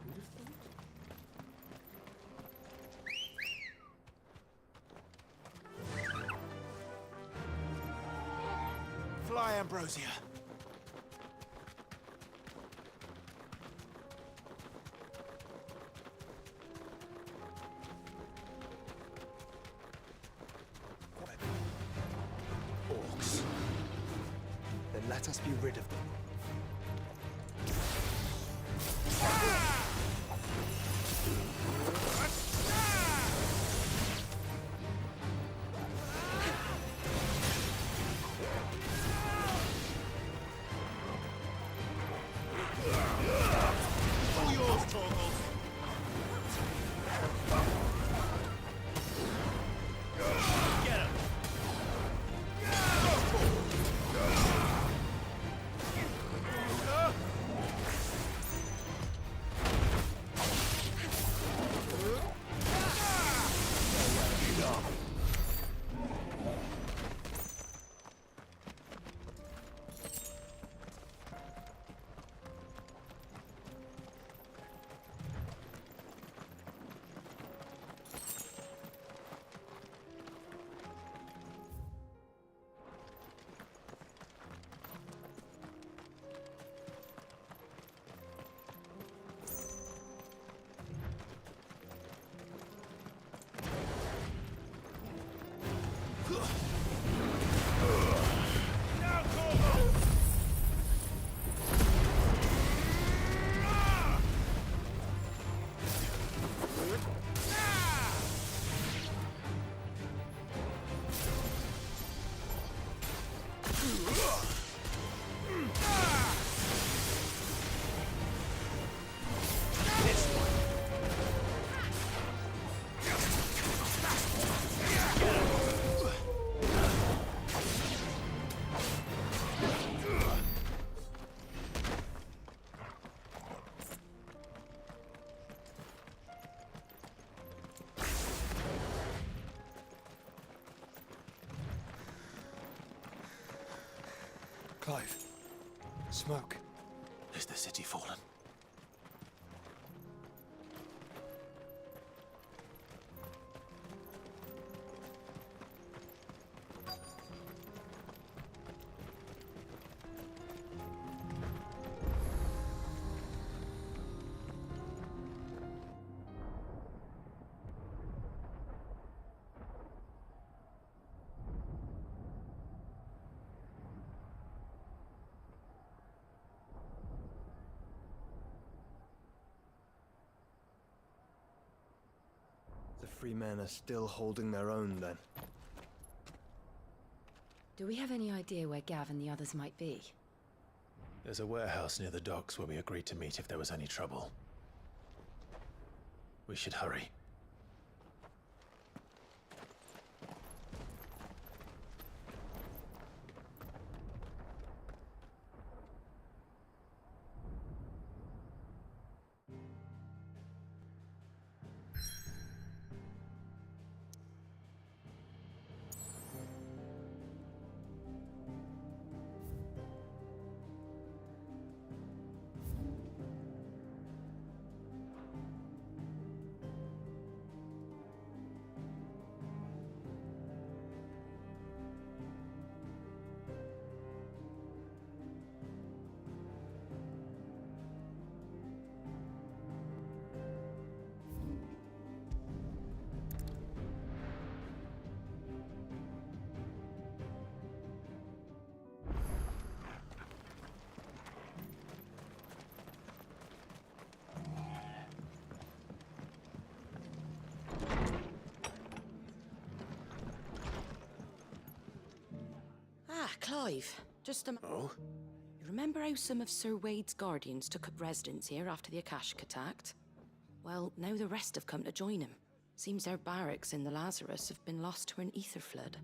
Who'd have thought? Fly, Ambrosia. Orcs. Then let us be rid of them. All yours, Torgal. Get him! Clive. Smoke. Is the city fallen? The free men are still holding their own, then. Do we have any idea where Gav and the others might be? There's a warehouse near the docks where we agreed to meet if there was any trouble. We should hurry. Clive, just a... Oh? You remember how some of Sir Wade's guardians took up residence here after the Akashic attacked? Well, now the rest have come to join him. Seems their barracks in the Lazarus have been lost to an ether flood.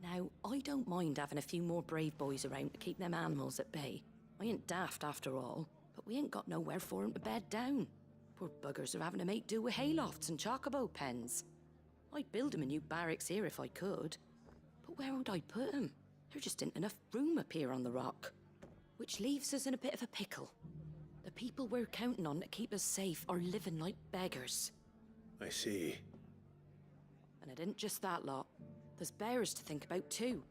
Now, I don't mind having a few more brave boys around to keep them animals at bay. I ain't daft after all, but we ain't got nowhere for 'em to bed down. Poor buggers are having to make do with haylofts and chocobo pens. I'd build 'em a new barracks here if I could. But where would I put 'em? There just ain't enough room up here on the rock. Which leaves us in a bit of a pickle. The people we're counting on to keep us safe are living like beggars. I see. And it ain't just that lot. There's bears to think about too.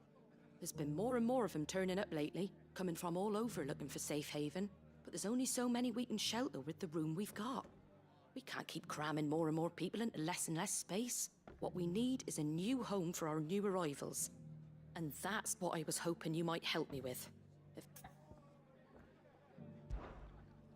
There's been more and more of them turning up lately, coming from all over looking for safe haven. But there's only so many we can shelter with the room we've got. We can't keep cramming more and more people into less and less space. What we need is a new home for our new arrivals. And that's what I was hoping you might help me with.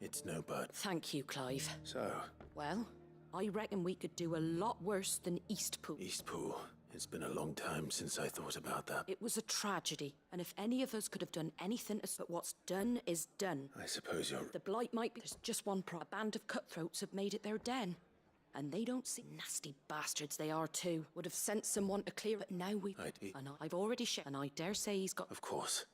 It's no bud. Thank you, Clive. So? Well, I reckon we could do a lot worse than Eastpool. Eastpool. It's been a long time since I thought about that. It was a tragedy, and if any of us could have done anything, but what's done is done. I suppose you're... The Blight might be... There's just one A band of cutthroats have made it their den. And they don't see nasty bastards they are too. Would have sent someone to clear it. Now we... And I've already and I dare say he's got... Of course.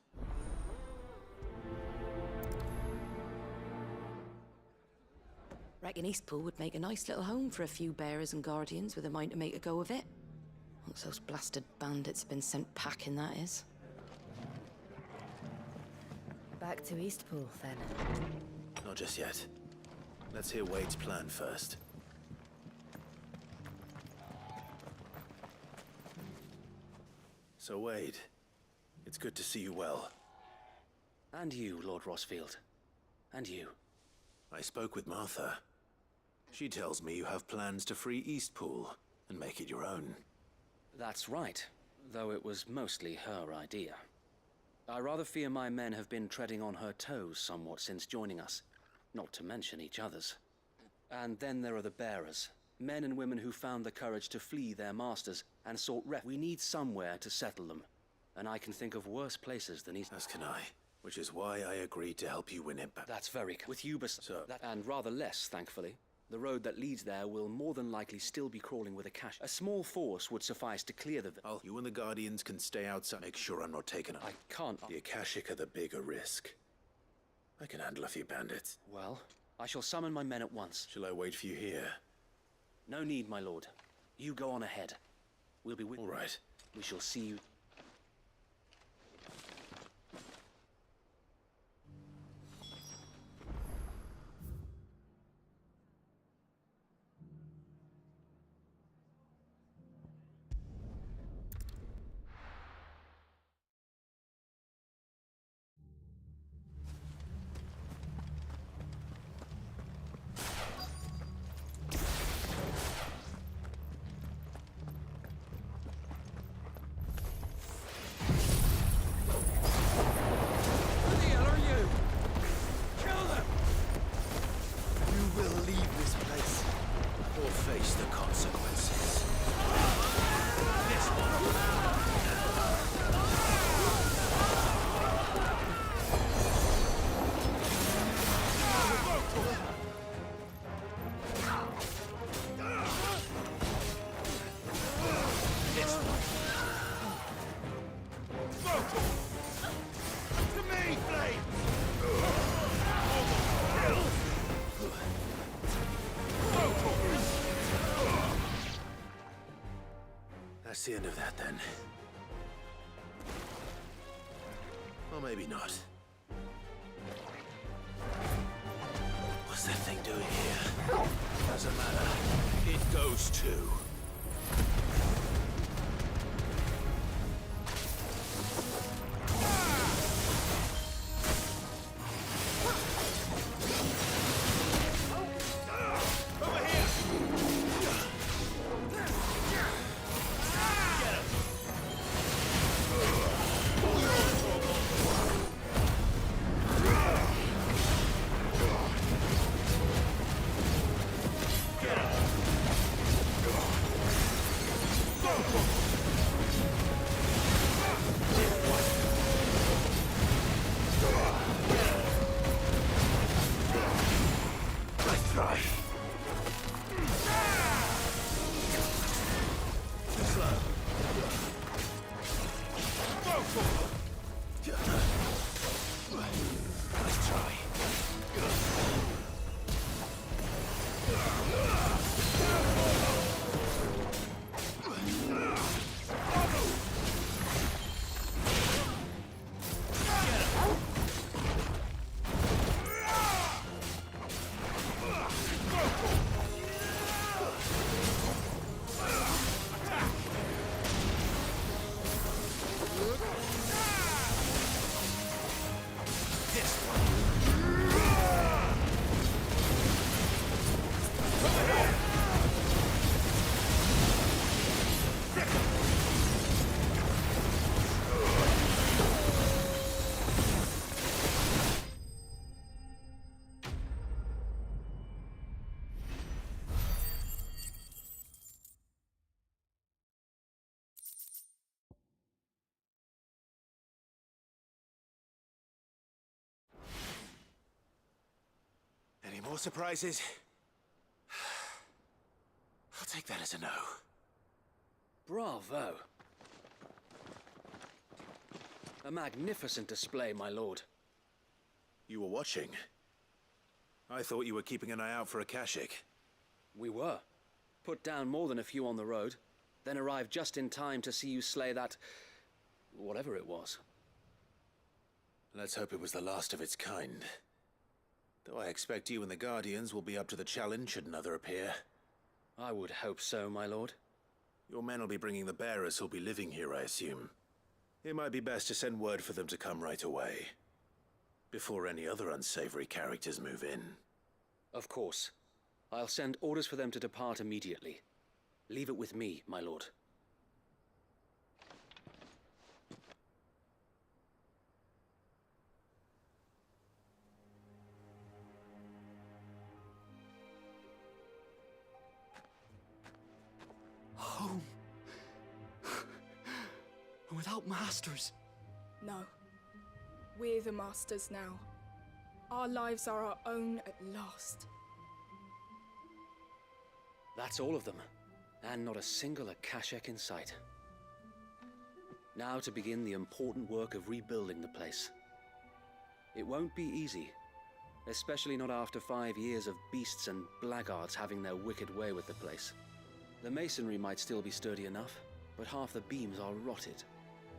Reckon Eastpool would make a nice little home for a few bearers and guardians with a mind to make a go of it. Once those blasted bandits have been sent packing, that is. Back to Eastpool, then. Not just yet. Let's hear Wade's plan first. So, Wade, it's good to see you well. And you, Lord Rosfield. And you. I spoke with Martha. She tells me you have plans to free Eastpool and make it your own. That's right, though it was mostly her idea. I rather fear my men have been treading on her toes somewhat since joining us, not to mention each other's. And then there are the bearers, men and women who found the courage to flee their masters and sought refuge. We need somewhere to settle them, and I can think of worse places than East. As can I, which is why I agreed to help you win it back. That's very kind. With you, and rather less, thankfully. The road that leads there will more than likely still be crawling with Akash. A small force would suffice to clear the... You and the Guardians can stay outside. Make sure I'm not taken up. I can't... The Akashic are the bigger risk. I can handle a few bandits. Well, I shall summon my men at once. Shall I wait for you here? No need, my lord. You go on ahead. We'll be with... All right. We shall see you... Face the consequences. This one. That's the end of that, then. Or maybe not. What's that thing doing here? Doesn't matter. It goes too. Any more surprises? I'll take that as a no. Bravo. A magnificent display, my lord. You were watching? I thought you were keeping an eye out for a Kashik. We were. Put down more than a few on the road, then arrived just in time to see you slay that... whatever it was. Let's hope it was the last of its kind. Though I expect you and the Guardians will be up to the challenge should another appear. I would hope so, my lord. Your men will be bringing the bearers who'll be living here, I assume. It might be best to send word for them to come right away, before any other unsavory characters move in. Of course. I'll send orders for them to depart immediately. Leave it with me, my lord. Home. Without masters. No. We're the masters now. Our lives are our own at last. That's all of them. And not a single Akashek in sight. Now to begin the important work of rebuilding the place. It won't be easy. Especially not after 5 years of beasts and blackguards having their wicked way with the place. The masonry might still be sturdy enough, but half the beams are rotted.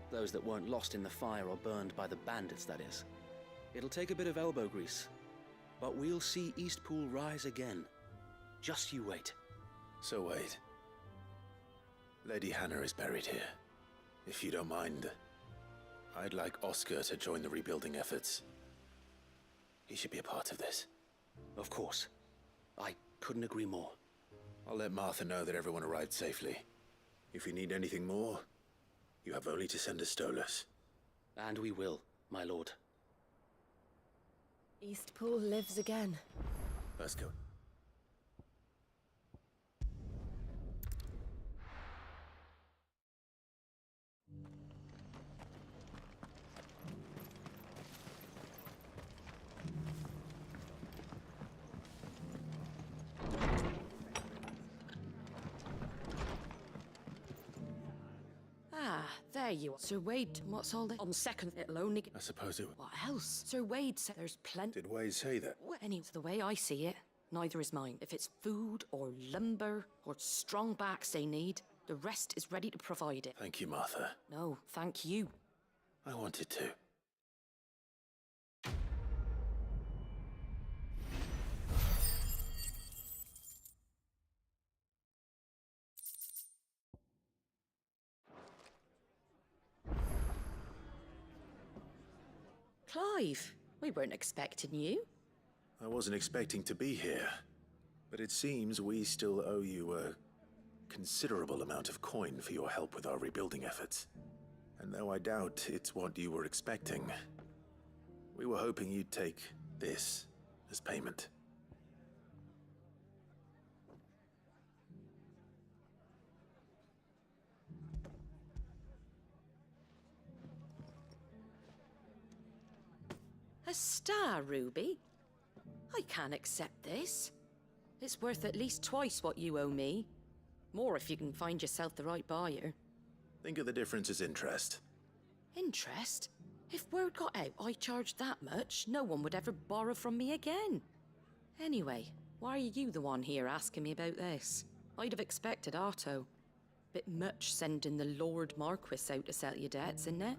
Those that weren't lost in the fire or burned by the bandits, that is. It'll take a bit of elbow grease, but we'll see Eastpool rise again. Just you wait. So wait. Lady Hannah is buried here. If you don't mind, I'd like Oscar to join the rebuilding efforts. He should be a part of this. Of course. I couldn't agree more. I'll let Martha know that everyone arrived safely. If you need anything more, you have only to send a Stolas. And we will, my lord. Eastpool lives again. Let's go. there you are. Sir Wade, what's all this? On second, it'll only get... I suppose it... What else? Sir Wade said there's plenty... Did Wade say that? Well, anyway, the way I see it, neither is mine. If it's food or lumber or strong backs they need, the rest is ready to provide it. Thank you, Martha. No, thank you. I wanted to. Clive, we weren't expecting you. I wasn't expecting to be here, but it seems we still owe you a considerable amount of coin for your help with our rebuilding efforts. And though I doubt it's what you were expecting, we were hoping you'd take this as payment. A star ruby? I can't accept this. It's worth at least twice what you owe me. More if you can find yourself the right buyer. Think of the difference as interest. Interest? If word got out I charged that much, no one would ever borrow from me again. Anyway, why are you the one here asking me about this? I'd have expected Otto. Bit much sending the Lord Marquis out to settle your debts, isn't it?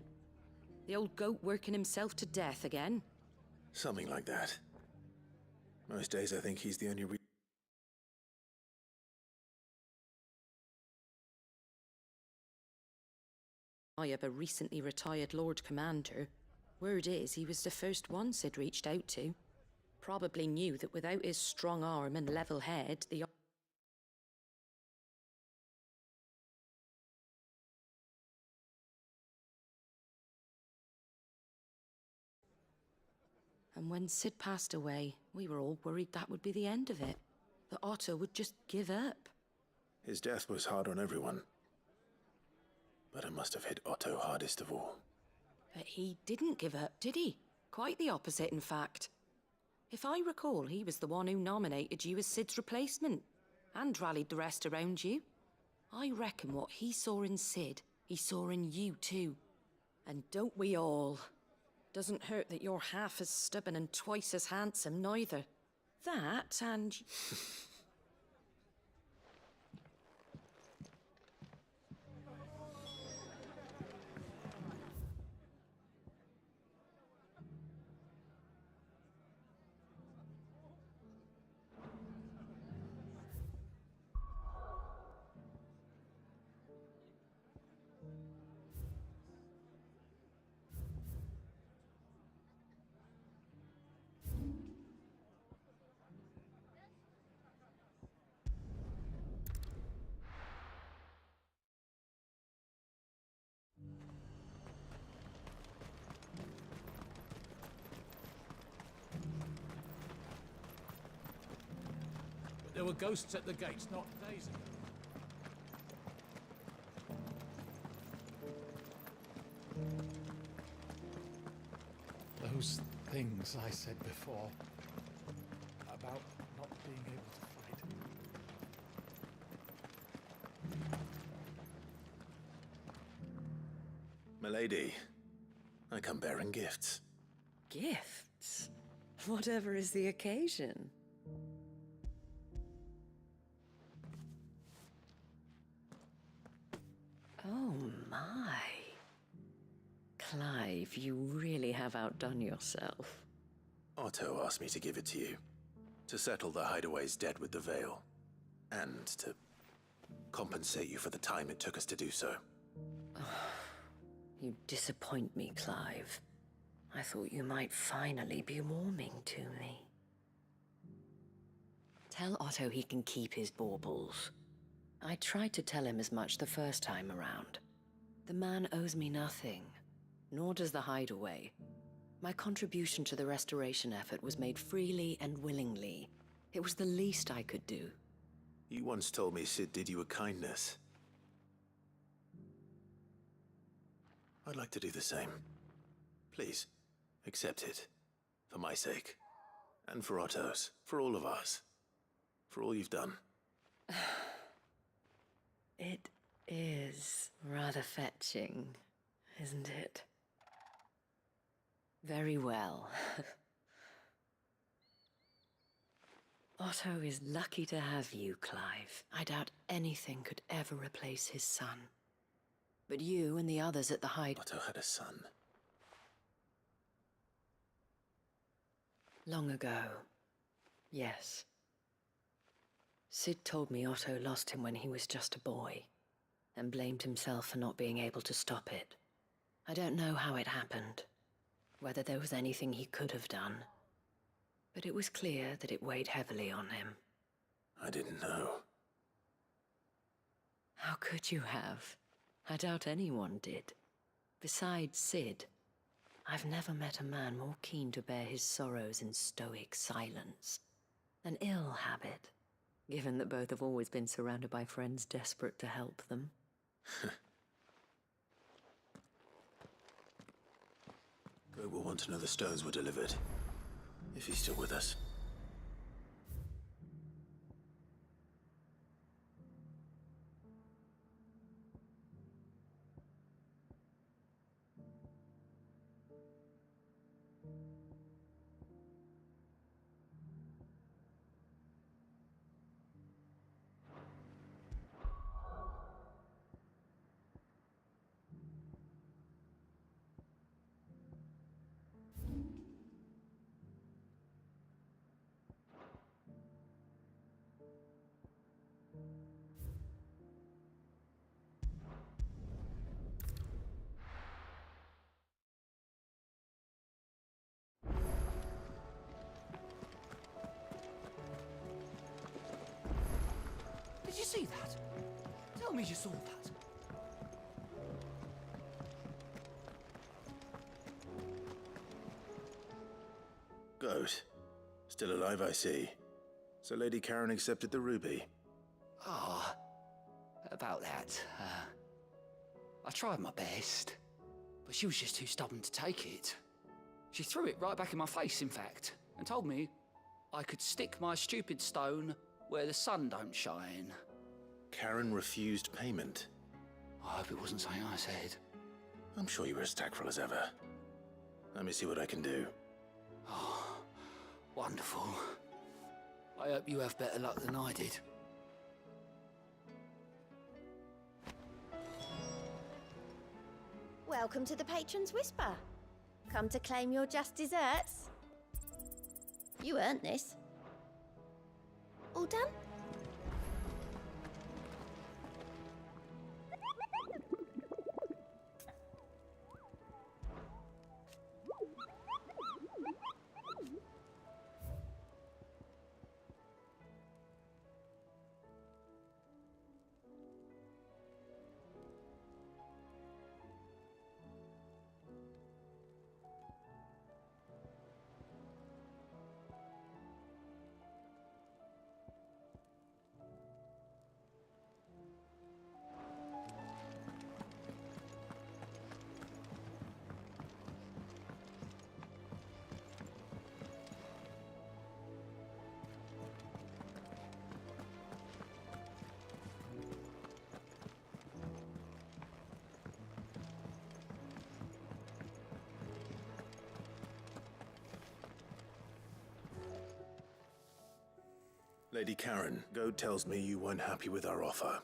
The old goat working himself to death again. Something like that. Most days I think he's the only I have a recently retired Lord Commander. Word is he was the first one Sid reached out to. Probably knew that without his strong arm and level head, the... And when Sid passed away, we were all worried that would be the end of it. That Otto would just give up. His death was hard on everyone. But it must have hit Otto hardest of all. But he didn't give up, did he? Quite the opposite, in fact. If I recall, he was the one who nominated you as Sid's replacement, and rallied the rest around you. I reckon what he saw in Sid, he saw in you too. And don't we all? Doesn't hurt that you're half as stubborn and twice as handsome, neither. That and... There were ghosts at the gates not days ago. Those things I said before about not being able to fight. Milady, I come bearing gifts. Gifts? Whatever is the occasion. Oh my. Clive, you really have outdone yourself. Otto asked me to give it to you. To settle the Hideaway's debt with the Veil. And to compensate you for the time it took us to do so. You disappoint me, Clive. I thought you might finally be warming to me. Tell Otto he can keep his baubles. I tried to tell him as much the first time around. The man owes me nothing, nor does the Hideaway. My contribution to the restoration effort was made freely and willingly. It was the least I could do. You once told me Sid did you a kindness. I'd like to do the same. Please, accept it. For my sake. And for Otto's. For all of us. For all you've done. It is rather fetching, isn't it? Very well. Otto is lucky to have you, Clive. I doubt anything could ever replace his son. But you and the others at the Hyde... Otto had a son. Long ago. Yes. Sid told me Otto lost him when he was just a boy, and blamed himself for not being able to stop it. I don't know how it happened, whether there was anything he could have done, but it was clear that it weighed heavily on him. I didn't know. How could you have? I doubt anyone did. Besides Sid, I've never met a man more keen to bear his sorrows in stoic silence. An ill habit, given that both have always been surrounded by friends desperate to help them. Greg will want to know the stones were delivered, if he's still with us. Did you see that? Tell me you saw that. Good. Still alive, I see. So Lady Karen accepted the ruby. Ah, about that. I tried my best, but she was just too stubborn to take it. She threw it right back in my face, in fact, and told me I could stick my stupid stone where the sun don't shine. Karen refused payment. I hope it wasn't something I said. I'm sure you were as tactful as ever. Let me see what I can do. Oh, wonderful. I hope you have better luck than I did. Welcome to the Patron's Whisper. Come to claim your just desserts? You earned this. All done? Lady Karen, Goad tells me you weren't happy with our offer.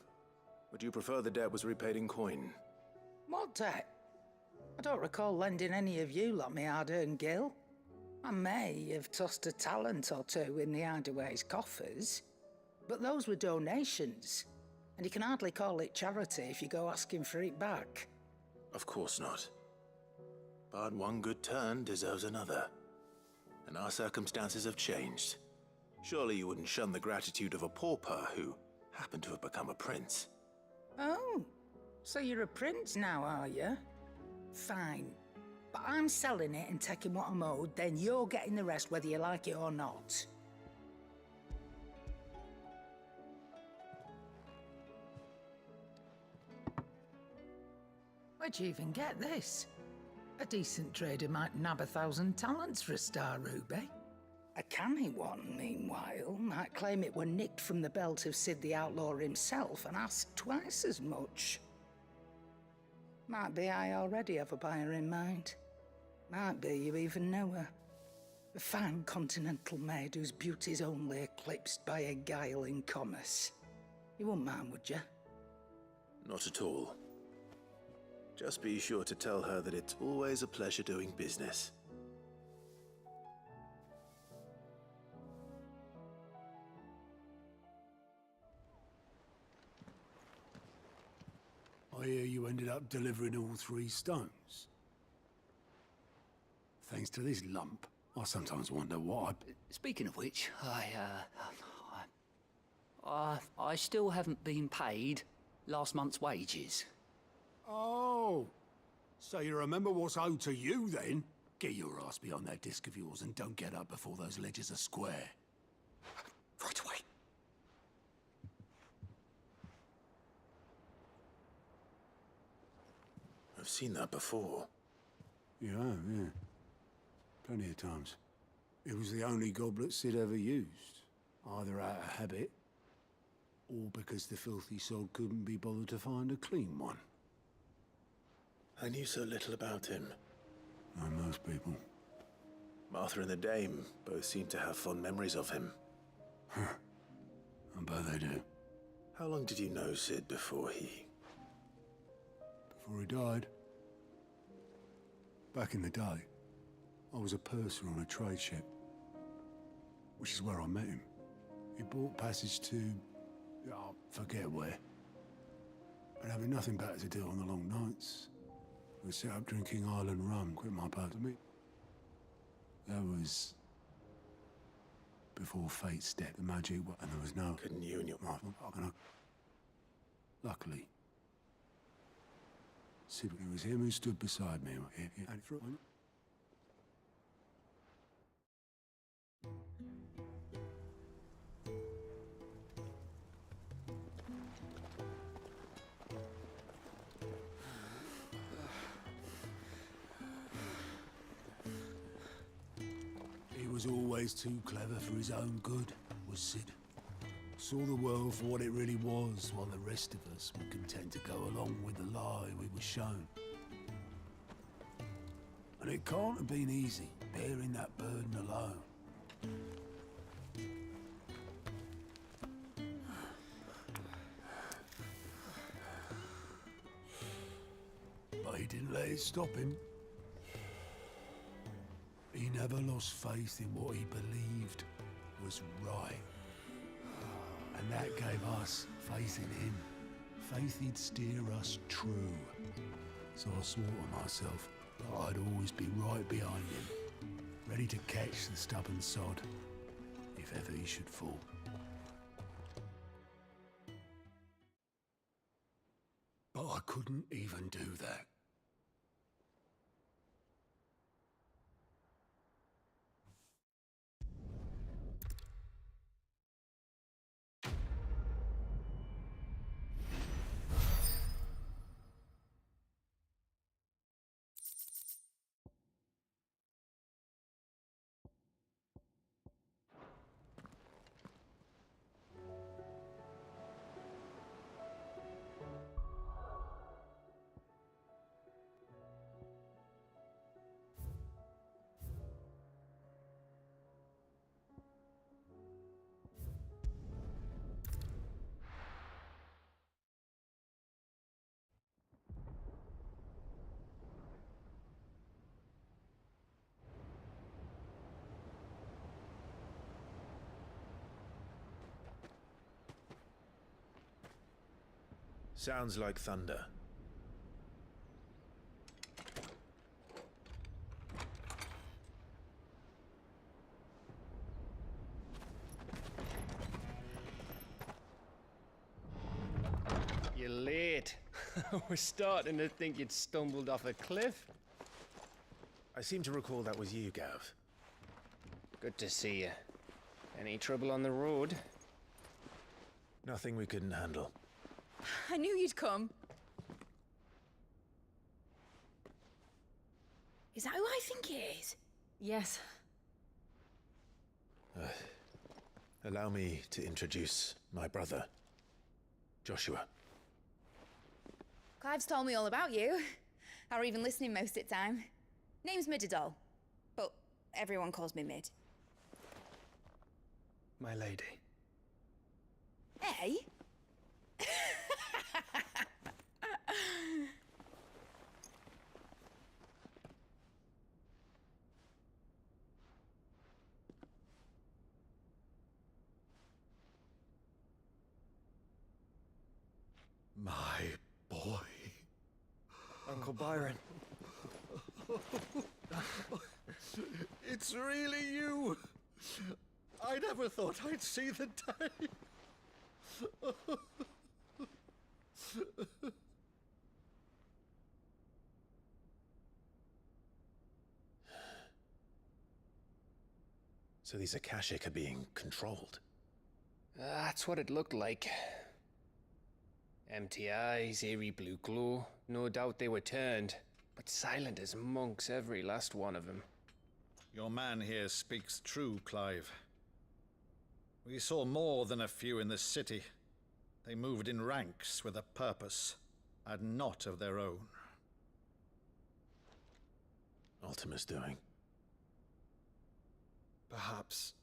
Would you prefer the debt was repaid in coin? What debt? I don't recall lending any of you like me hard-earned gil. I may have tossed a talent or two in the Hideaway's coffers, but those were donations, and you can hardly call it charity if you go asking for it back. Of course not. But one good turn deserves another. And our circumstances have changed. Surely you wouldn't shun the gratitude of a pauper who happened to have become a prince. Oh, so you're a prince now, are you? Fine. But I'm selling it and taking what I'm owed, then you're getting the rest whether you like it or not. Where'd you even get this? A decent trader might nab 1,000 talents for a star ruby. A canny one, meanwhile, might claim it were nicked from the belt of Sid the Outlaw himself and ask twice as much. Might be I already have a buyer in mind. Might be you even know her. A fine continental maid whose beauty's only eclipsed by a guile in commerce. You wouldn't mind, would you? Not at all. Just be sure to tell her that it's always a pleasure doing business. I hear you ended up delivering all 3 stones. Thanks to this lump, I sometimes wonder what Speaking of which, I still haven't been paid last month's wages. Oh! So you remember what's owed to you, then? Get your ass behind that disc of yours and don't get up before those ledgers are square. Right away. I've seen that before. You have, yeah. Plenty of times. It was the only goblet Sid ever used. Either out of habit, or because the filthy sod couldn't be bothered to find a clean one. I knew so little about him. Like most people. Martha and the Dame both seem to have fond memories of him. I bet they do. How long did you know Sid before he... Before he died. Back in the day, I was a purser on a trade ship. Which is where I met him. He bought passage to... I forget where. And having nothing better to do on the long nights, we set up drinking island rum, quit my part to meet. That was... before fate stepped the magic, and there was no... Couldn't you and your... And luckily, Sid, it was him who stood beside me. He was always too clever for his own good, was Sid. Saw the world for what it really was, while the rest of us were content to go along with the lie we were shown. And it can't have been easy, bearing that burden alone. But he didn't let it stop him. He never lost faith in what he believed was right. And that gave us faith in him. Faith he'd steer us true. So I swore to myself that I'd always be right behind him, ready to catch the stubborn sod, if ever he should fall. But I couldn't even do that. Sounds like thunder. You're late. We're starting to think you'd stumbled off a cliff. I seem to recall that was you, Gav. Good to see you. Any trouble on the road? Nothing we couldn't handle. I knew you'd come. Is that who I think it is? Yes. Allow me to introduce my brother, Joshua. Clive's told me all about you. Or even listening most of the time. Name's Midadol, but everyone calls me Mid. My lady. Hey? My boy. Uncle Byron. It's really you. I never thought I'd see the day. So these Akashic are being controlled? That's what it looked like. Empty eyes, eerie blue glow. No doubt they were turned, but silent as monks, every last one of them. Your man here speaks true, Clive. We saw more than a few in this city. They moved in ranks with a purpose, and not of their own. Ultima's doing. Perhaps.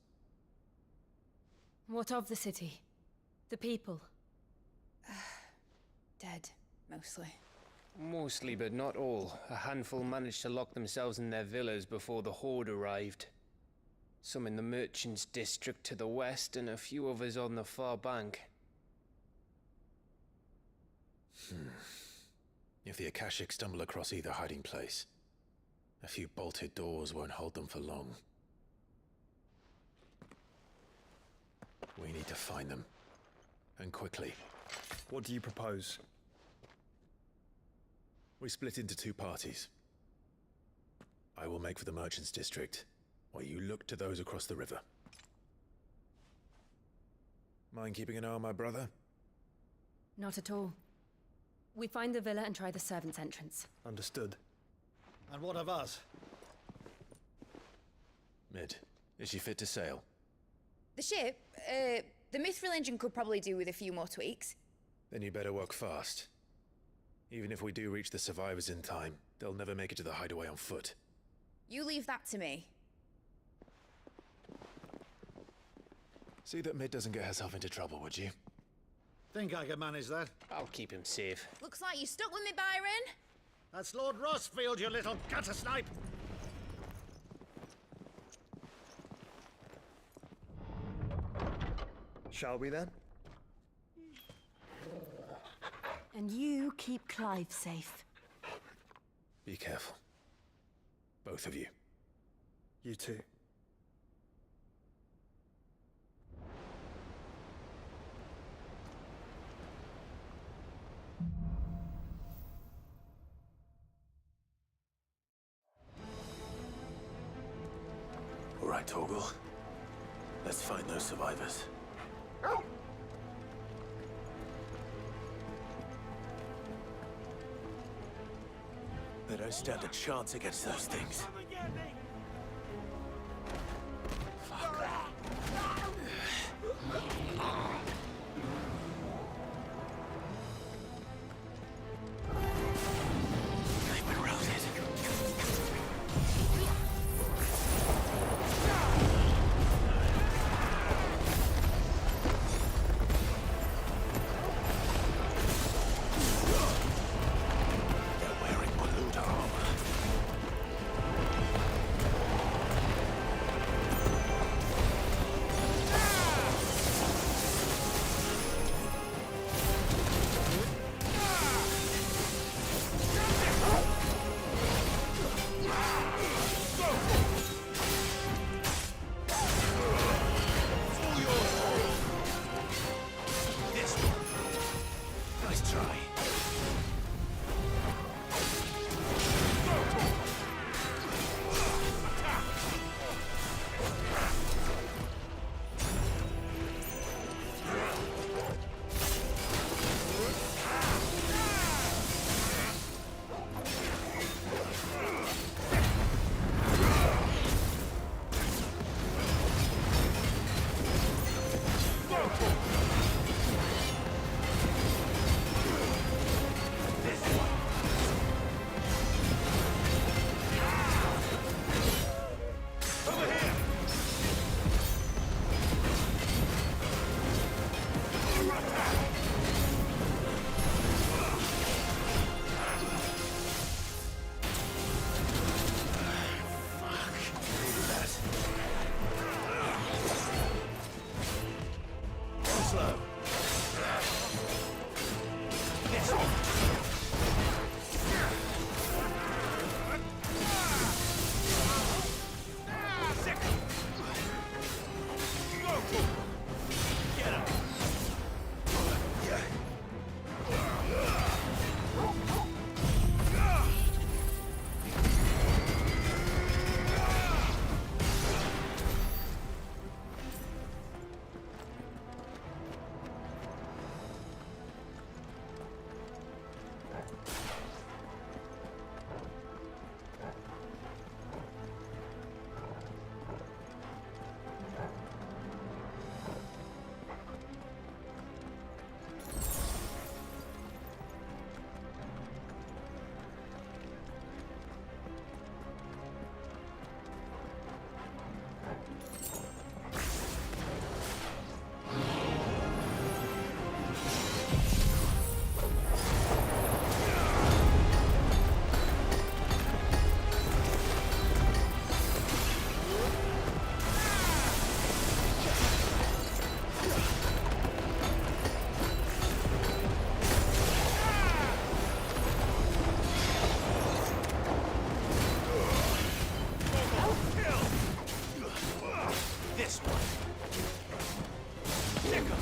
What of the city? The people? Dead, mostly. Mostly, but not all. A handful managed to lock themselves in their villas before the Horde arrived. Some in the Merchants' District to the west, and a few others on the far bank. If the Akashic stumble across either hiding place, a few bolted doors won't hold them for long. We need to find them. And quickly. What do you propose? We split into two parties. I will make for the Merchants' District, while you look to those across the river. Mind keeping an eye on my brother? Not at all. We find the villa and try the servants' entrance. Understood. And what of us? Mid, is she fit to sail? The ship, the Mithril engine could probably do with a few more tweaks. Then you better work fast. Even if we do reach the survivors in time, they'll never make it to the hideaway on foot. You leave that to me. See that Mid doesn't get herself into trouble, would you? Think I can manage that? I'll keep him safe. Looks like you stuck with me, Byron. That's Lord Rossfield, you little gutter snipe! Shall we then? And you keep Clive safe. Be careful. Both of you. You too. All right, Torgal. Let's find those survivors. They don't stand a chance against those things. Fuck. They've been routed. They're wearing Maluda armor. slow. This one. Get him.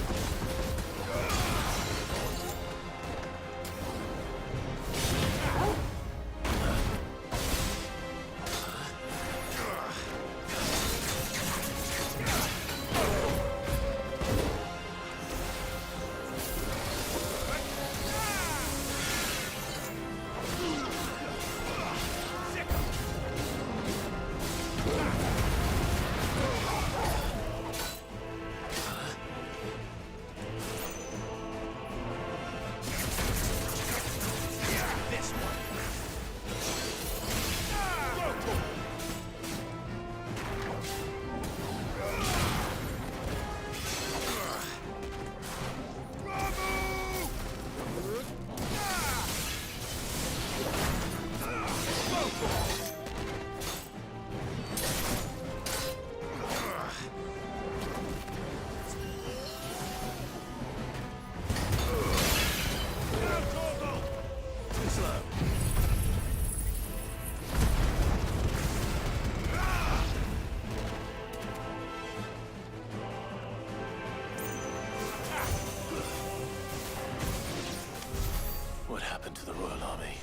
What happened to the Royal Army?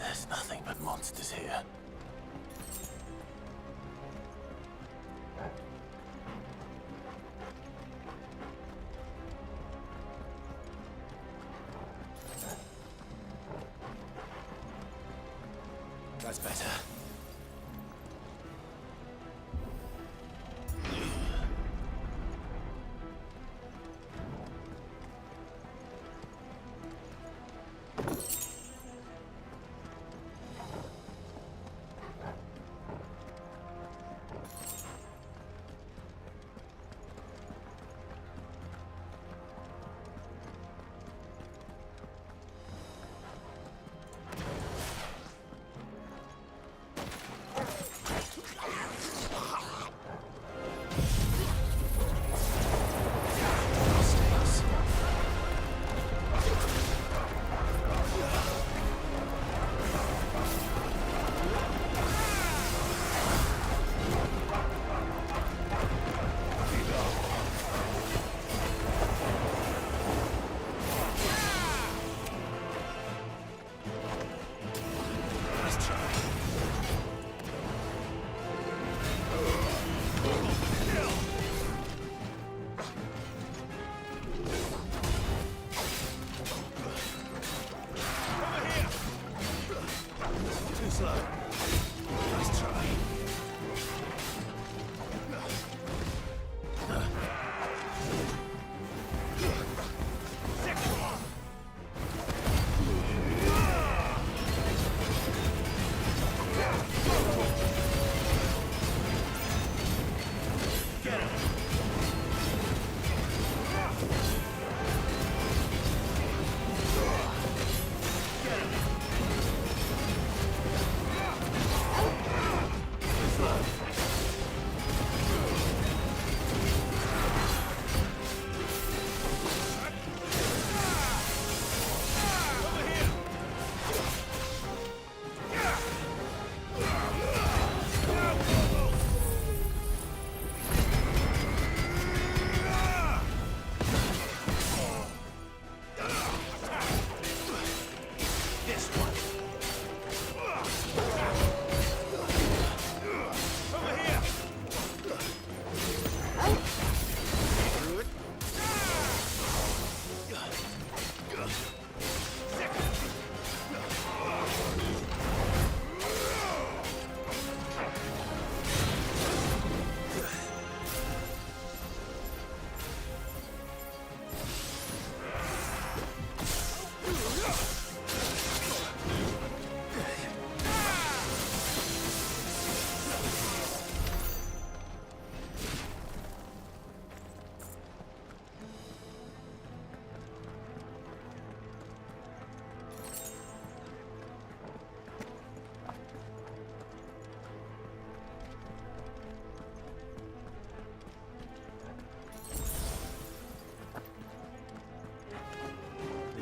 There's nothing but monsters here. That's better.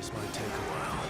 This might take a while.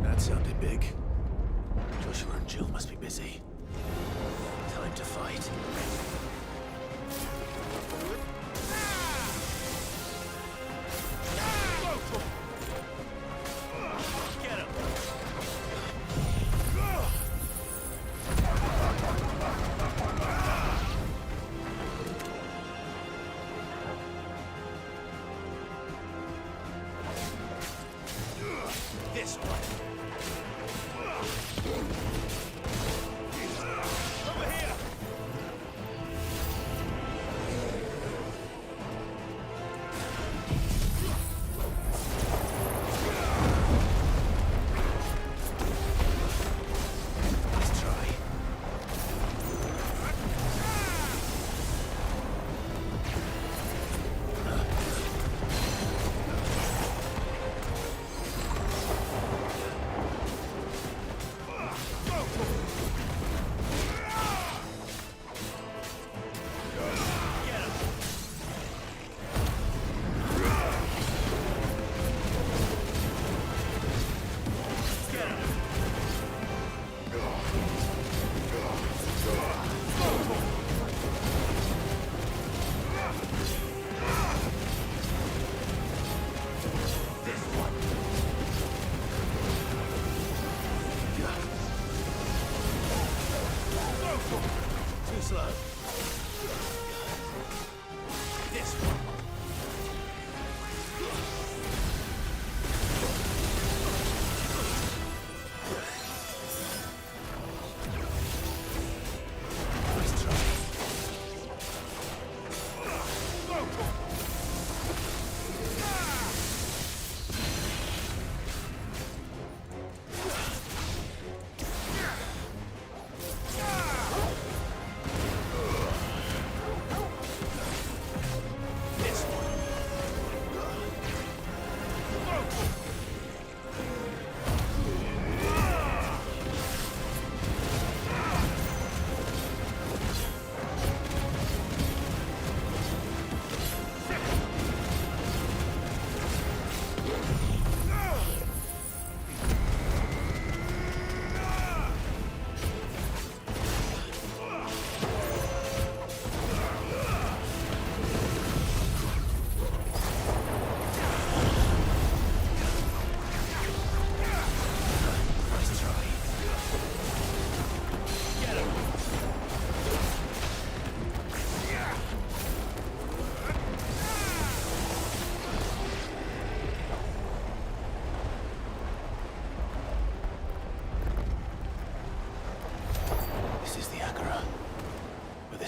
That sounded big. Joshua and Jill must be busy. Time to fight. Get him! This one. Over here! Let's try. Too slow. This one. Nice try.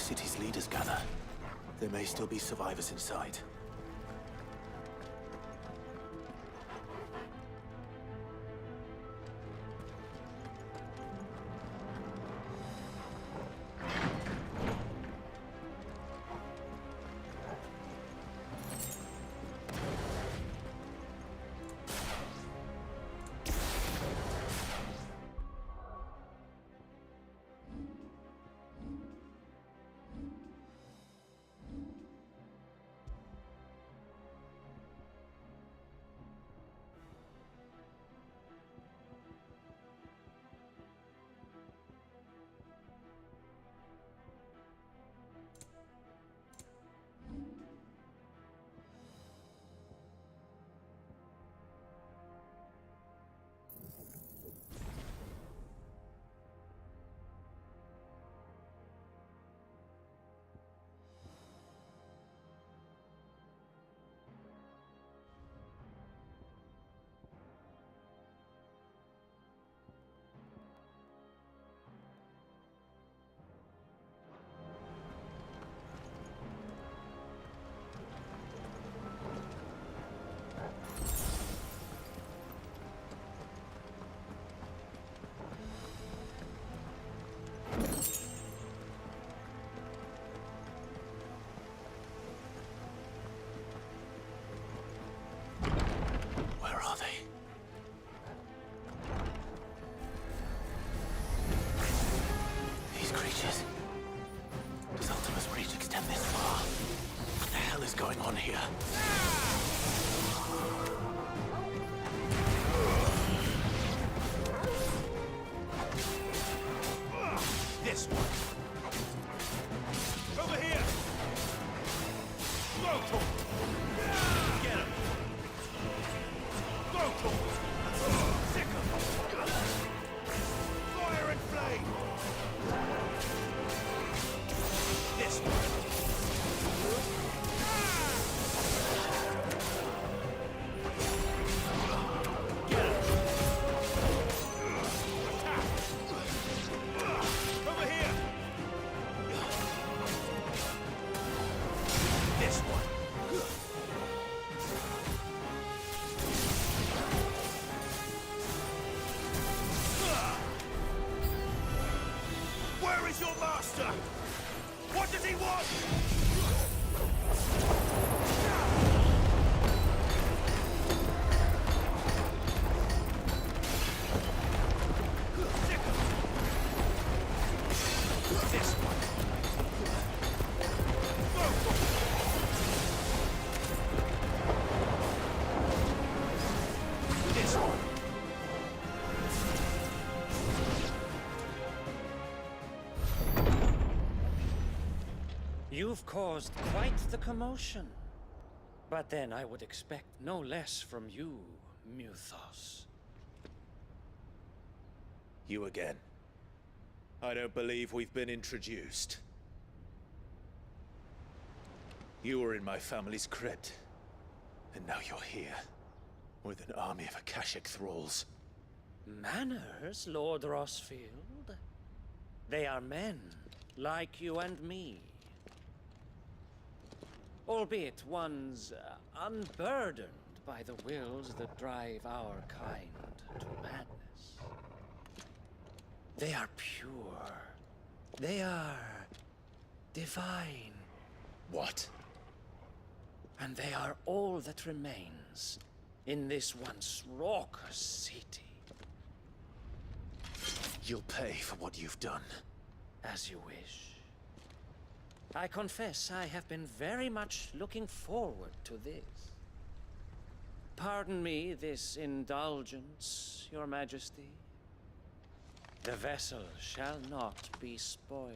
city's leaders gather. There may still be survivors inside. here. This one. Over here! Go for it! Get him! Go for it! Sick him! Fire and flame! This one. Get him! Attack! Over here! This one. Where is your master? What does he want? This one. This one. You've caused quite the commotion. But then I would expect no less from you, Muthos. You again. I don't believe we've been introduced. You were in my family's crypt, and now you're here, with an army of Akashic thralls. Manners, Lord Rossfield? They are men, like you and me. Albeit ones unburdened by the wills that drive our kind to madness. They are pure. They are divine. What? And they are all that remains in this once raucous city. You'll pay for what you've done. As you wish. I confess I have been very much looking forward to this. Pardon me this indulgence, Your Majesty. The vessel shall not be spoiled.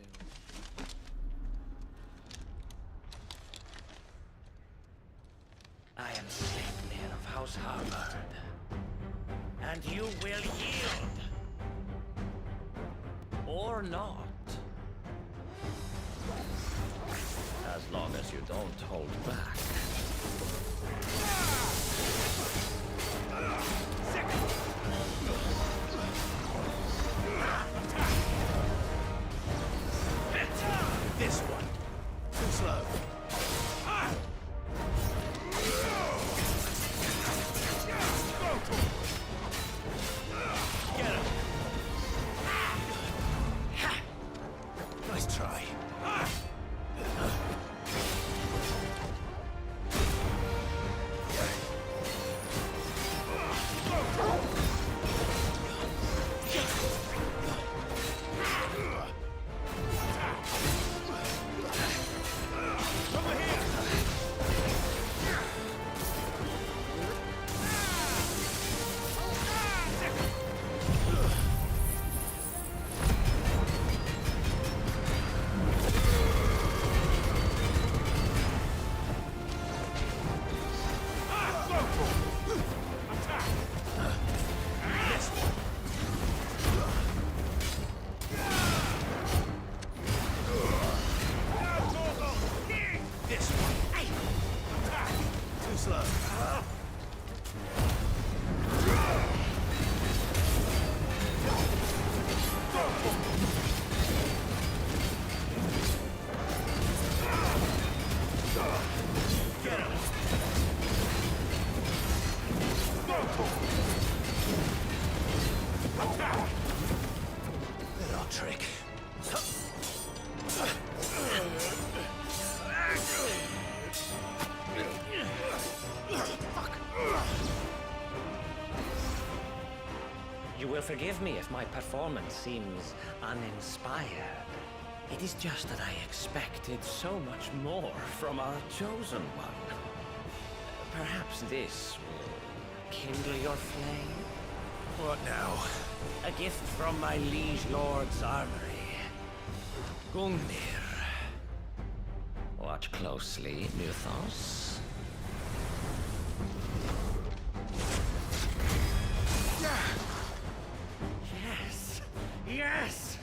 I am Sleipnir of House Harvard, and you will yield. Or not. As long as you don't hold back. This one. Too slow. Get him. Nice try. You will forgive me if my performance seems uninspired. It is just that I expected so much more from our chosen one. Perhaps this will kindle your flame? What now? A gift from my liege lord's armory. Gungnir. Watch closely, Luthos. Yes! Yes!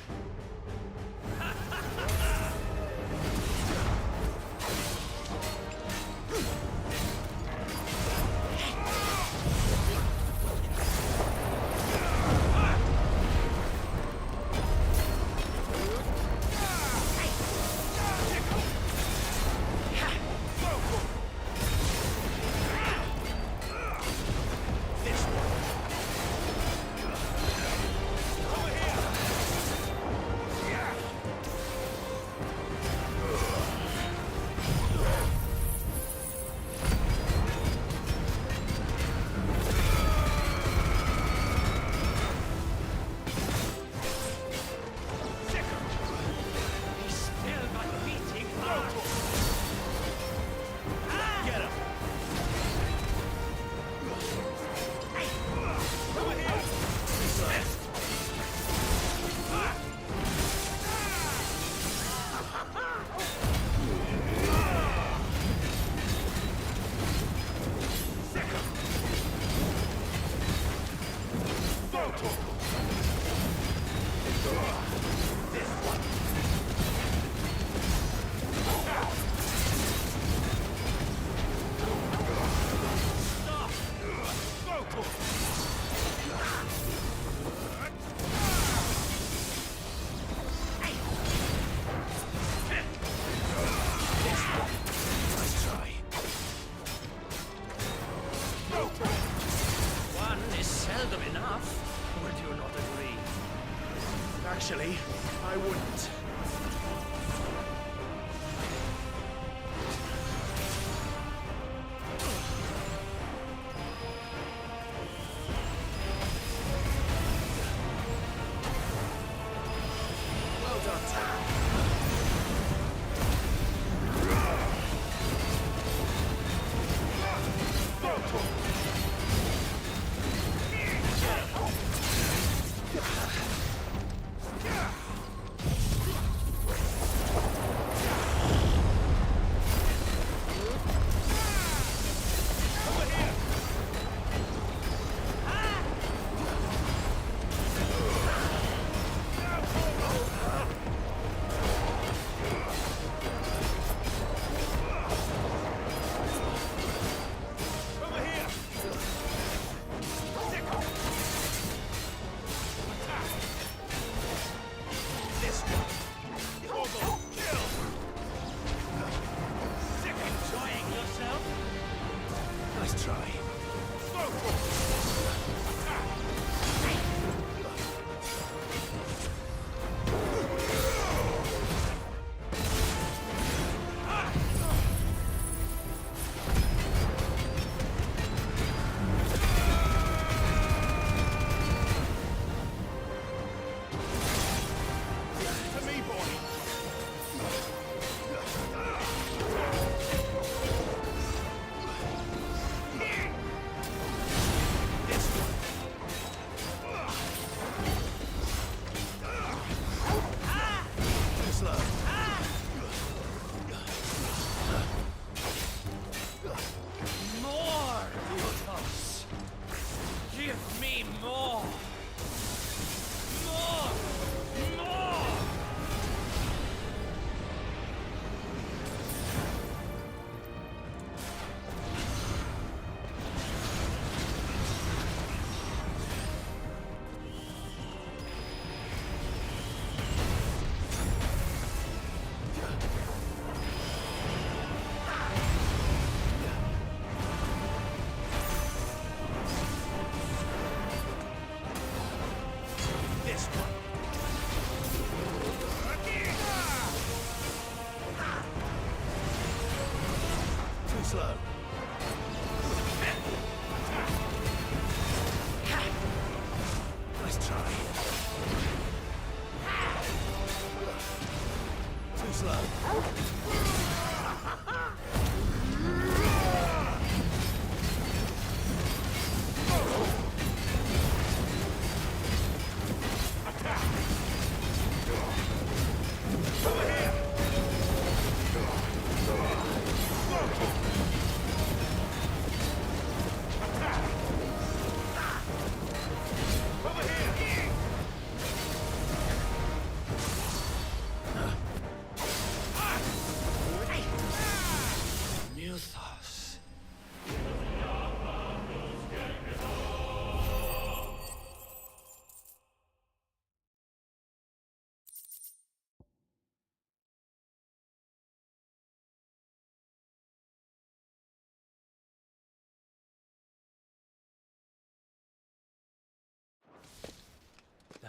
Actually, I wouldn't. Well done. Nice try. To me, boy. More, Luthos! Give me more! More! More!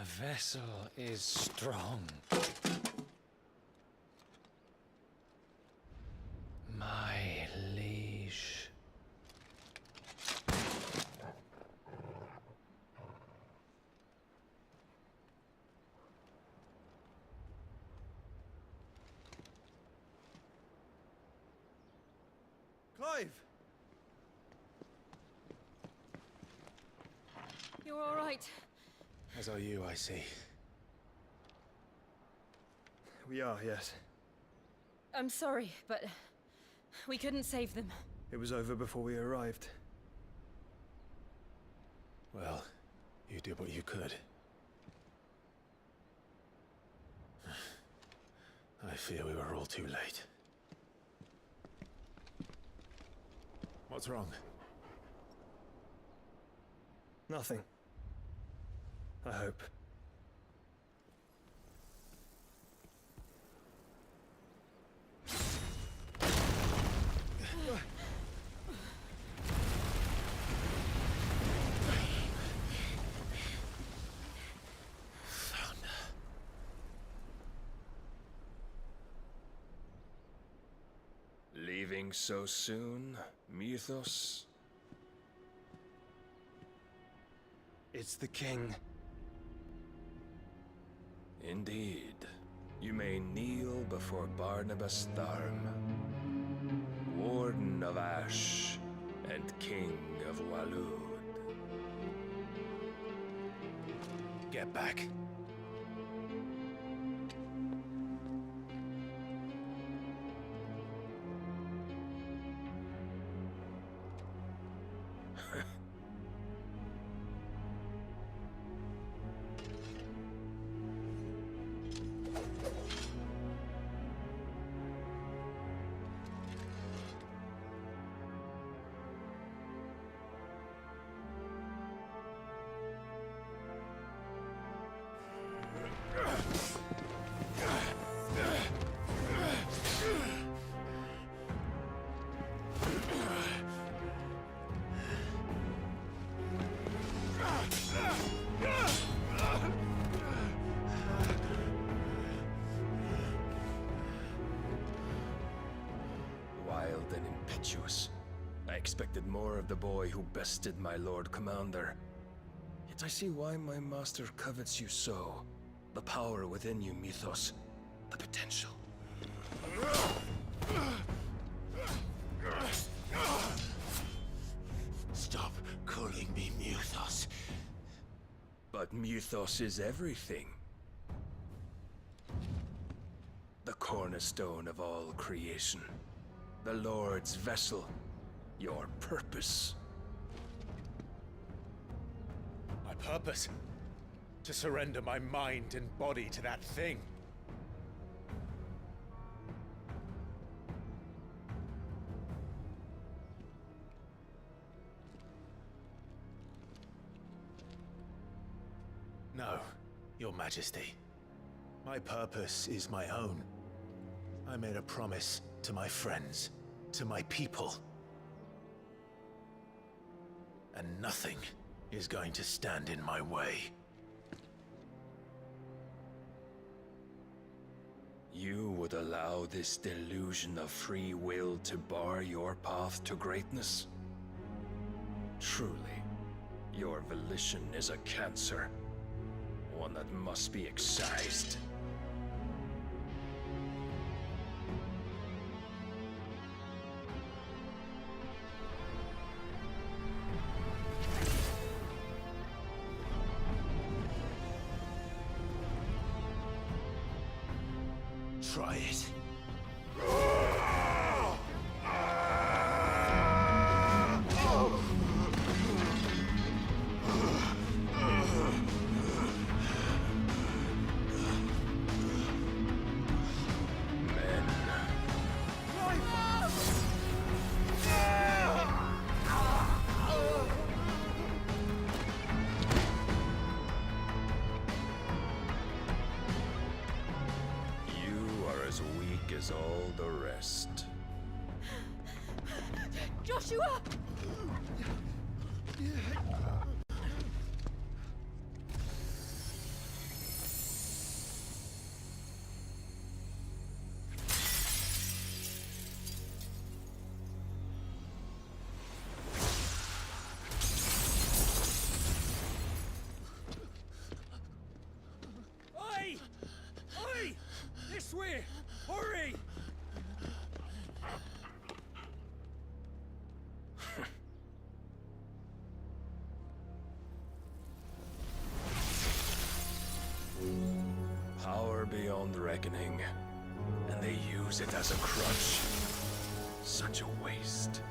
The vessel is strong. My liege. Clive! You're all right. As are you, I see. We are, yes. I'm sorry, but we couldn't save them. It was over before we arrived. Well, you did what you could. I fear we were all too late. What's wrong? Nothing. I hope. Leaving so soon, Mythos? It's the king. Indeed. You may kneel before Barnabas Tharm, Warden of Ash and King of Walud. Get back. Wild and impetuous. I expected more of the boy who bested my Lord Commander. Yet I see why my master covets you so. The power within you, Mythos. The potential. Stop calling me Mythos. But Mythos is everything. The cornerstone of all creation. The Lord's vessel. Your purpose. My purpose? To surrender my mind and body to that thing. No, Your Majesty. My purpose is my own. I made a promise to my friends, to my people. And nothing is going to stand in my way. You would allow this delusion of free will to bar your path to greatness? Truly, your volition is a cancer. One that must be excised. Try it. As all the rest. Joshua! awakening, and they use it as a crutch. Such a waste.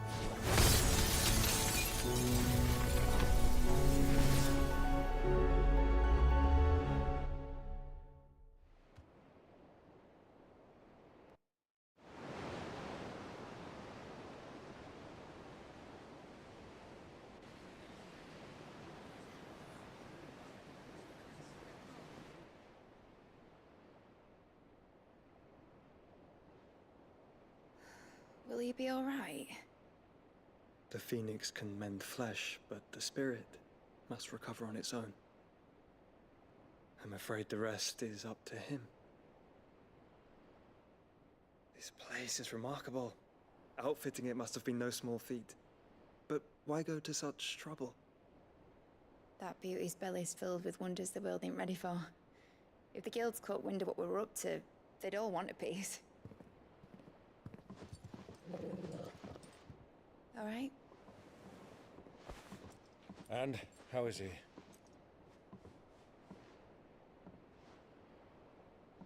Will you be alright? The phoenix can mend flesh, but the spirit must recover on its own. I'm afraid the rest is up to him. This place is remarkable. Outfitting it must have been no small feat. But why go to such trouble? That beauty's belly's filled with wonders the world ain't ready for. If the guilds caught wind of what we were up to, they'd all want a piece. All right? And how is he?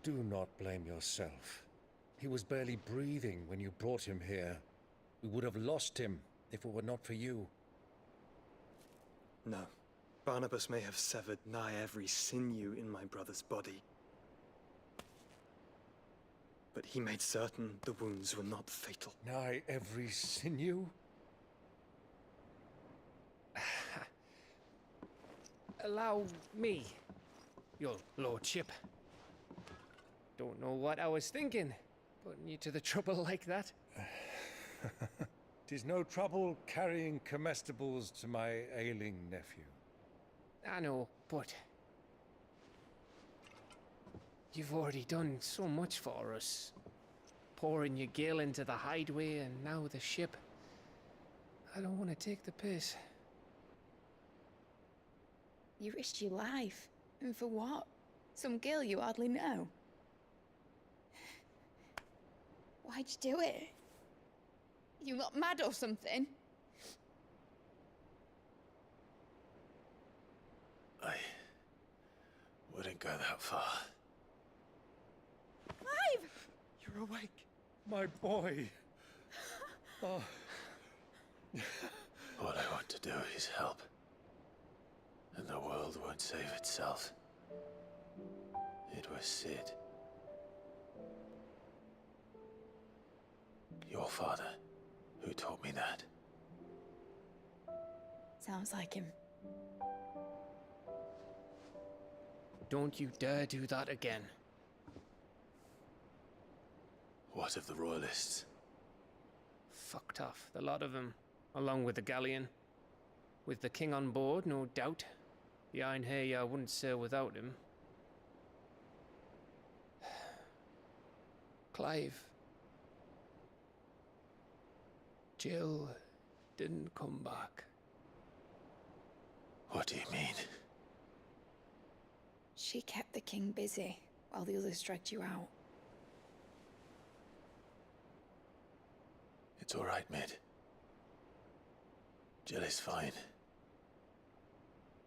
Do not blame yourself. He was barely breathing when you brought him here. We would have lost him if it were not for you. No. Barnabas may have severed nigh every sinew in my brother's body. But he made certain the wounds were not fatal. Nigh every sinew? Allow me, your lordship. Don't know what I was thinking, putting you to the trouble like that. 'Tis no trouble carrying comestibles to my ailing nephew. I know, but you've already done so much for us. Pouring your gil into the hideaway and now the ship. I don't want to take the piss. You risked your life. And for what? Some girl you hardly know. Why'd you do it? You not mad or something? I wouldn't go that far. Clive! You're awake, my boy. Oh. All I want to do is help. And the world won't save itself. It was Sid. Your father, who taught me that. Sounds like him. Don't you dare do that again. What of the Royalists? Fucked off, the lot of them, along with the galleon. With the king on board, no doubt. The Iron Hair wouldn't sail without him. Clive. Jill didn't come back. What do you mean? She kept the king busy while the others dragged you out. It's all right, Mid. Jill is fine.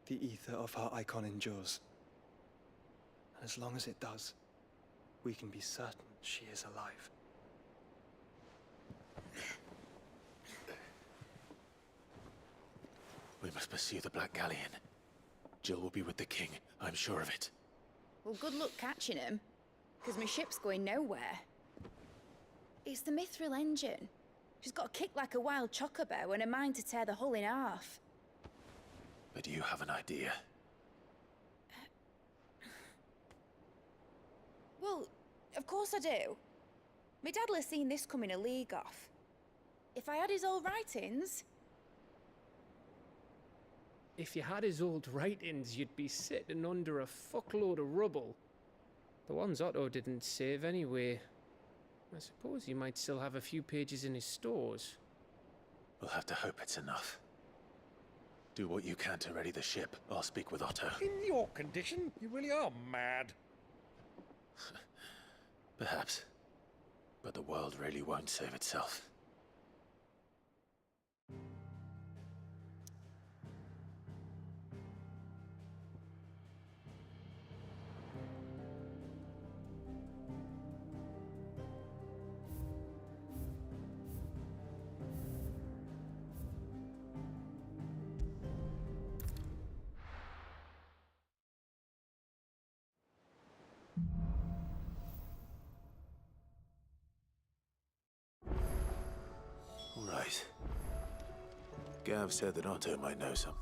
The ether of her icon endures. And as long as it does, we can be certain she is alive. We must pursue the Black Galleon. Jill will be with the king, I'm sure of it. Well, good luck catching him, because my ship's going nowhere. It's the Mithril engine. She's got a kick like a wild chocobo and a mind to tear the hull in half. But do you have an idea? Well, of course I do. My dad'll have seen this coming a league off. If I had his old writings... If you had his old writings, you'd be sitting under a fuckload of rubble. The ones Otto didn't save anyway. I suppose he might still have a few pages in his stores. We'll have to hope it's enough. Do what you can to ready the ship. I'll speak with Otto. In your condition, you really are mad. Perhaps. But the world really won't save itself. boys. Gav said that Otto might know some.